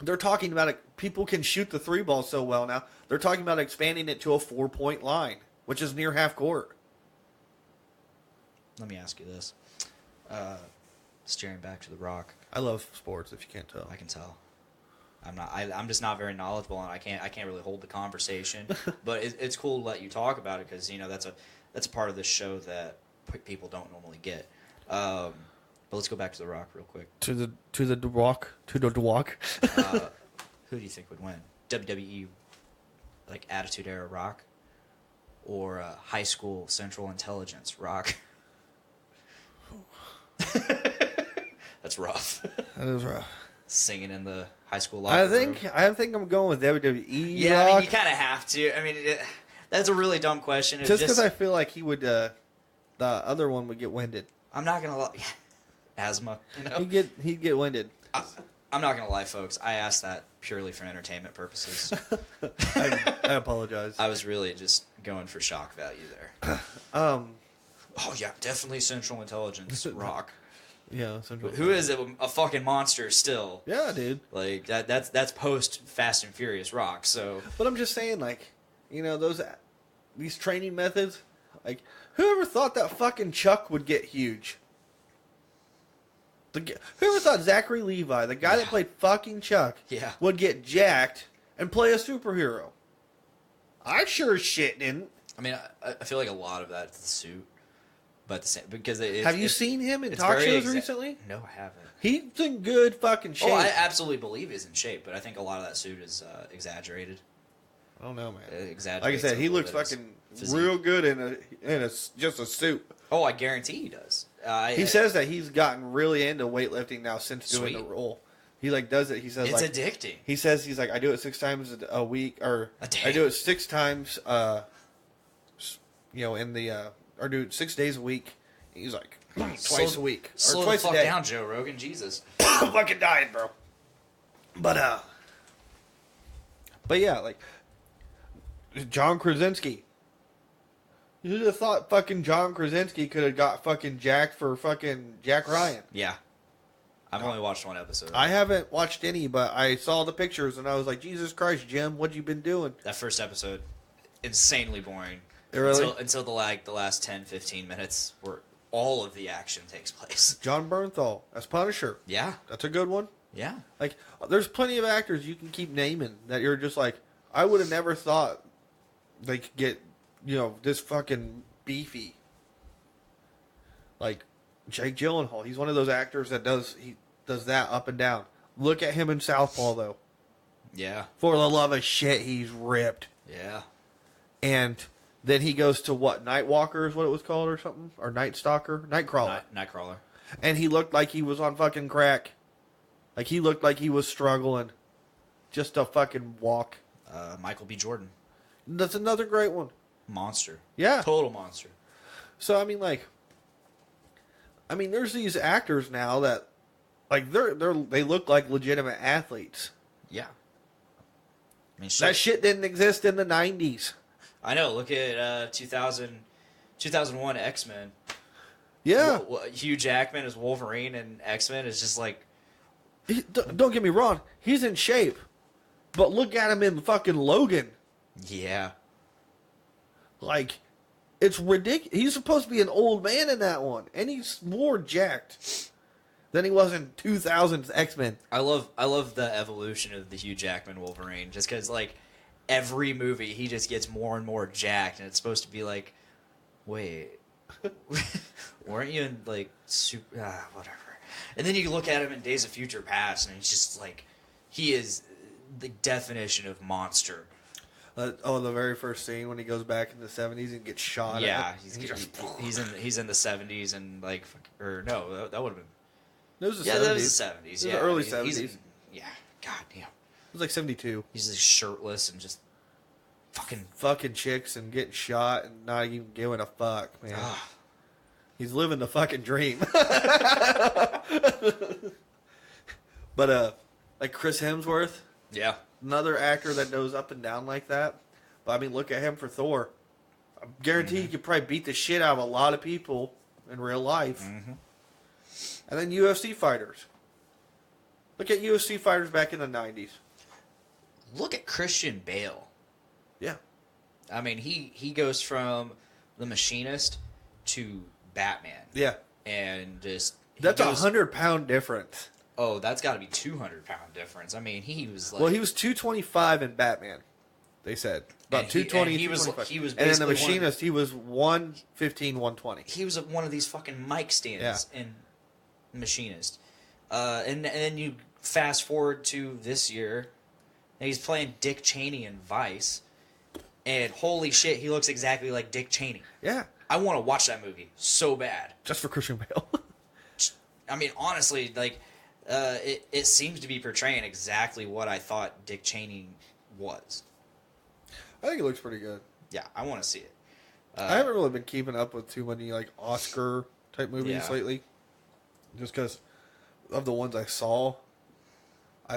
Speaker 6: They're talking about it. People can shoot the 3 ball so well now. They're talking about expanding it to a 4-point line, which is near half court.
Speaker 5: Let me ask you this. Steering back to The Rock.
Speaker 6: I love sports, if you can't tell.
Speaker 5: I can tell. I'm just not very knowledgeable, and I can't really hold the conversation. But it's cool to let you talk about it because that's a part of this show that people don't normally get. But let's go back to The Rock real quick.
Speaker 6: To the walk.
Speaker 5: Who do you think would win? WWE, Attitude Era Rock, or high school Central Intelligence Rock? That's rough.
Speaker 6: That is rough.
Speaker 5: Singing in the high school locker room.
Speaker 6: I think I'm going with WWE.
Speaker 5: Yeah,
Speaker 6: Rock.
Speaker 5: you kind of have to. That's a really dumb question.
Speaker 6: Just because I feel like he would, the other one would get winded.
Speaker 5: I'm not gonna lie. Asthma.
Speaker 6: He'd get winded.
Speaker 5: I'm not gonna lie, folks. I asked that purely for entertainment purposes.
Speaker 6: I apologize.
Speaker 5: I was really just going for shock value there. Oh yeah, definitely Central Intelligence Rock.
Speaker 6: Yeah.
Speaker 5: Who is a fucking monster still?
Speaker 6: Yeah, dude.
Speaker 5: Like that's post Fast and Furious Rock. So,
Speaker 6: But I'm just saying, like, you know, these training methods, like, whoever thought that fucking Chuck would get huge? Whoever thought Zachary Levi, the guy that played fucking Chuck, would get jacked and play a superhero? I sure as shit didn't.
Speaker 5: I mean, I feel like a lot of that's the suit, but the same because
Speaker 6: have you seen him in talk shows recently?
Speaker 5: No, I haven't.
Speaker 6: He's in good fucking shape.
Speaker 5: Oh, I absolutely believe he's in shape, but I think a lot of that suit is exaggerated.
Speaker 6: I don't know, man.
Speaker 5: Exaggerated.
Speaker 6: Like I said, he looks fucking real good in just a suit.
Speaker 5: Oh, I guarantee he does.
Speaker 6: He says that he's gotten really into weightlifting now since doing the role. He like does it. He says
Speaker 5: it's
Speaker 6: like,
Speaker 5: addicting.
Speaker 6: He says he's like, I do it 6 times a week, or I do it 6 times. You know, in the or do it 6 days a week. He's like twice a week or twice a day.
Speaker 5: Down, Joe Rogan. Jesus,
Speaker 6: I'm fucking dying, bro. But yeah, like John Krasinski. Who'd have thought fucking John Krasinski could have got fucking jacked for fucking Jack Ryan?
Speaker 5: Yeah. I've only watched 1 episode.
Speaker 6: I haven't watched any, but I saw the pictures and I was like, Jesus Christ, Jim, what you been doing?
Speaker 5: That first episode, insanely boring.
Speaker 6: Really?
Speaker 5: Until the last 10, 15 minutes where all of the action takes place.
Speaker 6: John Bernthal as Punisher.
Speaker 5: Yeah.
Speaker 6: That's a good one.
Speaker 5: Yeah.
Speaker 6: Like, there's plenty of actors you can keep naming that you're just like, I would have never thought they could get, you know, this fucking beefy. Like, Jake Gyllenhaal. He's one of those actors that does that up and down. Look at him in Southpaw, though.
Speaker 5: Yeah.
Speaker 6: For the love of shit, he's ripped.
Speaker 5: Yeah.
Speaker 6: And then he goes to what? Nightwalker is what it was called or something? Or Night Stalker? Nightcrawler.
Speaker 5: Nightcrawler.
Speaker 6: And he looked like he was on fucking crack. Like, he looked like he was struggling. Just to fucking walk.
Speaker 5: Michael B. Jordan.
Speaker 6: That's another great one.
Speaker 5: Monster.
Speaker 6: Yeah.
Speaker 5: Total monster.
Speaker 6: So, I mean, there's these actors now that, like, they look like legitimate athletes.
Speaker 5: Yeah. I mean,
Speaker 6: that shit didn't exist in the 90s.
Speaker 5: I know. Look at 2001 X-Men.
Speaker 6: Yeah.
Speaker 5: Hugh Jackman as Wolverine and X-Men is just like...
Speaker 6: Don't get me wrong. He's in shape. But look at him in fucking Logan.
Speaker 5: Yeah.
Speaker 6: Like, it's ridiculous. He's supposed to be an old man in that one. And he's more jacked than he was in 2000's X-Men.
Speaker 5: I love the evolution of the Hugh Jackman Wolverine. Just because, like, every movie he just gets more and more jacked. And it's supposed to be like, wait, weren't you in, like, whatever. And then you look at him in Days of Future Past, and he's just like, he is the definition of monster.
Speaker 6: The very first scene when he goes back in the 70s and gets shot.
Speaker 5: Yeah, he's in the 70s and like, or no, that would have been.
Speaker 6: It was the 70s.
Speaker 5: That was the 70s.
Speaker 6: It was
Speaker 5: yeah,
Speaker 6: the early 70s.
Speaker 5: Yeah, god damn. It
Speaker 6: was like 72.
Speaker 5: He's like shirtless and just
Speaker 6: fucking chicks and getting shot and not even giving a fuck, man. He's living the fucking dream. But like Chris Hemsworth.
Speaker 5: Yeah.
Speaker 6: Another actor that goes up and down like that. But I mean, look at him for Thor. I guarantee he could probably beat the shit out of a lot of people in real life. Mm-hmm. And then UFC fighters. Look at UFC fighters back in the 90s.
Speaker 5: Look at Christian Bale.
Speaker 6: Yeah.
Speaker 5: I mean, he goes from The Machinist to Batman.
Speaker 6: Yeah.
Speaker 5: And just...
Speaker 6: That's 100-pound difference.
Speaker 5: Oh, that's got to be 200-pound difference. I mean, he was like...
Speaker 6: Well, he was 225 in Batman, they said. About 220,
Speaker 5: he was
Speaker 6: and in The Machinist, he was 115, 120.
Speaker 5: He was one of these fucking mic stands in Machinist. And then you fast forward to this year, and he's playing Dick Cheney in Vice, and holy shit, he looks exactly like Dick Cheney.
Speaker 6: Yeah.
Speaker 5: I want to watch that movie so bad.
Speaker 6: Just for Christian Bale.
Speaker 5: I mean, honestly, like... it seems to be portraying exactly what I thought Dick Cheney was.
Speaker 6: I think it looks pretty good.
Speaker 5: Yeah, I want to see it.
Speaker 6: I haven't really been keeping up with too many like Oscar type movies lately, just because of the ones I saw.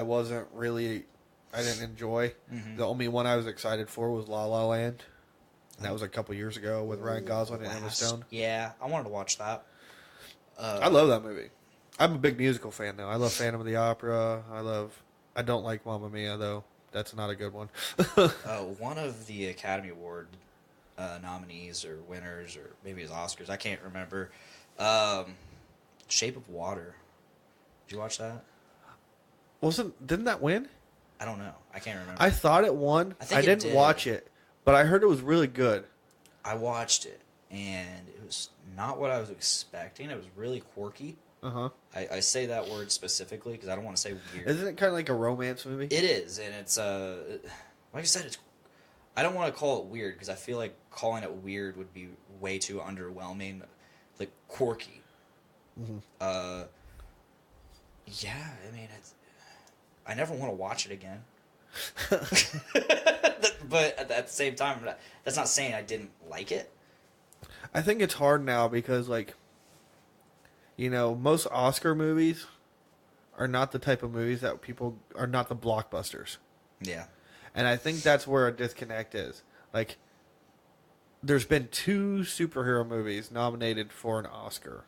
Speaker 6: I didn't enjoy. The only one I was excited for was La La Land. And that was a couple years ago with Ryan Gosling and Emma Stone.
Speaker 5: Yeah, I wanted to watch that.
Speaker 6: I love that movie. I'm a big musical fan, though. I love Phantom of the Opera. I don't like Mamma Mia, though. That's not a good one.
Speaker 5: One of the Academy Award nominees or winners, or maybe it's Oscars, I can't remember. Shape of Water. Did you watch that?
Speaker 6: Didn't that win?
Speaker 5: I don't know. I can't remember.
Speaker 6: I thought it won.
Speaker 5: I think it
Speaker 6: didn't
Speaker 5: did.
Speaker 6: watch it, but I heard it was really good.
Speaker 5: I watched it, and it was not what I was expecting. It was really quirky.
Speaker 6: Uh-huh.
Speaker 5: I say that word specifically because I don't want to say weird.
Speaker 6: Isn't it kind of like a romance movie?
Speaker 5: It is, and it's like I said, I don't want to call it weird because I feel like calling it weird would be way too underwhelming, like quirky.
Speaker 6: Mm-hmm.
Speaker 5: Yeah, I mean, I never want to watch it again. But at the same time, that's not saying I didn't like it.
Speaker 6: I think it's hard now because, like, most Oscar movies are not the type of movies that people are not the blockbusters.
Speaker 5: Yeah.
Speaker 6: And I think that's where a disconnect is. Like, there's been 2 superhero movies nominated for an Oscar.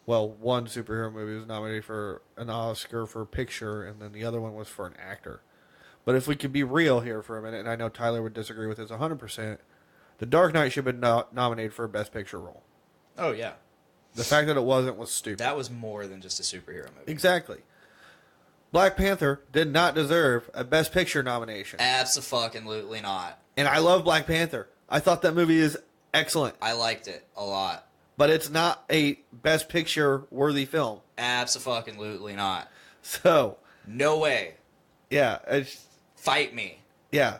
Speaker 6: One superhero movie was nominated for an Oscar for picture, and then the other one was for an actor. But if we could be real here for a minute, and I know Tyler would disagree with this 100%, The Dark Knight should have been nominated for a Best Picture role. Oh, yeah. The fact that it wasn't was stupid.
Speaker 5: That was more than just a superhero movie.
Speaker 6: Exactly. Black Panther did not deserve a Best Picture nomination.
Speaker 5: Abso-fucking-lutely not.
Speaker 6: And I love Black Panther. I thought that movie is excellent.
Speaker 5: I liked it a lot.
Speaker 6: But it's not a Best Picture worthy film.
Speaker 5: Abso-fucking-lutely not.
Speaker 6: So.
Speaker 5: No way.
Speaker 6: Yeah.
Speaker 5: Fight me.
Speaker 6: Yeah.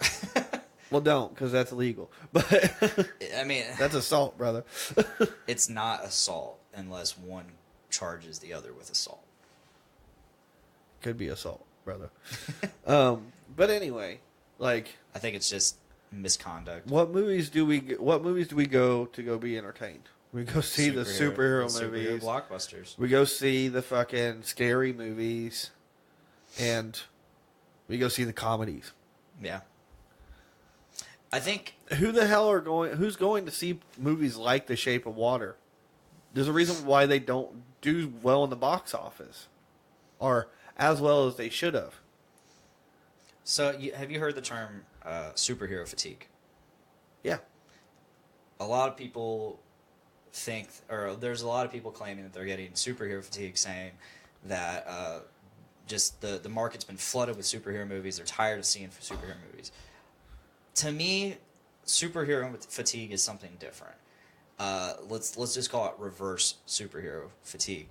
Speaker 6: Well, don't, because that's illegal. But
Speaker 5: I mean,
Speaker 6: that's assault, brother.
Speaker 5: It's not assault unless one charges the other with assault.
Speaker 6: Could be assault, brother. But anyway, like,
Speaker 5: I think it's just misconduct.
Speaker 6: What movies do we go to be entertained? We go see the superhero movies,
Speaker 5: blockbusters.
Speaker 6: We go see the fucking scary movies, and we go see the comedies.
Speaker 5: Yeah. I think
Speaker 6: who's going to see movies like The Shape of Water? There's a reason why they don't do well in the box office, or as well as they should have.
Speaker 5: So, have you heard the term superhero fatigue?
Speaker 6: Yeah.
Speaker 5: A lot of people there's a lot of people claiming that they're getting superhero fatigue, saying that just the market's been flooded with superhero movies. They're tired of seeing superhero movies. To me, superhero fatigue is something different. Let's just call it reverse superhero fatigue.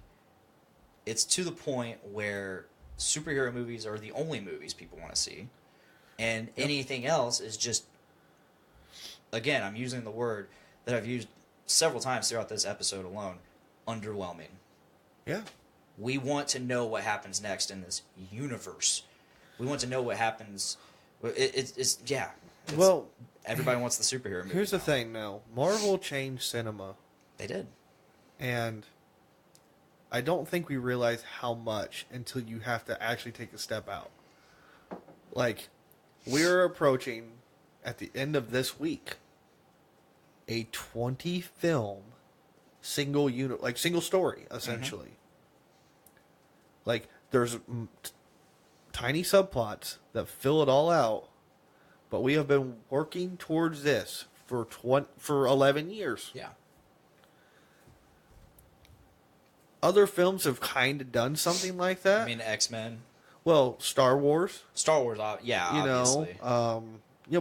Speaker 5: It's to the point where superhero movies are the only movies people want to see, and anything else is just, again, I'm using the word that I've used several times throughout this episode alone, underwhelming.
Speaker 6: Yeah.
Speaker 5: We want to know what happens next in this universe. We want to know what happens. Well, everybody wants the superhero movie.
Speaker 6: Here's the thing, now. Marvel changed cinema.
Speaker 5: They did.
Speaker 6: And I don't think we realize how much until you have to actually take a step out. Like, we're approaching, at the end of this week, a 20-film single story, essentially. Mm-hmm. Like, there's tiny subplots that fill it all out, but we have been working towards this for 11 years.
Speaker 5: Yeah.
Speaker 6: Other films have kind of done something like that.
Speaker 5: I mean, X-Men.
Speaker 6: Well, Star Wars.
Speaker 5: Yeah,
Speaker 6: obviously.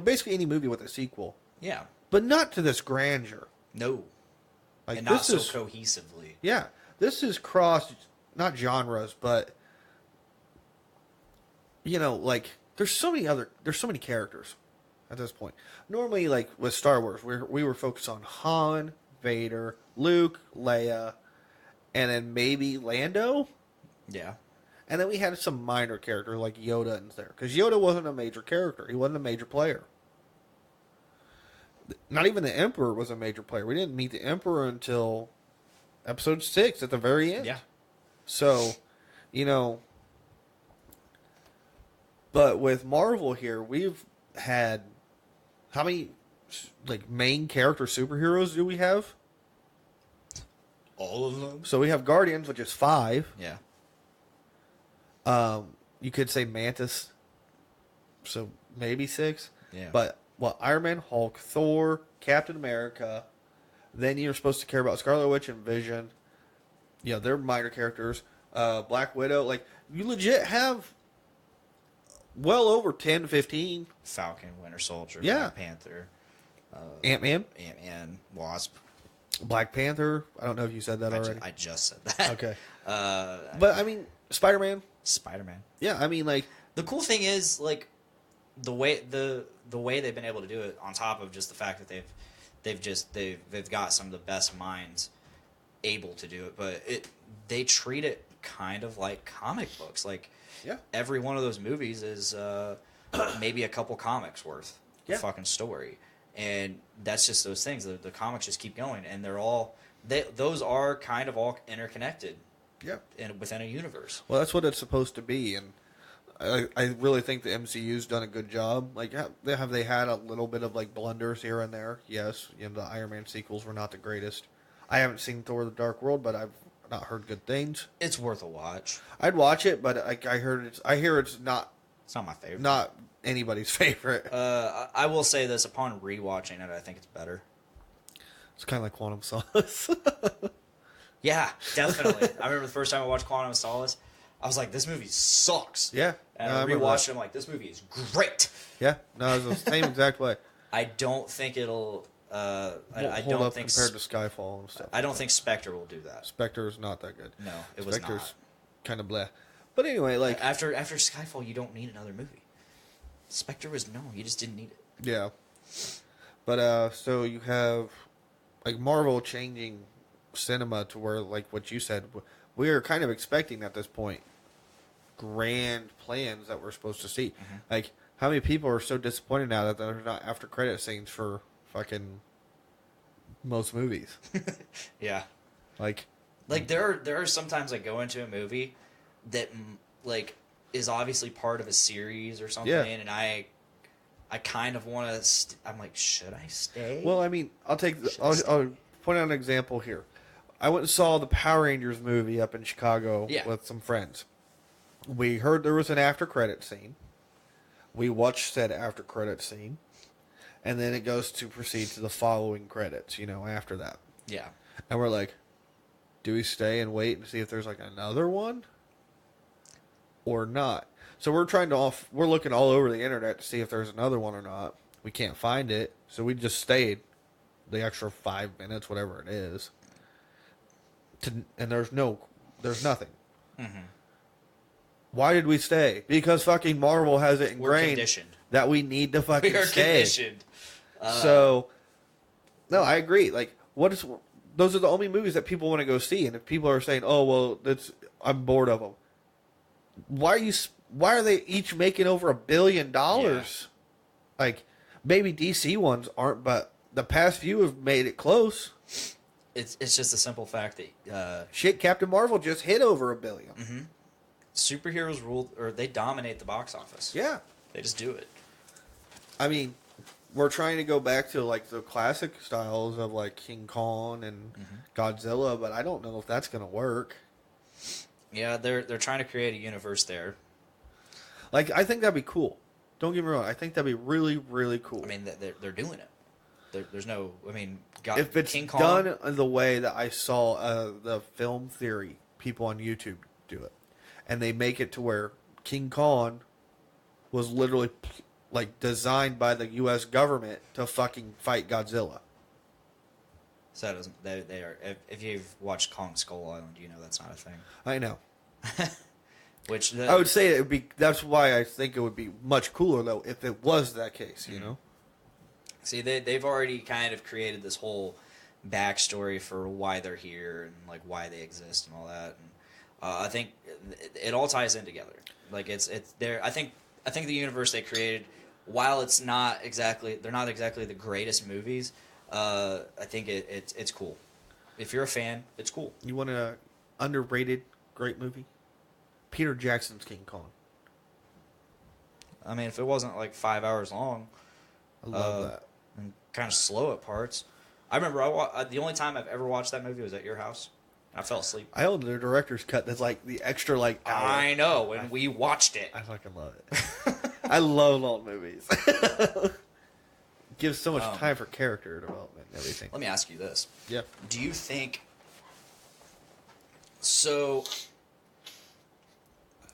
Speaker 6: Basically any movie with a sequel.
Speaker 5: Yeah.
Speaker 6: But not to this grandeur.
Speaker 5: No.
Speaker 6: Like,
Speaker 5: and not so cohesively.
Speaker 6: Yeah. This is not genres, but, there's so many characters at this point. Normally, like, with Star Wars, we were focused on Han, Vader, Luke, Leia, and then maybe Lando.
Speaker 5: Yeah.
Speaker 6: And then we had some minor character like Yoda in there. Because Yoda wasn't a major character. He wasn't a major player. Not even the Emperor was a major player. We didn't meet the Emperor until episode 6 at the very end.
Speaker 5: Yeah.
Speaker 6: So, But with Marvel here, we've had how many like main character superheroes do we have?
Speaker 5: All of them.
Speaker 6: So we have Guardians, which is 5.
Speaker 5: Yeah.
Speaker 6: You could say Mantis, so maybe 6.
Speaker 5: Yeah.
Speaker 6: But Iron Man, Hulk, Thor, Captain America. Then you're supposed to care about Scarlet Witch and Vision. Yeah, they're minor characters. Black Widow, like you legit have well over 10 to 15.
Speaker 5: Falcon, Winter Soldier,
Speaker 6: Yeah.
Speaker 5: Black Panther,
Speaker 6: Ant-Man,
Speaker 5: Ant-Man, Wasp.
Speaker 6: Black Panther. I don't know if you said that already.
Speaker 5: I just said that.
Speaker 6: Okay.
Speaker 5: But
Speaker 6: I mean, Spider-Man.
Speaker 5: Spider-Man.
Speaker 6: Yeah, I mean, like,
Speaker 5: The cool thing is, like, the way they've been able to do it, on top of just the fact that they've got some of the best minds able to do it, but they treat it kind of like comic books. Like,
Speaker 6: yeah,
Speaker 5: every one of those movies is maybe a couple comics worth of fucking story, and that's just those things. The comics just keep going, and those are kind of all interconnected.
Speaker 6: yeah,
Speaker 5: Within a universe.
Speaker 6: Well, that's what it's supposed to be, and I really think the MCU's done a good job. Like, have they had a little bit of like blunders here and there? Yes, the Iron Man sequels were not the greatest. I haven't seen Thor: The Dark World, but I've not heard good things.
Speaker 5: It's worth a watch.
Speaker 6: I'd watch it, but I hear it's not
Speaker 5: It's not my favorite.
Speaker 6: not anybody's favorite.
Speaker 5: I will say this: upon rewatching it, I think it's better.
Speaker 6: It's kind of like Quantum Solace.
Speaker 5: Yeah, definitely. I remember the first time I watched Quantum of Solace, I was like, "This movie sucks."
Speaker 6: Yeah,
Speaker 5: and
Speaker 6: no,
Speaker 5: I
Speaker 6: I remember
Speaker 5: rewatched
Speaker 6: that.
Speaker 5: it. I'm like, "This movie is great."
Speaker 6: Yeah, no, it's the same exact way.
Speaker 5: I don't think it'll. I
Speaker 6: Hold
Speaker 5: don't
Speaker 6: up
Speaker 5: think.
Speaker 6: compared to Skyfall and stuff.
Speaker 5: I don't think Spectre will do that.
Speaker 6: Spectre is not that good.
Speaker 5: No, it was
Speaker 6: Spectre's
Speaker 5: not.
Speaker 6: kind of bleh. But anyway, like
Speaker 5: After Skyfall, you don't need another movie. Spectre was you just didn't need it.
Speaker 6: yeah. But so you have like Marvel changing cinema to where, like what you said, we are kind of expecting at this point grand plans that we're supposed to see.
Speaker 5: Mm-hmm.
Speaker 6: Like, how many people are so disappointed now that there's not after credit scenes for fucking most movies?
Speaker 5: Yeah.
Speaker 6: Like
Speaker 5: there are sometimes I go into a movie that like is obviously part of a series or something, and I kind of want to. I'm like, should I stay?
Speaker 6: well, I mean, I'll point out an example here. I went and saw the Power Rangers movie up in Chicago with some friends. We heard there was an after credit scene. We watched said after credit scene, and then it goes to proceed to the following credits, after that.
Speaker 5: Yeah.
Speaker 6: And we're like, do we stay and wait and see if there's like another one or not? So we're we're looking all over the internet to see if there's another one or not. We can't find it, so we just stayed the extra 5 minutes, whatever it is. And there's nothing.
Speaker 5: Mm-hmm.
Speaker 6: Why did we stay? Because fucking Marvel has it
Speaker 5: We're
Speaker 6: ingrained
Speaker 5: conditioned.
Speaker 6: that we need to fucking
Speaker 5: We are
Speaker 6: stay.
Speaker 5: conditioned.
Speaker 6: So, no, I agree. Like, those are the only movies that people want to go see. And if people are saying, "Oh, well, I'm bored of them," why are they each making over $1 billion? Like, maybe DC ones aren't, but the past few have made it close.
Speaker 5: It's just a simple fact that
Speaker 6: Shit, Captain Marvel just hit over $1 billion.
Speaker 5: Mm-hmm. Superheroes rule, or they dominate the box office.
Speaker 6: Yeah,
Speaker 5: They just do it.
Speaker 6: I mean, we're trying to go back to like the classic styles of like King Kong and Godzilla, but I don't know if that's gonna work.
Speaker 5: Yeah, they're trying to create a universe there.
Speaker 6: Like, I think that'd be cool. Don't get me wrong. I think that'd be really, really cool.
Speaker 5: I mean, they're doing it. There's no. I mean,
Speaker 6: if it's
Speaker 5: King Kong,
Speaker 6: done the way that I saw the film theory people on YouTube do it, and they make it to where King Kong was literally like designed by the U.S. government to fucking fight Godzilla.
Speaker 5: So that doesn't. They are. If you've watched Kong Skull Island, you know that's not a thing.
Speaker 6: I know.
Speaker 5: Which
Speaker 6: I would say it would be. That's why I think it would be much cooler though if it was that case. You know.
Speaker 5: See, they've already kind of created this whole backstory for why they're here and like why they exist and all that. And I think it all ties in together. Like it's there. I think the universe they created, while they're not exactly the greatest movies. I think it's cool. If you're a fan, it's cool.
Speaker 6: You want an underrated great movie? Peter Jackson's King Kong.
Speaker 5: I mean, if it wasn't like 5 hours long,
Speaker 6: I love that.
Speaker 5: and kind of slow at parts. I remember the only time I've ever watched that movie was at your house. I fell asleep.
Speaker 6: I own the director's cut. That's like the extra hour.
Speaker 5: I know, and we watched it.
Speaker 6: I fucking love it. I love old movies. Gives so much time for character development and everything.
Speaker 5: Let me ask you this.
Speaker 6: Yeah.
Speaker 5: Do you think... So,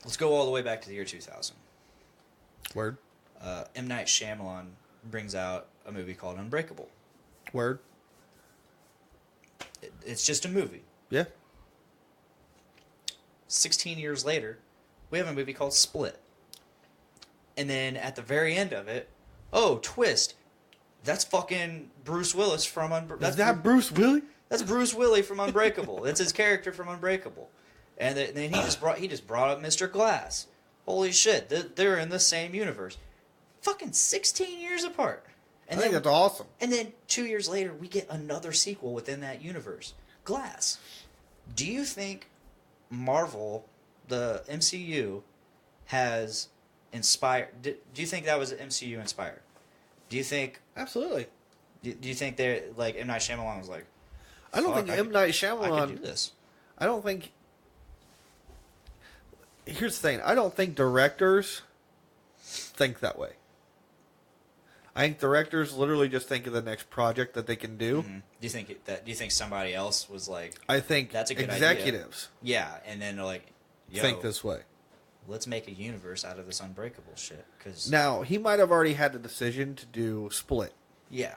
Speaker 5: let's go all the way back to the year 2000.
Speaker 6: Word.
Speaker 5: M. Night Shyamalan brings out a movie called Unbreakable.
Speaker 6: Word.
Speaker 5: It's just a movie.
Speaker 6: Yeah.
Speaker 5: 16 years later, we have a movie called Split. And then at the very end of it, oh, twist. That's fucking Bruce Willis from Unbreakable.
Speaker 6: Is that Bruce Willis?
Speaker 5: That's Bruce Willis from Unbreakable. That's his character from Unbreakable. And then he just brought up Mr. Glass. Holy shit, they're in the same universe. Fucking 16 years apart.
Speaker 6: I think that's awesome.
Speaker 5: And then 2 years later, we get another sequel within that universe. Glass. Do you think Marvel, the MCU, has inspired... Do you think that was MCU inspired? Do you think...
Speaker 6: Absolutely.
Speaker 5: Do you think they're... Like, M. Night Shyamalan was like...
Speaker 6: I don't think M. Night
Speaker 5: I
Speaker 6: Shyamalan...
Speaker 5: could do this.
Speaker 6: I don't think... Here's the thing. I don't think directors think that way. I think directors literally just think of the next project that they can do.
Speaker 5: Mm-hmm. Do you think somebody else was like...
Speaker 6: I think
Speaker 5: That's a good
Speaker 6: executives
Speaker 5: Yeah, and then they're like... Yo,
Speaker 6: think this way.
Speaker 5: let's make a universe out of this Unbreakable shit. Cause,
Speaker 6: Now, he might have already had the decision to do Split.
Speaker 5: yeah.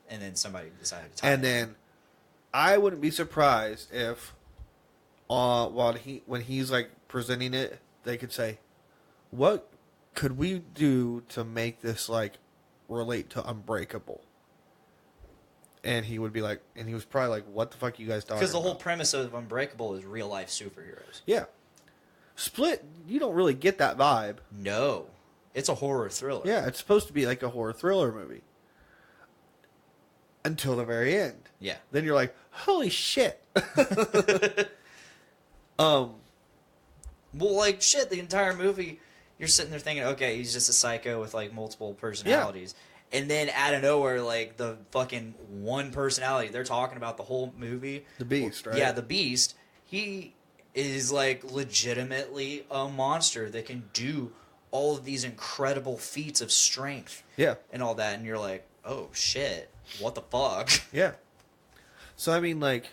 Speaker 5: And then somebody decided to tie
Speaker 6: And
Speaker 5: it.
Speaker 6: then I wouldn't be surprised if when he's like presenting it, they could say, what could we do to make this like relate to Unbreakable? And he would be like, and he was probably like, what the fuck are you guys talking about?
Speaker 5: Because the whole premise of Unbreakable is real life superheroes.
Speaker 6: Yeah. Split, you don't really get that vibe.
Speaker 5: No. It's a horror thriller.
Speaker 6: Yeah, it's supposed to be like a horror thriller movie. Until the very end.
Speaker 5: Yeah.
Speaker 6: Then you're like, holy shit.
Speaker 5: Well, like, shit, the entire movie, you're sitting there thinking, okay, he's just a psycho with, like, multiple personalities. Yeah. And then out of nowhere, like, the fucking one personality, they're talking about the whole movie.
Speaker 6: The Beast, right?
Speaker 5: Yeah, the Beast. He is, like, legitimately a monster that can do all of these incredible feats of strength.
Speaker 6: Yeah.
Speaker 5: And all that. And you're like, oh, shit. What the fuck?
Speaker 6: Yeah. So, I mean, like,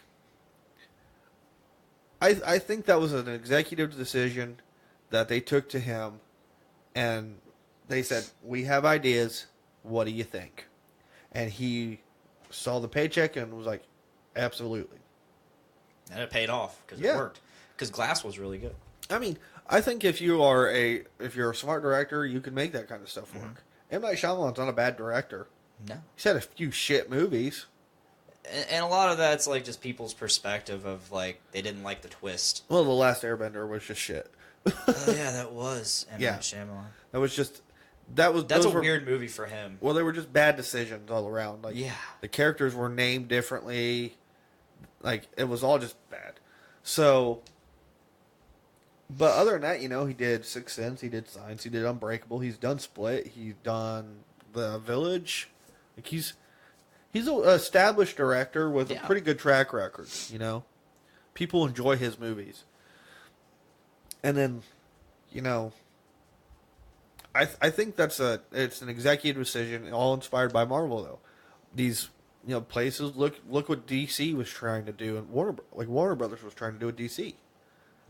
Speaker 6: I think that was an executive decision that they took to him, and they said, we have ideas. What do you think? And he saw the paycheck and was like, absolutely.
Speaker 5: And it paid off because
Speaker 6: Yeah.
Speaker 5: it worked. Because Glass was really good.
Speaker 6: I mean, I think if you're a smart director, you can make that kind of stuff work. M. Night Shyamalan's not a bad director.
Speaker 5: No.
Speaker 6: He's had a few shit movies.
Speaker 5: And a lot of that's like just people's perspective of like they didn't like the twist.
Speaker 6: Well, The Last Airbender was just shit.
Speaker 5: Oh yeah, that was M.
Speaker 6: Yeah.
Speaker 5: Night Shyamalan.
Speaker 6: That was just
Speaker 5: That's
Speaker 6: those
Speaker 5: a
Speaker 6: were,
Speaker 5: weird movie for him.
Speaker 6: Well, they were just bad decisions all around. Like,
Speaker 5: Yeah.
Speaker 6: the characters were named differently. Like, it was all just bad. So, but other than that, he did Sixth Sense, he did Signs, he did Unbreakable, he's done Split, he's done The Village. Like, he's an established director with a pretty good track record. People enjoy his movies. And then, I think it's an executive decision, all inspired by Marvel though. These places look what DC was trying to do, and Warner Brothers was trying to do with DC.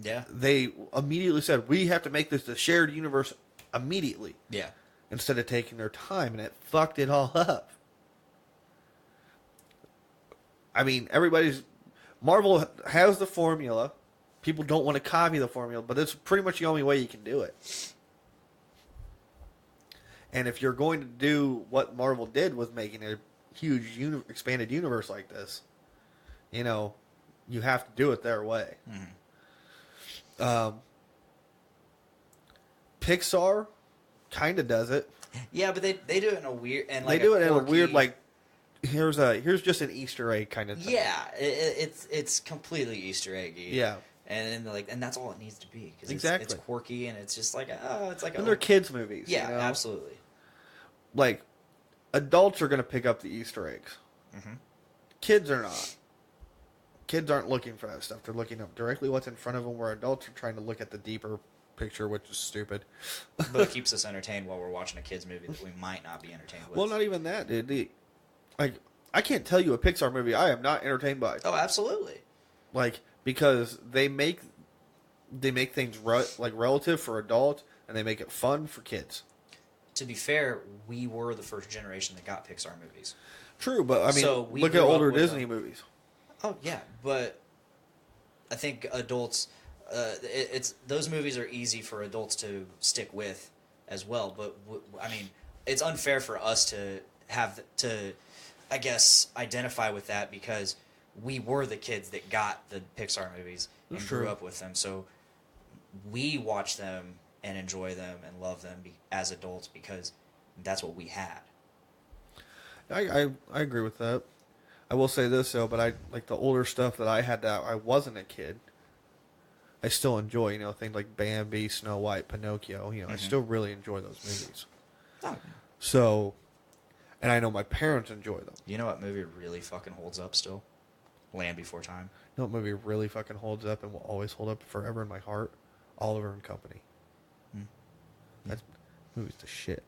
Speaker 5: Yeah.
Speaker 6: They immediately said, we have to make this a shared universe immediately.
Speaker 5: Yeah.
Speaker 6: Instead of taking their time, and it fucked it all up. I mean, Marvel has the formula. People don't want to copy the formula, but it's pretty much the only way you can do it. And if you're going to do what Marvel did with making a huge expanded universe like this, you have to do it their way. Pixar kind of does it.
Speaker 5: Yeah, but they do it in a weird and like
Speaker 6: they do it in a
Speaker 5: quirky-
Speaker 6: weird like here's just an Easter egg kind of thing.
Speaker 5: Yeah, it's completely Easter eggy.
Speaker 6: Yeah.
Speaker 5: and that's all it needs to be because
Speaker 6: Exactly.
Speaker 5: it's quirky and it's just like it's like
Speaker 6: And they're kids' movies.
Speaker 5: yeah,
Speaker 6: you know?
Speaker 5: absolutely.
Speaker 6: Like, adults are going to pick up the Easter eggs.
Speaker 5: Mhm.
Speaker 6: Kids are not. Kids aren't looking for that stuff. They're looking up directly what's in front of them, where adults are trying to look at the deeper picture, which is stupid.
Speaker 5: But it keeps us entertained while we're watching a kids movie that we might not be entertained with.
Speaker 6: Well, not even that, dude. Like, I can't tell you a Pixar movie I am not entertained by.
Speaker 5: Oh, absolutely.
Speaker 6: Like, because they make things relative for adults, and they make it fun for kids.
Speaker 5: To be fair, we were the first generation that got Pixar movies.
Speaker 6: True, but I mean,
Speaker 5: So we
Speaker 6: look at
Speaker 5: grew up
Speaker 6: older
Speaker 5: with
Speaker 6: Disney
Speaker 5: them.
Speaker 6: movies.
Speaker 5: Oh yeah, but I think adults, it's those movies are easy for adults to stick with as well. But I mean, it's unfair for us to have to, I guess, identify with that because we were the kids that got the Pixar movies and
Speaker 6: That's
Speaker 5: grew
Speaker 6: true.
Speaker 5: up with them. So we watch them and enjoy them and love them as adults because that's what we had.
Speaker 6: I agree with that. I will say this though, but I like the older stuff that I had that I wasn't a kid. I still enjoy, you know, things like Bambi, Snow White, Pinocchio. You know, I still really enjoy those movies.
Speaker 5: Oh.
Speaker 6: So, and I know my parents enjoy them.
Speaker 5: You know what movie really fucking holds up still? Land Before Time.
Speaker 6: You know what movie really fucking holds up and will always hold up forever in my heart? Oliver and Company. That movie's the shit.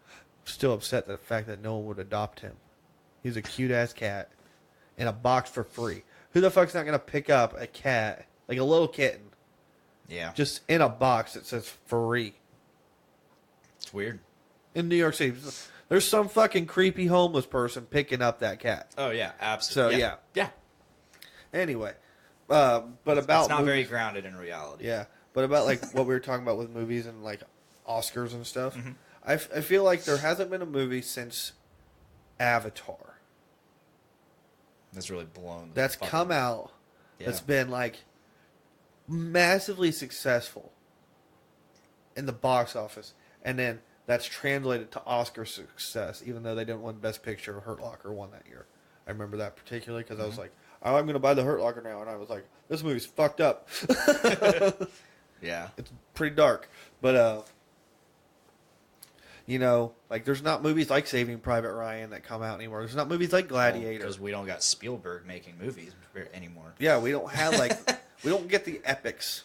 Speaker 6: I'm still upset at the fact that no one would adopt him. He's a cute ass cat in a box for free. Who the fuck's not gonna pick up a cat, like a little kitten,
Speaker 5: Yeah.
Speaker 6: just in a box that says free?
Speaker 5: It's weird.
Speaker 6: In New York City, there's some fucking creepy homeless person picking up that cat.
Speaker 5: Oh yeah, absolutely.
Speaker 6: So,
Speaker 5: yeah.
Speaker 6: Anyway, but about
Speaker 5: It's not very
Speaker 6: movies-
Speaker 5: grounded in reality.
Speaker 6: Yeah, but about like what we were talking about with movies and like Oscars and stuff,
Speaker 5: Mm-hmm.
Speaker 6: I feel like there hasn't been a movie since Avatar
Speaker 5: That's really blown. the
Speaker 6: that's
Speaker 5: fucking-
Speaker 6: come out that's been like massively successful in the box office, and then that's translated to Oscar success, even though they didn't win Best Picture. Hurt Locker won that year. I remember that particularly because I was like, oh, I'm going to buy the Hurt Locker now, and I was like, this movie's fucked up.
Speaker 5: Yeah.
Speaker 6: It's pretty dark, but you know, like there's not movies like Saving Private Ryan that come out anymore. There's not movies like Gladiator.
Speaker 5: Because we don't got Spielberg making movies anymore.
Speaker 6: Yeah, we don't have like we don't get the epics.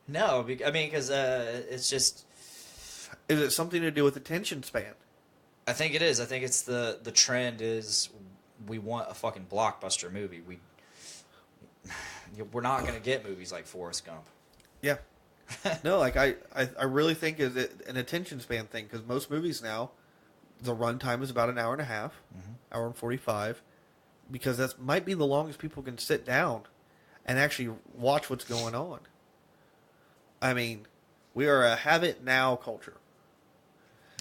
Speaker 5: No, I mean, because it's just.
Speaker 6: Is it something to do with attention span?
Speaker 5: I think it is. I think it's the trend is we want a fucking blockbuster movie. We're not going to get movies like Forrest Gump.
Speaker 6: Yeah. No, like I really think is it an attention span thing because most movies now, the runtime is about an hour and a half, hour and 45, because that might be the longest people can sit down and actually watch what's going on. I mean, we are a have it now culture.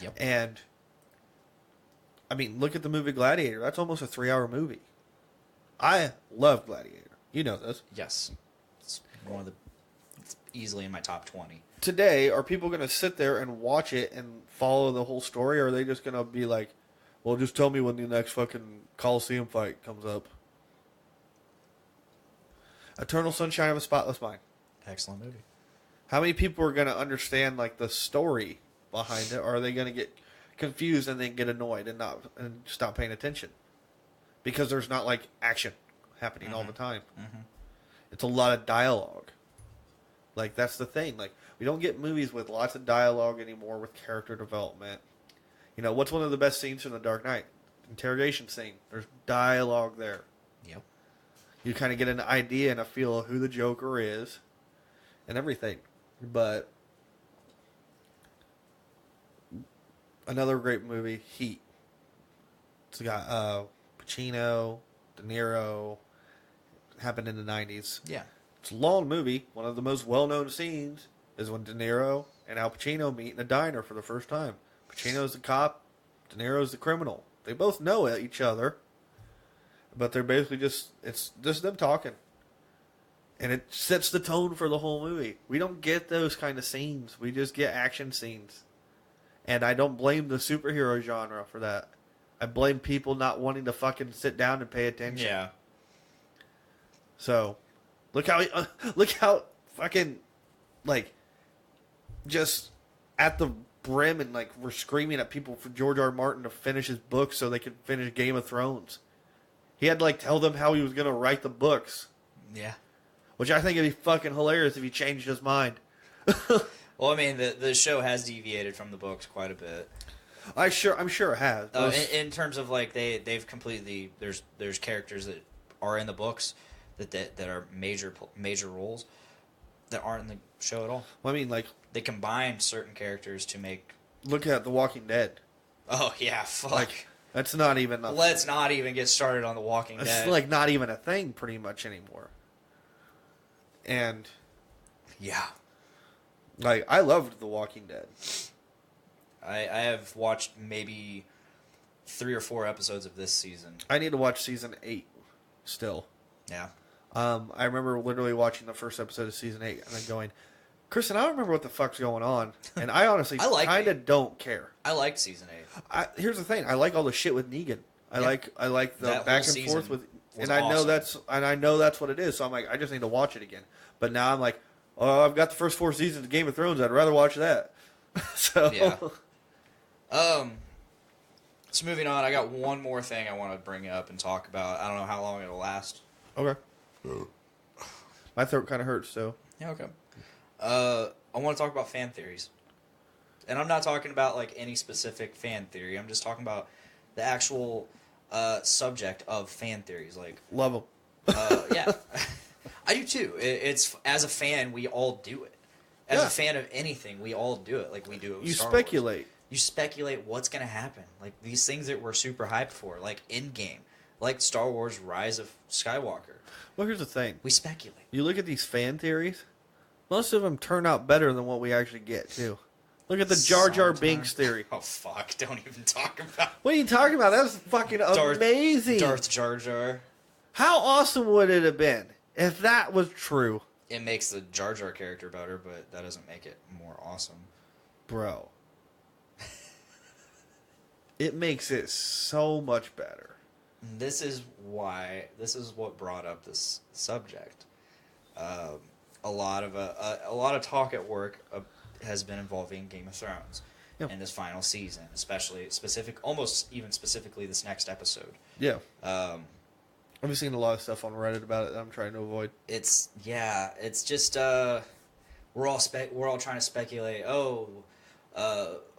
Speaker 5: Yep.
Speaker 6: And I mean, look at the movie Gladiator. That's almost a 3-hour movie. I love Gladiator. You know this.
Speaker 5: Yes. It's one of the. It's easily in my top 20.
Speaker 6: Today, are people going to sit there and watch it and follow the whole story, or are they just going to be like, well, just tell me when the next fucking Coliseum fight comes up? Eternal Sunshine of a Spotless Mind.
Speaker 5: Excellent movie.
Speaker 6: How many people are going to understand like the story behind it, or are they going to get confused and then get annoyed and stop paying attention? Because there's not like action happening all the time. It's a lot of dialogue. Like that's the thing. Like we don't get movies with lots of dialogue anymore with character development. You know, what's one of the best scenes from The Dark Knight? Interrogation scene. There's dialogue there.
Speaker 5: Yep.
Speaker 6: You kind of get an idea and a feel of who the Joker is and everything. But another great movie, Heat. It's got Pacino, De Niro. Happened in the 90s.
Speaker 5: Yeah.
Speaker 6: It's a long movie. One of the most well-known scenes is when De Niro and Al Pacino meet in a diner for the first time. Pacino's the cop. De Niro's the criminal. They both know each other. But they're basically it's just them talking. And it sets the tone for the whole movie. We don't get those kind of scenes. We just get action scenes. And I don't blame the superhero genre for that. I blame people not wanting to fucking sit down and pay attention.
Speaker 5: Yeah.
Speaker 6: So, look how fucking, like, just at the brim and, like, we're screaming at people for George R. R. Martin to finish his book so they could finish Game of Thrones. He had to, like, tell them how he was going to write the books.
Speaker 5: Yeah.
Speaker 6: Which I think it'd be fucking hilarious if he changed his mind.
Speaker 5: Well, I mean, the show has deviated from the books quite a bit.
Speaker 6: I'm sure it has.
Speaker 5: In terms of, like, they've completely... There's characters that are in the books that are major roles that aren't in the show at all.
Speaker 6: Well, I mean, like...
Speaker 5: They combine certain characters to make...
Speaker 6: Look at The Walking Dead.
Speaker 5: Oh, yeah, fuck.
Speaker 6: Like, that's not even...
Speaker 5: Let's not even get started on The Walking Dead.
Speaker 6: It's, like, not even a thing pretty much anymore. And...
Speaker 5: Yeah.
Speaker 6: Like, I loved The Walking Dead.
Speaker 5: I have watched maybe 3 or 4 episodes of this season.
Speaker 6: I need to watch season 8 still.
Speaker 5: Yeah.
Speaker 6: I remember literally watching the first episode of season 8 and then going, Kristen, I don't remember what the fuck's going on. And I honestly kind of don't care.
Speaker 5: I liked season 8.
Speaker 6: Here's the thing. I like all the shit with Negan. I like the
Speaker 5: That
Speaker 6: back
Speaker 5: whole
Speaker 6: and forth
Speaker 5: season
Speaker 6: with...
Speaker 5: was
Speaker 6: And I know
Speaker 5: awesome.
Speaker 6: that's what it is. So I'm like, I just need to watch it again. But now I'm like, oh, I've got the first 4 seasons of Game of Thrones. I'd rather watch that. So...
Speaker 5: Yeah. So moving on, I got one more thing I want to bring up and talk about. I don't know how long it'll last.
Speaker 6: Okay. My throat kind of hurts, so...
Speaker 5: Yeah, okay. I want to talk about fan theories. And I'm not talking about, like, any specific fan theory. I'm just talking about the actual subject of fan theories. Like,
Speaker 6: Love them.
Speaker 5: yeah. I do, too. It's as a fan, we all do it. As
Speaker 6: Yeah.
Speaker 5: a fan of anything, we all do it. Like, we do it with
Speaker 6: You
Speaker 5: Star
Speaker 6: speculate.
Speaker 5: Wars. You speculate what's going to happen. Like, these things that we're super hyped for. Like, Endgame. Like, Star Wars Rise of Skywalker.
Speaker 6: Well, here's the thing.
Speaker 5: We speculate.
Speaker 6: You look at these fan theories, most of them turn out better than what we actually get, too. Look at the Jar Jar
Speaker 5: Sometimes.
Speaker 6: Binks theory.
Speaker 5: Oh, fuck. Don't even talk about
Speaker 6: What are you talking about? That's fucking amazing.
Speaker 5: Darth Jar Jar.
Speaker 6: How awesome would it have been if that was true?
Speaker 5: It makes the Jar Jar character better, but that doesn't make it more awesome.
Speaker 6: Bro. It makes it so much better.
Speaker 5: This is what brought up this subject. A lot of talk at work has been involving Game of Thrones
Speaker 6: Yep.
Speaker 5: in this final season, almost even specifically this next episode.
Speaker 6: Yeah. I've seen a lot of stuff on Reddit about it that I'm trying to avoid.
Speaker 5: It's just we're all trying to speculate.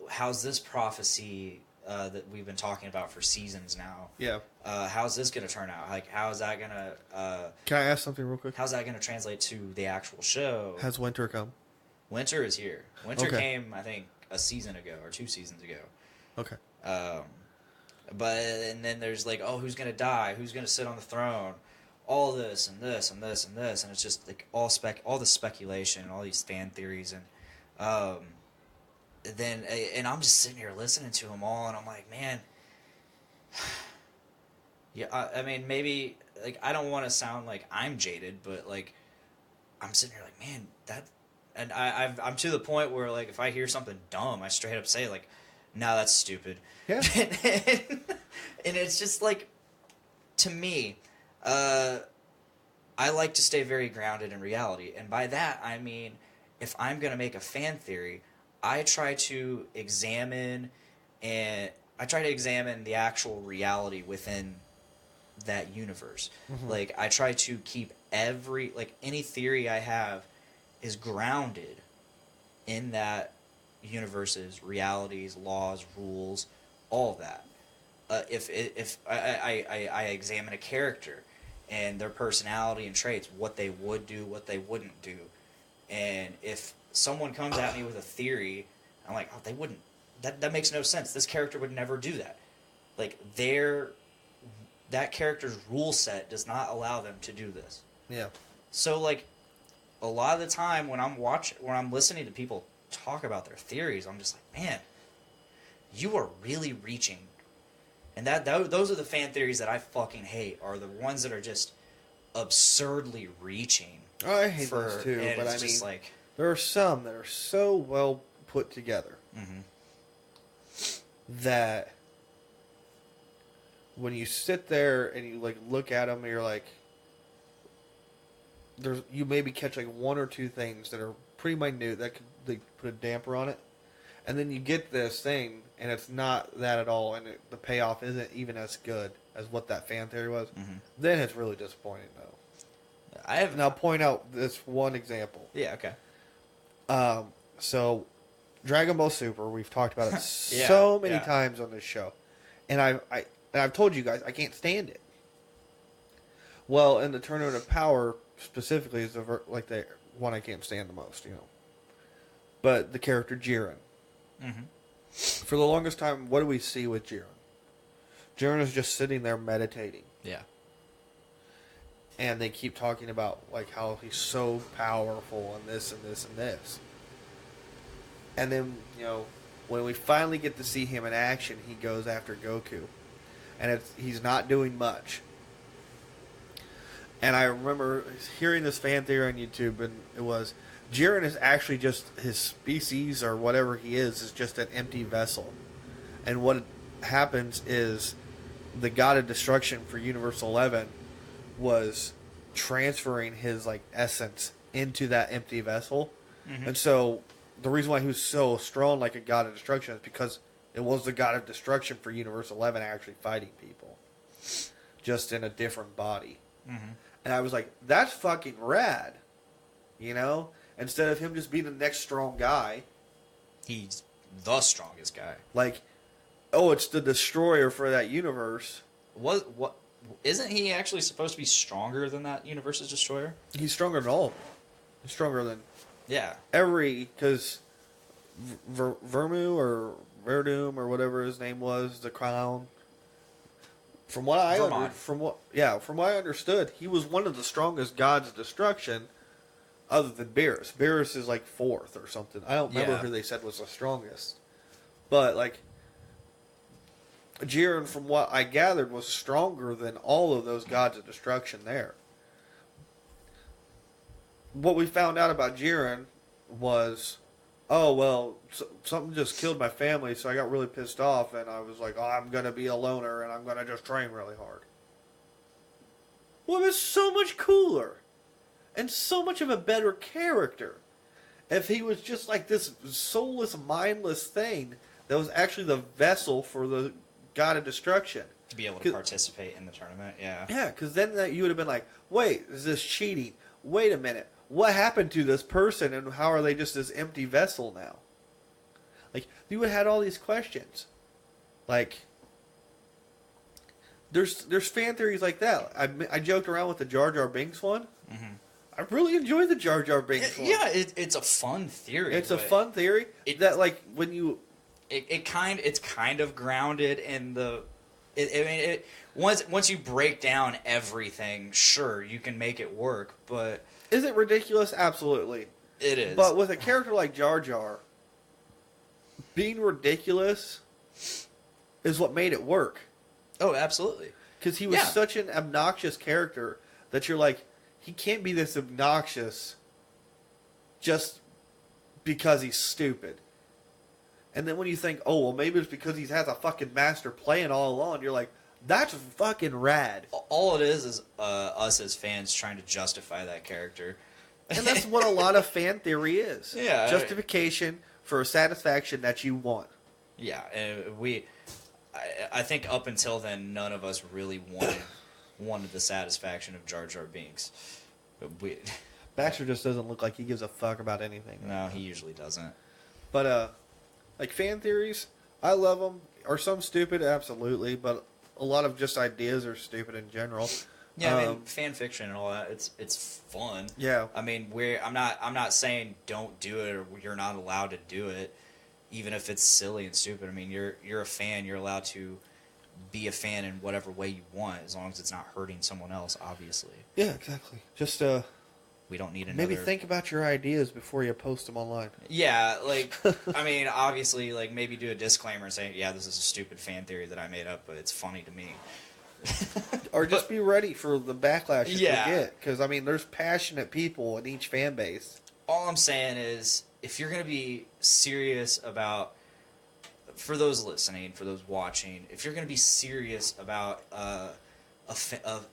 Speaker 5: How's this prophecy that we've been talking about for seasons now?
Speaker 6: Yeah.
Speaker 5: How's this going to turn out? Like, how's that going to?
Speaker 6: Can I ask something real quick?
Speaker 5: How's that going to translate to the actual show?
Speaker 6: Has winter come?
Speaker 5: Winter is here. Winter
Speaker 6: Okay.
Speaker 5: came, I think, a season ago or 2 seasons ago.
Speaker 6: Okay.
Speaker 5: And then there's like, oh, who's going to die? Who's going to sit on the throne? All this and this and this and this, and it's just like all the speculation and all these fan theories, and I'm just sitting here listening to them all, and I'm like, man, yeah. I mean, maybe like I don't want to sound like I'm jaded, but like I'm sitting here like, man, that, and I'm to the point where like if I hear something dumb, I straight up say like, no, that's stupid.
Speaker 6: Yeah.
Speaker 5: And it's just like, to me, I like to stay very grounded in reality. And by that, I mean, if I'm going to make a fan theory, I try to examine the actual reality within that universe.
Speaker 6: Mm-hmm.
Speaker 5: Like, I try to keep any theory I have is grounded in that universe's realities, laws, rules, all of that. If I examine a character and their personality and traits, what they would do, what they wouldn't do, and if someone comes at me with a theory, I'm like, oh, they wouldn't. That makes no sense. This character would never do that. Like that character's rule set does not allow them to do this.
Speaker 6: Yeah.
Speaker 5: So like, a lot of the time when I'm listening to people talk about their theories, I'm just like, man, you are really reaching. And those are the fan theories that I fucking hate, are the ones that are just absurdly reaching.
Speaker 6: I hate those too,
Speaker 5: and
Speaker 6: but
Speaker 5: it's
Speaker 6: I mean,
Speaker 5: just like,
Speaker 6: there are some that are so well put together that when you sit there and you like look at them, you're like, you maybe catch like one or two things that are pretty minute that could they put a damper on it, and then you get this thing and it's not that at all, and the payoff isn't even as good as what that fan theory was. Then it's really disappointing though. And I'll point out this one example.
Speaker 5: Yeah. Okay.
Speaker 6: So Dragon Ball Super, we've talked about it
Speaker 5: Yeah,
Speaker 6: so many
Speaker 5: yeah.
Speaker 6: times on this show, and I've told you guys I can't stand it. Well, in the Tournament of Power specifically is the one I can't stand the most, you know. But the character Jiren. For the longest time, what do we see with Jiren? Jiren is just sitting there meditating.
Speaker 5: Yeah.
Speaker 6: And they keep talking about like how he's so powerful and this and this and this. And then, you know, when we finally get to see him in action, he goes after Goku. And he's not doing much. And I remember hearing this fan theory on YouTube, and it was, Jiren is actually just, his species or whatever he is just an empty vessel. And what happens is the God of Destruction for Universal 11 was transferring his like essence into that empty vessel. And so the reason why he was so strong like a God of Destruction is because it was the God of Destruction for Universal 11 actually fighting people. Just in a different body. And I was like, that's fucking rad. You know? Instead of him just being the next strong guy.
Speaker 5: He's the strongest guy.
Speaker 6: Like, oh, it's the destroyer for that universe.
Speaker 5: What? Isn't he actually supposed to be stronger than that universe's destroyer?
Speaker 6: He's stronger than all of them. He's stronger than
Speaker 5: Yeah.
Speaker 6: because Vermu or Verdum or whatever his name was, the clown. From what I from what I understood, he was one of the strongest gods of destruction, other than Beerus. Beerus is like fourth or something. I don't remember who they said was the strongest, but like Jiren, from what I gathered, was stronger than all of those gods of destruction there. What we found out about Jiren was, oh, well, something just killed my family, so I got really pissed off, and I was like, oh, I'm going to be a loner, and I'm going to just train really hard. Well, it was so much cooler, and so much of a better character, if he was just like this soulless, mindless thing that was actually the vessel for the God of Destruction.
Speaker 5: To be able to participate in the tournament, yeah.
Speaker 6: Yeah, because then you would have been like, wait, is this cheating? Wait a minute. What happened to this person, and how are they just this empty vessel now? Like, you would have had all these questions. Like, there's fan theories like that. I joked around with the Jar Jar Binks one. I really enjoyed the Jar Jar Binks one.
Speaker 5: Yeah, it's a fun theory.
Speaker 6: It's a fun theory that, like, when you...
Speaker 5: It's kind of grounded in the... Once you break down everything, sure, you can make it work, but...
Speaker 6: Is it ridiculous? Absolutely.
Speaker 5: It is.
Speaker 6: But with a character like Jar Jar, being ridiculous is what made it work.
Speaker 5: Oh, absolutely.
Speaker 6: Because he was such an obnoxious character that you're like, he can't be this obnoxious just because he's stupid. And then when you think, oh, well, maybe it's because he has a fucking master plan all along, you're like, that's fucking rad.
Speaker 5: All it is us as fans trying to justify that character.
Speaker 6: And that's what a lot of fan theory is.
Speaker 5: Yeah.
Speaker 6: Justification for a satisfaction that you want.
Speaker 5: Yeah, and I think up until then, none of us really wanted the satisfaction of Jar Jar Binks.
Speaker 6: Baxter just doesn't look like he gives a fuck about anything.
Speaker 5: No, he usually doesn't.
Speaker 6: But, like, fan theories, I love them. Are some stupid? Absolutely. But a lot of just ideas are stupid in general.
Speaker 5: Yeah, I mean, fan fiction and all that, it's fun.
Speaker 6: Yeah.
Speaker 5: I mean, I'm not saying don't do it or you're not allowed to do it, even if it's silly and stupid. I mean, you're a fan, you're allowed to be a fan in whatever way you want, as long as it's not hurting someone else, obviously.
Speaker 6: Yeah, exactly. Just,
Speaker 5: we don't need another...
Speaker 6: maybe think about your ideas before you post them online.
Speaker 5: Yeah, like, I mean, obviously, like, maybe do a disclaimer and say, yeah, this is a stupid fan theory that I made up, but it's funny to me.
Speaker 6: Or just be ready for the backlash you get. Because, I mean, there's passionate people in each fan base.
Speaker 5: All I'm saying is, if you're going to be serious about, for those listening, for those watching, if you're going to be serious about a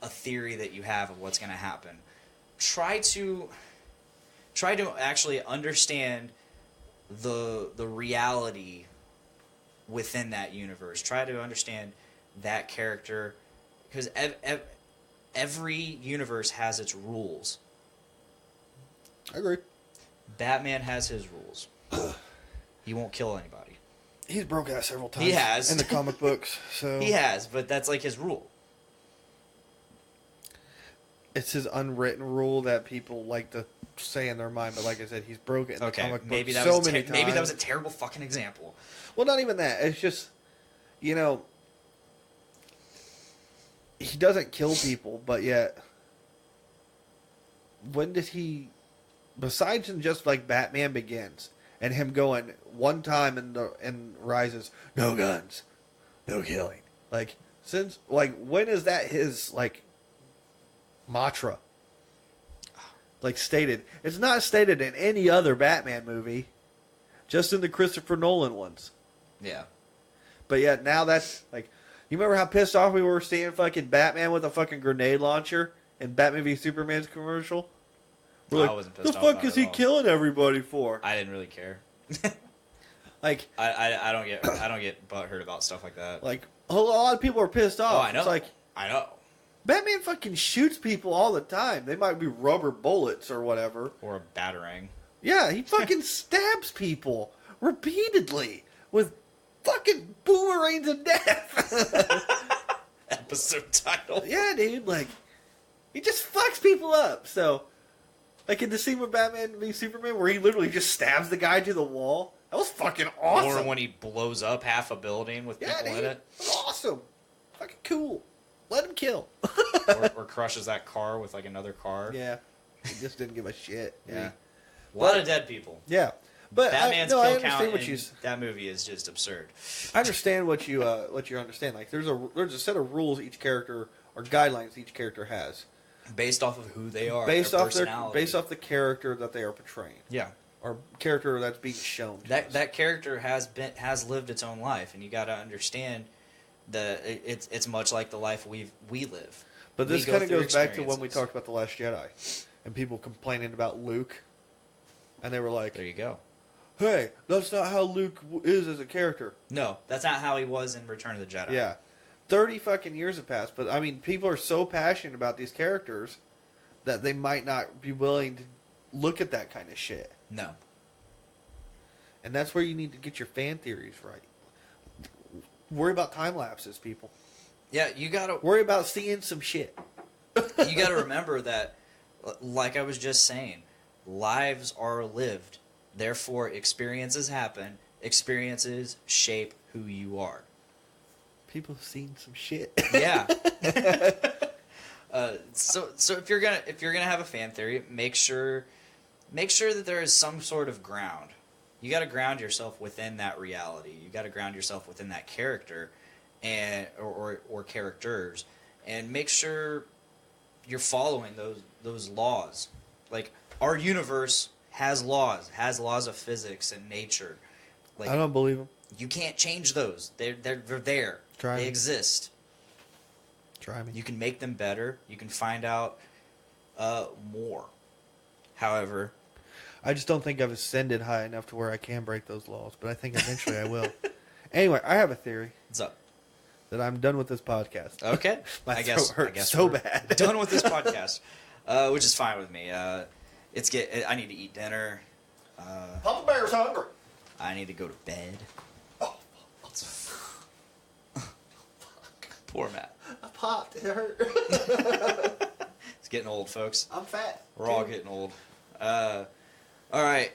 Speaker 5: theory that you have of what's going to happen, try to actually understand the reality within that universe. Try to understand that character, because every universe has its rules.
Speaker 6: I agree.
Speaker 5: Batman has his rules. He won't kill anybody.
Speaker 6: He's broken that several times.
Speaker 5: He has.
Speaker 6: In the comic books. So
Speaker 5: He has, but that's like his rule.
Speaker 6: it's his unwritten rule that people like to say in their mind. But like I said, he's broken in the
Speaker 5: Okay,
Speaker 6: comic
Speaker 5: maybe
Speaker 6: books
Speaker 5: that
Speaker 6: so
Speaker 5: was
Speaker 6: many times.
Speaker 5: maybe that was a terrible fucking example.
Speaker 6: Well, not even that. It's just, you know, he doesn't kill people, but yet, when did he, besides in just like Batman Begins, and him going one time in Rises, no guns, no killing. Like, since, like, when is that his, like, mantra? Like, stated. It's not stated in any other Batman movie, just in the Christopher Nolan ones.
Speaker 5: Yeah.
Speaker 6: But yet now that's like, you remember how pissed off we were seeing fucking Batman with a fucking grenade launcher in Batman v Superman's commercial? We're like,
Speaker 5: I wasn't pissed
Speaker 6: the
Speaker 5: off
Speaker 6: fuck
Speaker 5: about
Speaker 6: is
Speaker 5: it
Speaker 6: he
Speaker 5: at all.
Speaker 6: killing everybody for?
Speaker 5: I didn't really care.
Speaker 6: Like,
Speaker 5: I don't get butthurt about stuff like that.
Speaker 6: a lot of people are pissed off.
Speaker 5: Oh, I know.
Speaker 6: It's like,
Speaker 5: I know.
Speaker 6: Batman fucking shoots people all the time. They might be rubber bullets or whatever.
Speaker 5: Or a batarang.
Speaker 6: Yeah, he fucking stabs people repeatedly with fucking boomerangs of death.
Speaker 5: Episode title.
Speaker 6: Yeah, dude, like, he just fucks people up. So, like in the scene with Batman v Superman where he literally just stabs the guy to the wall, that was fucking awesome.
Speaker 5: Or when he blows up half a building with
Speaker 6: yeah,
Speaker 5: people
Speaker 6: dude,
Speaker 5: in
Speaker 6: it
Speaker 5: it.
Speaker 6: was awesome. Fucking cool. Let him kill.
Speaker 5: Or crushes that car with like another car.
Speaker 6: Yeah, he just didn't give a shit.
Speaker 5: Yeah. A lot of dead people.
Speaker 6: Yeah. But
Speaker 5: Batman's
Speaker 6: I
Speaker 5: kill
Speaker 6: understand
Speaker 5: count
Speaker 6: what
Speaker 5: in
Speaker 6: you.
Speaker 5: that movie is just absurd.
Speaker 6: I understand what you understand. Like there's a set of rules each character or guidelines each character has
Speaker 5: Based off of who they are.
Speaker 6: based
Speaker 5: their
Speaker 6: off
Speaker 5: personality.
Speaker 6: based off the character that they are portraying
Speaker 5: Yeah.
Speaker 6: or character that's being shown. To us.
Speaker 5: That character has lived its own life, and you got to understand it's much like the life we live.
Speaker 6: But this
Speaker 5: We go
Speaker 6: kind of
Speaker 5: through
Speaker 6: goes back to when we
Speaker 5: experiences.
Speaker 6: talked about The Last Jedi and people complaining about Luke. And they were like,
Speaker 5: There you go.
Speaker 6: hey, that's not how Luke is as a character.
Speaker 5: No, that's not how he was in Return of the Jedi.
Speaker 6: Yeah. 30 fucking years have passed. But, I mean, people are so passionate about these characters that they might not be willing to look at that kind of shit.
Speaker 5: No.
Speaker 6: And that's where you need to get your fan theories right. Worry about time lapses, people.
Speaker 5: Yeah, you gotta
Speaker 6: Worry about seeing some shit.
Speaker 5: remember that, like I was just saying, lives are lived. Therefore, experiences happen. Experiences shape who you are.
Speaker 6: People have seen some shit.
Speaker 5: Yeah. So if you're gonna have a fan theory, make sure that there is some sort of ground. You got to ground yourself within that reality. You got to ground yourself within that character, and or characters, and make sure you're following those laws. Like our universe has laws of physics and nature. Like
Speaker 6: I don't believe them.
Speaker 5: you can't change those. They're there.
Speaker 6: Try
Speaker 5: they
Speaker 6: me.
Speaker 5: exist.
Speaker 6: Try me.
Speaker 5: You can make them better. You can find out more. However,
Speaker 6: I just don't think I've ascended high enough to where I can break those laws, but I think eventually I will. Anyway, I have a theory
Speaker 5: what's up?
Speaker 6: that I'm done with this podcast.
Speaker 5: Okay,
Speaker 6: My
Speaker 5: I
Speaker 6: throat hurts
Speaker 5: guess
Speaker 6: so
Speaker 5: we're
Speaker 6: bad.
Speaker 5: done with this podcast, which is fine with me. I need to eat dinner.
Speaker 6: Papa Bear's hungry.
Speaker 5: I need to go to bed. Poor Matt.
Speaker 6: I popped. It hurt.
Speaker 5: It's getting old, folks.
Speaker 6: I'm fat.
Speaker 5: We're all getting old. All right.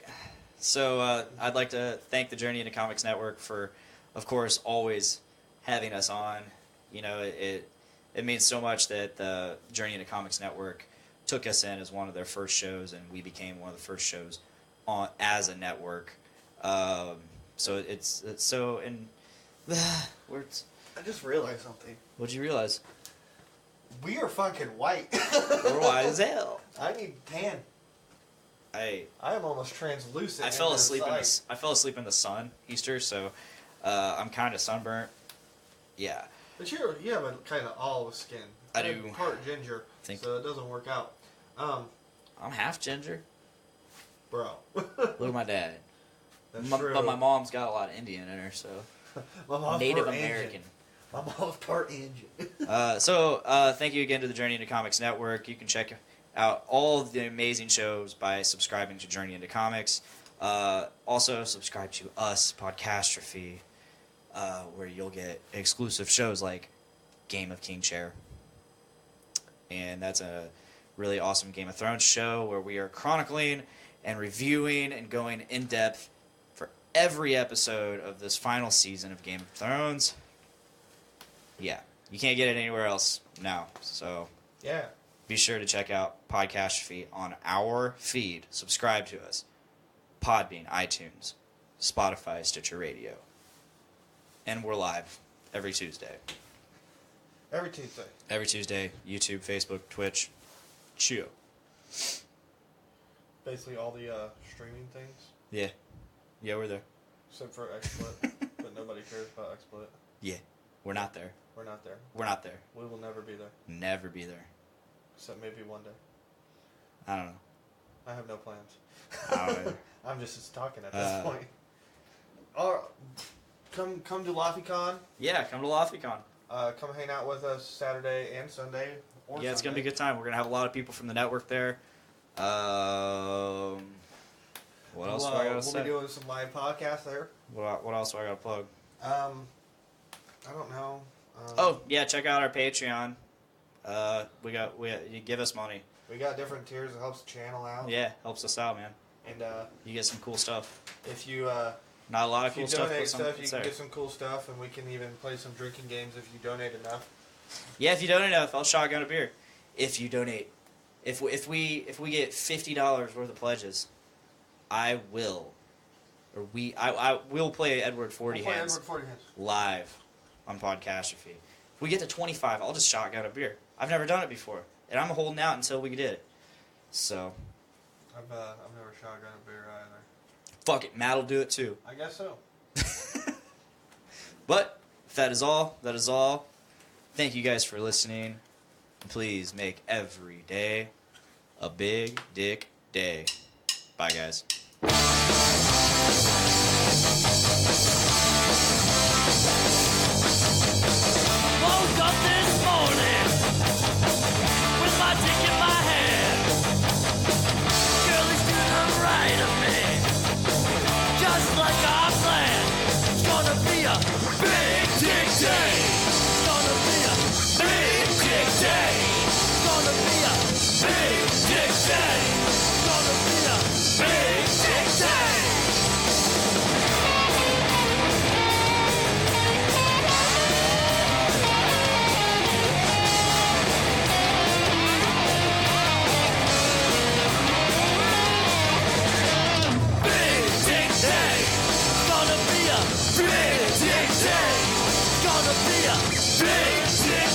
Speaker 5: So I'd like to thank the Journey into Comics Network for, of course, always having us on. You know, it means so much that the Journey into Comics Network took us in as one of their first shows, and we became one of the first shows on as a network. So it's so and words.
Speaker 6: I just realized something.
Speaker 5: What'd you realize?
Speaker 6: We are fucking white.
Speaker 5: We're white as hell.
Speaker 6: I need tan.
Speaker 5: I
Speaker 6: I am almost translucent.
Speaker 5: fell asleep in the sun Easter, so I'm kind of sunburnt. Yeah.
Speaker 6: But you have a kind of olive skin.
Speaker 5: I
Speaker 6: I'm
Speaker 5: do.
Speaker 6: part ginger,
Speaker 5: Think-
Speaker 6: so it doesn't work out.
Speaker 5: I'm half ginger.
Speaker 6: Bro.
Speaker 5: Look at my dad.
Speaker 6: That's
Speaker 5: But
Speaker 6: true.
Speaker 5: my mom's got a lot of Indian in her, so
Speaker 6: My mom's
Speaker 5: Native
Speaker 6: part
Speaker 5: American.
Speaker 6: Indian. My mom's part Indian.
Speaker 5: Thank you again to the Journey into Comics Network. You can check out all of the amazing shows by subscribing to Journey into Comics. Also, subscribe to us, Podcastrophe, where you'll get exclusive shows like Game of King Chair. And that's a really awesome Game of Thrones show where we are chronicling and reviewing and going in depth for every episode of this final season of Game of Thrones. Yeah, you can't get it anywhere else now. So
Speaker 6: Yeah.
Speaker 5: be sure to check out Podcastrophe on our feed. Subscribe to us. Podbean, iTunes, Spotify, Stitcher Radio. And we're live every Tuesday.
Speaker 6: Every Tuesday.
Speaker 5: Every Tuesday, YouTube, Facebook, Twitch. Chew.
Speaker 6: Basically all the streaming things,
Speaker 5: Yeah. Yeah, we're there.
Speaker 6: except for XSplit. But nobody cares about XSplit.
Speaker 5: Yeah. We're not there.
Speaker 6: We're not there.
Speaker 5: We're not there.
Speaker 6: We will never be there.
Speaker 5: Never be there.
Speaker 6: Except maybe one day.
Speaker 5: I don't know.
Speaker 6: I have no plans.
Speaker 5: I don't know.
Speaker 6: I'm just talking at this point. Or come to LaFiCon.
Speaker 5: Yeah, come to LaFiCon.
Speaker 6: Come hang out with us Saturday and Sunday. Or
Speaker 5: Yeah, it's going to be a
Speaker 6: Sunday.
Speaker 5: good time. We're going to have a lot of people from the network there. What else do I got to
Speaker 6: We'll
Speaker 5: say?
Speaker 6: be doing some live podcasts there.
Speaker 5: What else do I got to plug?
Speaker 6: I don't know.
Speaker 5: Oh, yeah, check out our Patreon. You give us money.
Speaker 6: We got different tiers that helps the channel out.
Speaker 5: Yeah, helps us out, man.
Speaker 6: And
Speaker 5: You get some cool stuff.
Speaker 6: if you
Speaker 5: Not a lot of
Speaker 6: if you
Speaker 5: cool stuff,
Speaker 6: donate
Speaker 5: but some
Speaker 6: stuff, you
Speaker 5: it's
Speaker 6: can
Speaker 5: there.
Speaker 6: get some cool stuff, and we can even play some drinking games if you donate enough.
Speaker 5: Yeah, if you donate enough, I'll shotgun a beer. If you donate, if we get $50 worth of pledges, I will, or I will play Edward 40
Speaker 6: We'll play
Speaker 5: Hands
Speaker 6: Edward 40 Hands.
Speaker 5: live on Podcastrophe. If we get to 25, I'll just shotgun a beer. I've never done it before, and I'm holding out until we did it. So,
Speaker 6: I've never shotgun a beer either.
Speaker 5: fuck it, Matt will do it too.
Speaker 6: I guess so.
Speaker 5: But if that is all, that is all. Thank you guys for listening. Please make every day a big dick day. Bye, guys.
Speaker 2: Woke up this morning with my dick in my hand. Girlie's to the right of me, just like I planned. It's gonna be a big dick day. It's gonna be a big dick day. It's gonna be a big dick day. It's gonna be a big dick day. Big dick day. It's gonna be a big dick day. It's gonna be a big dick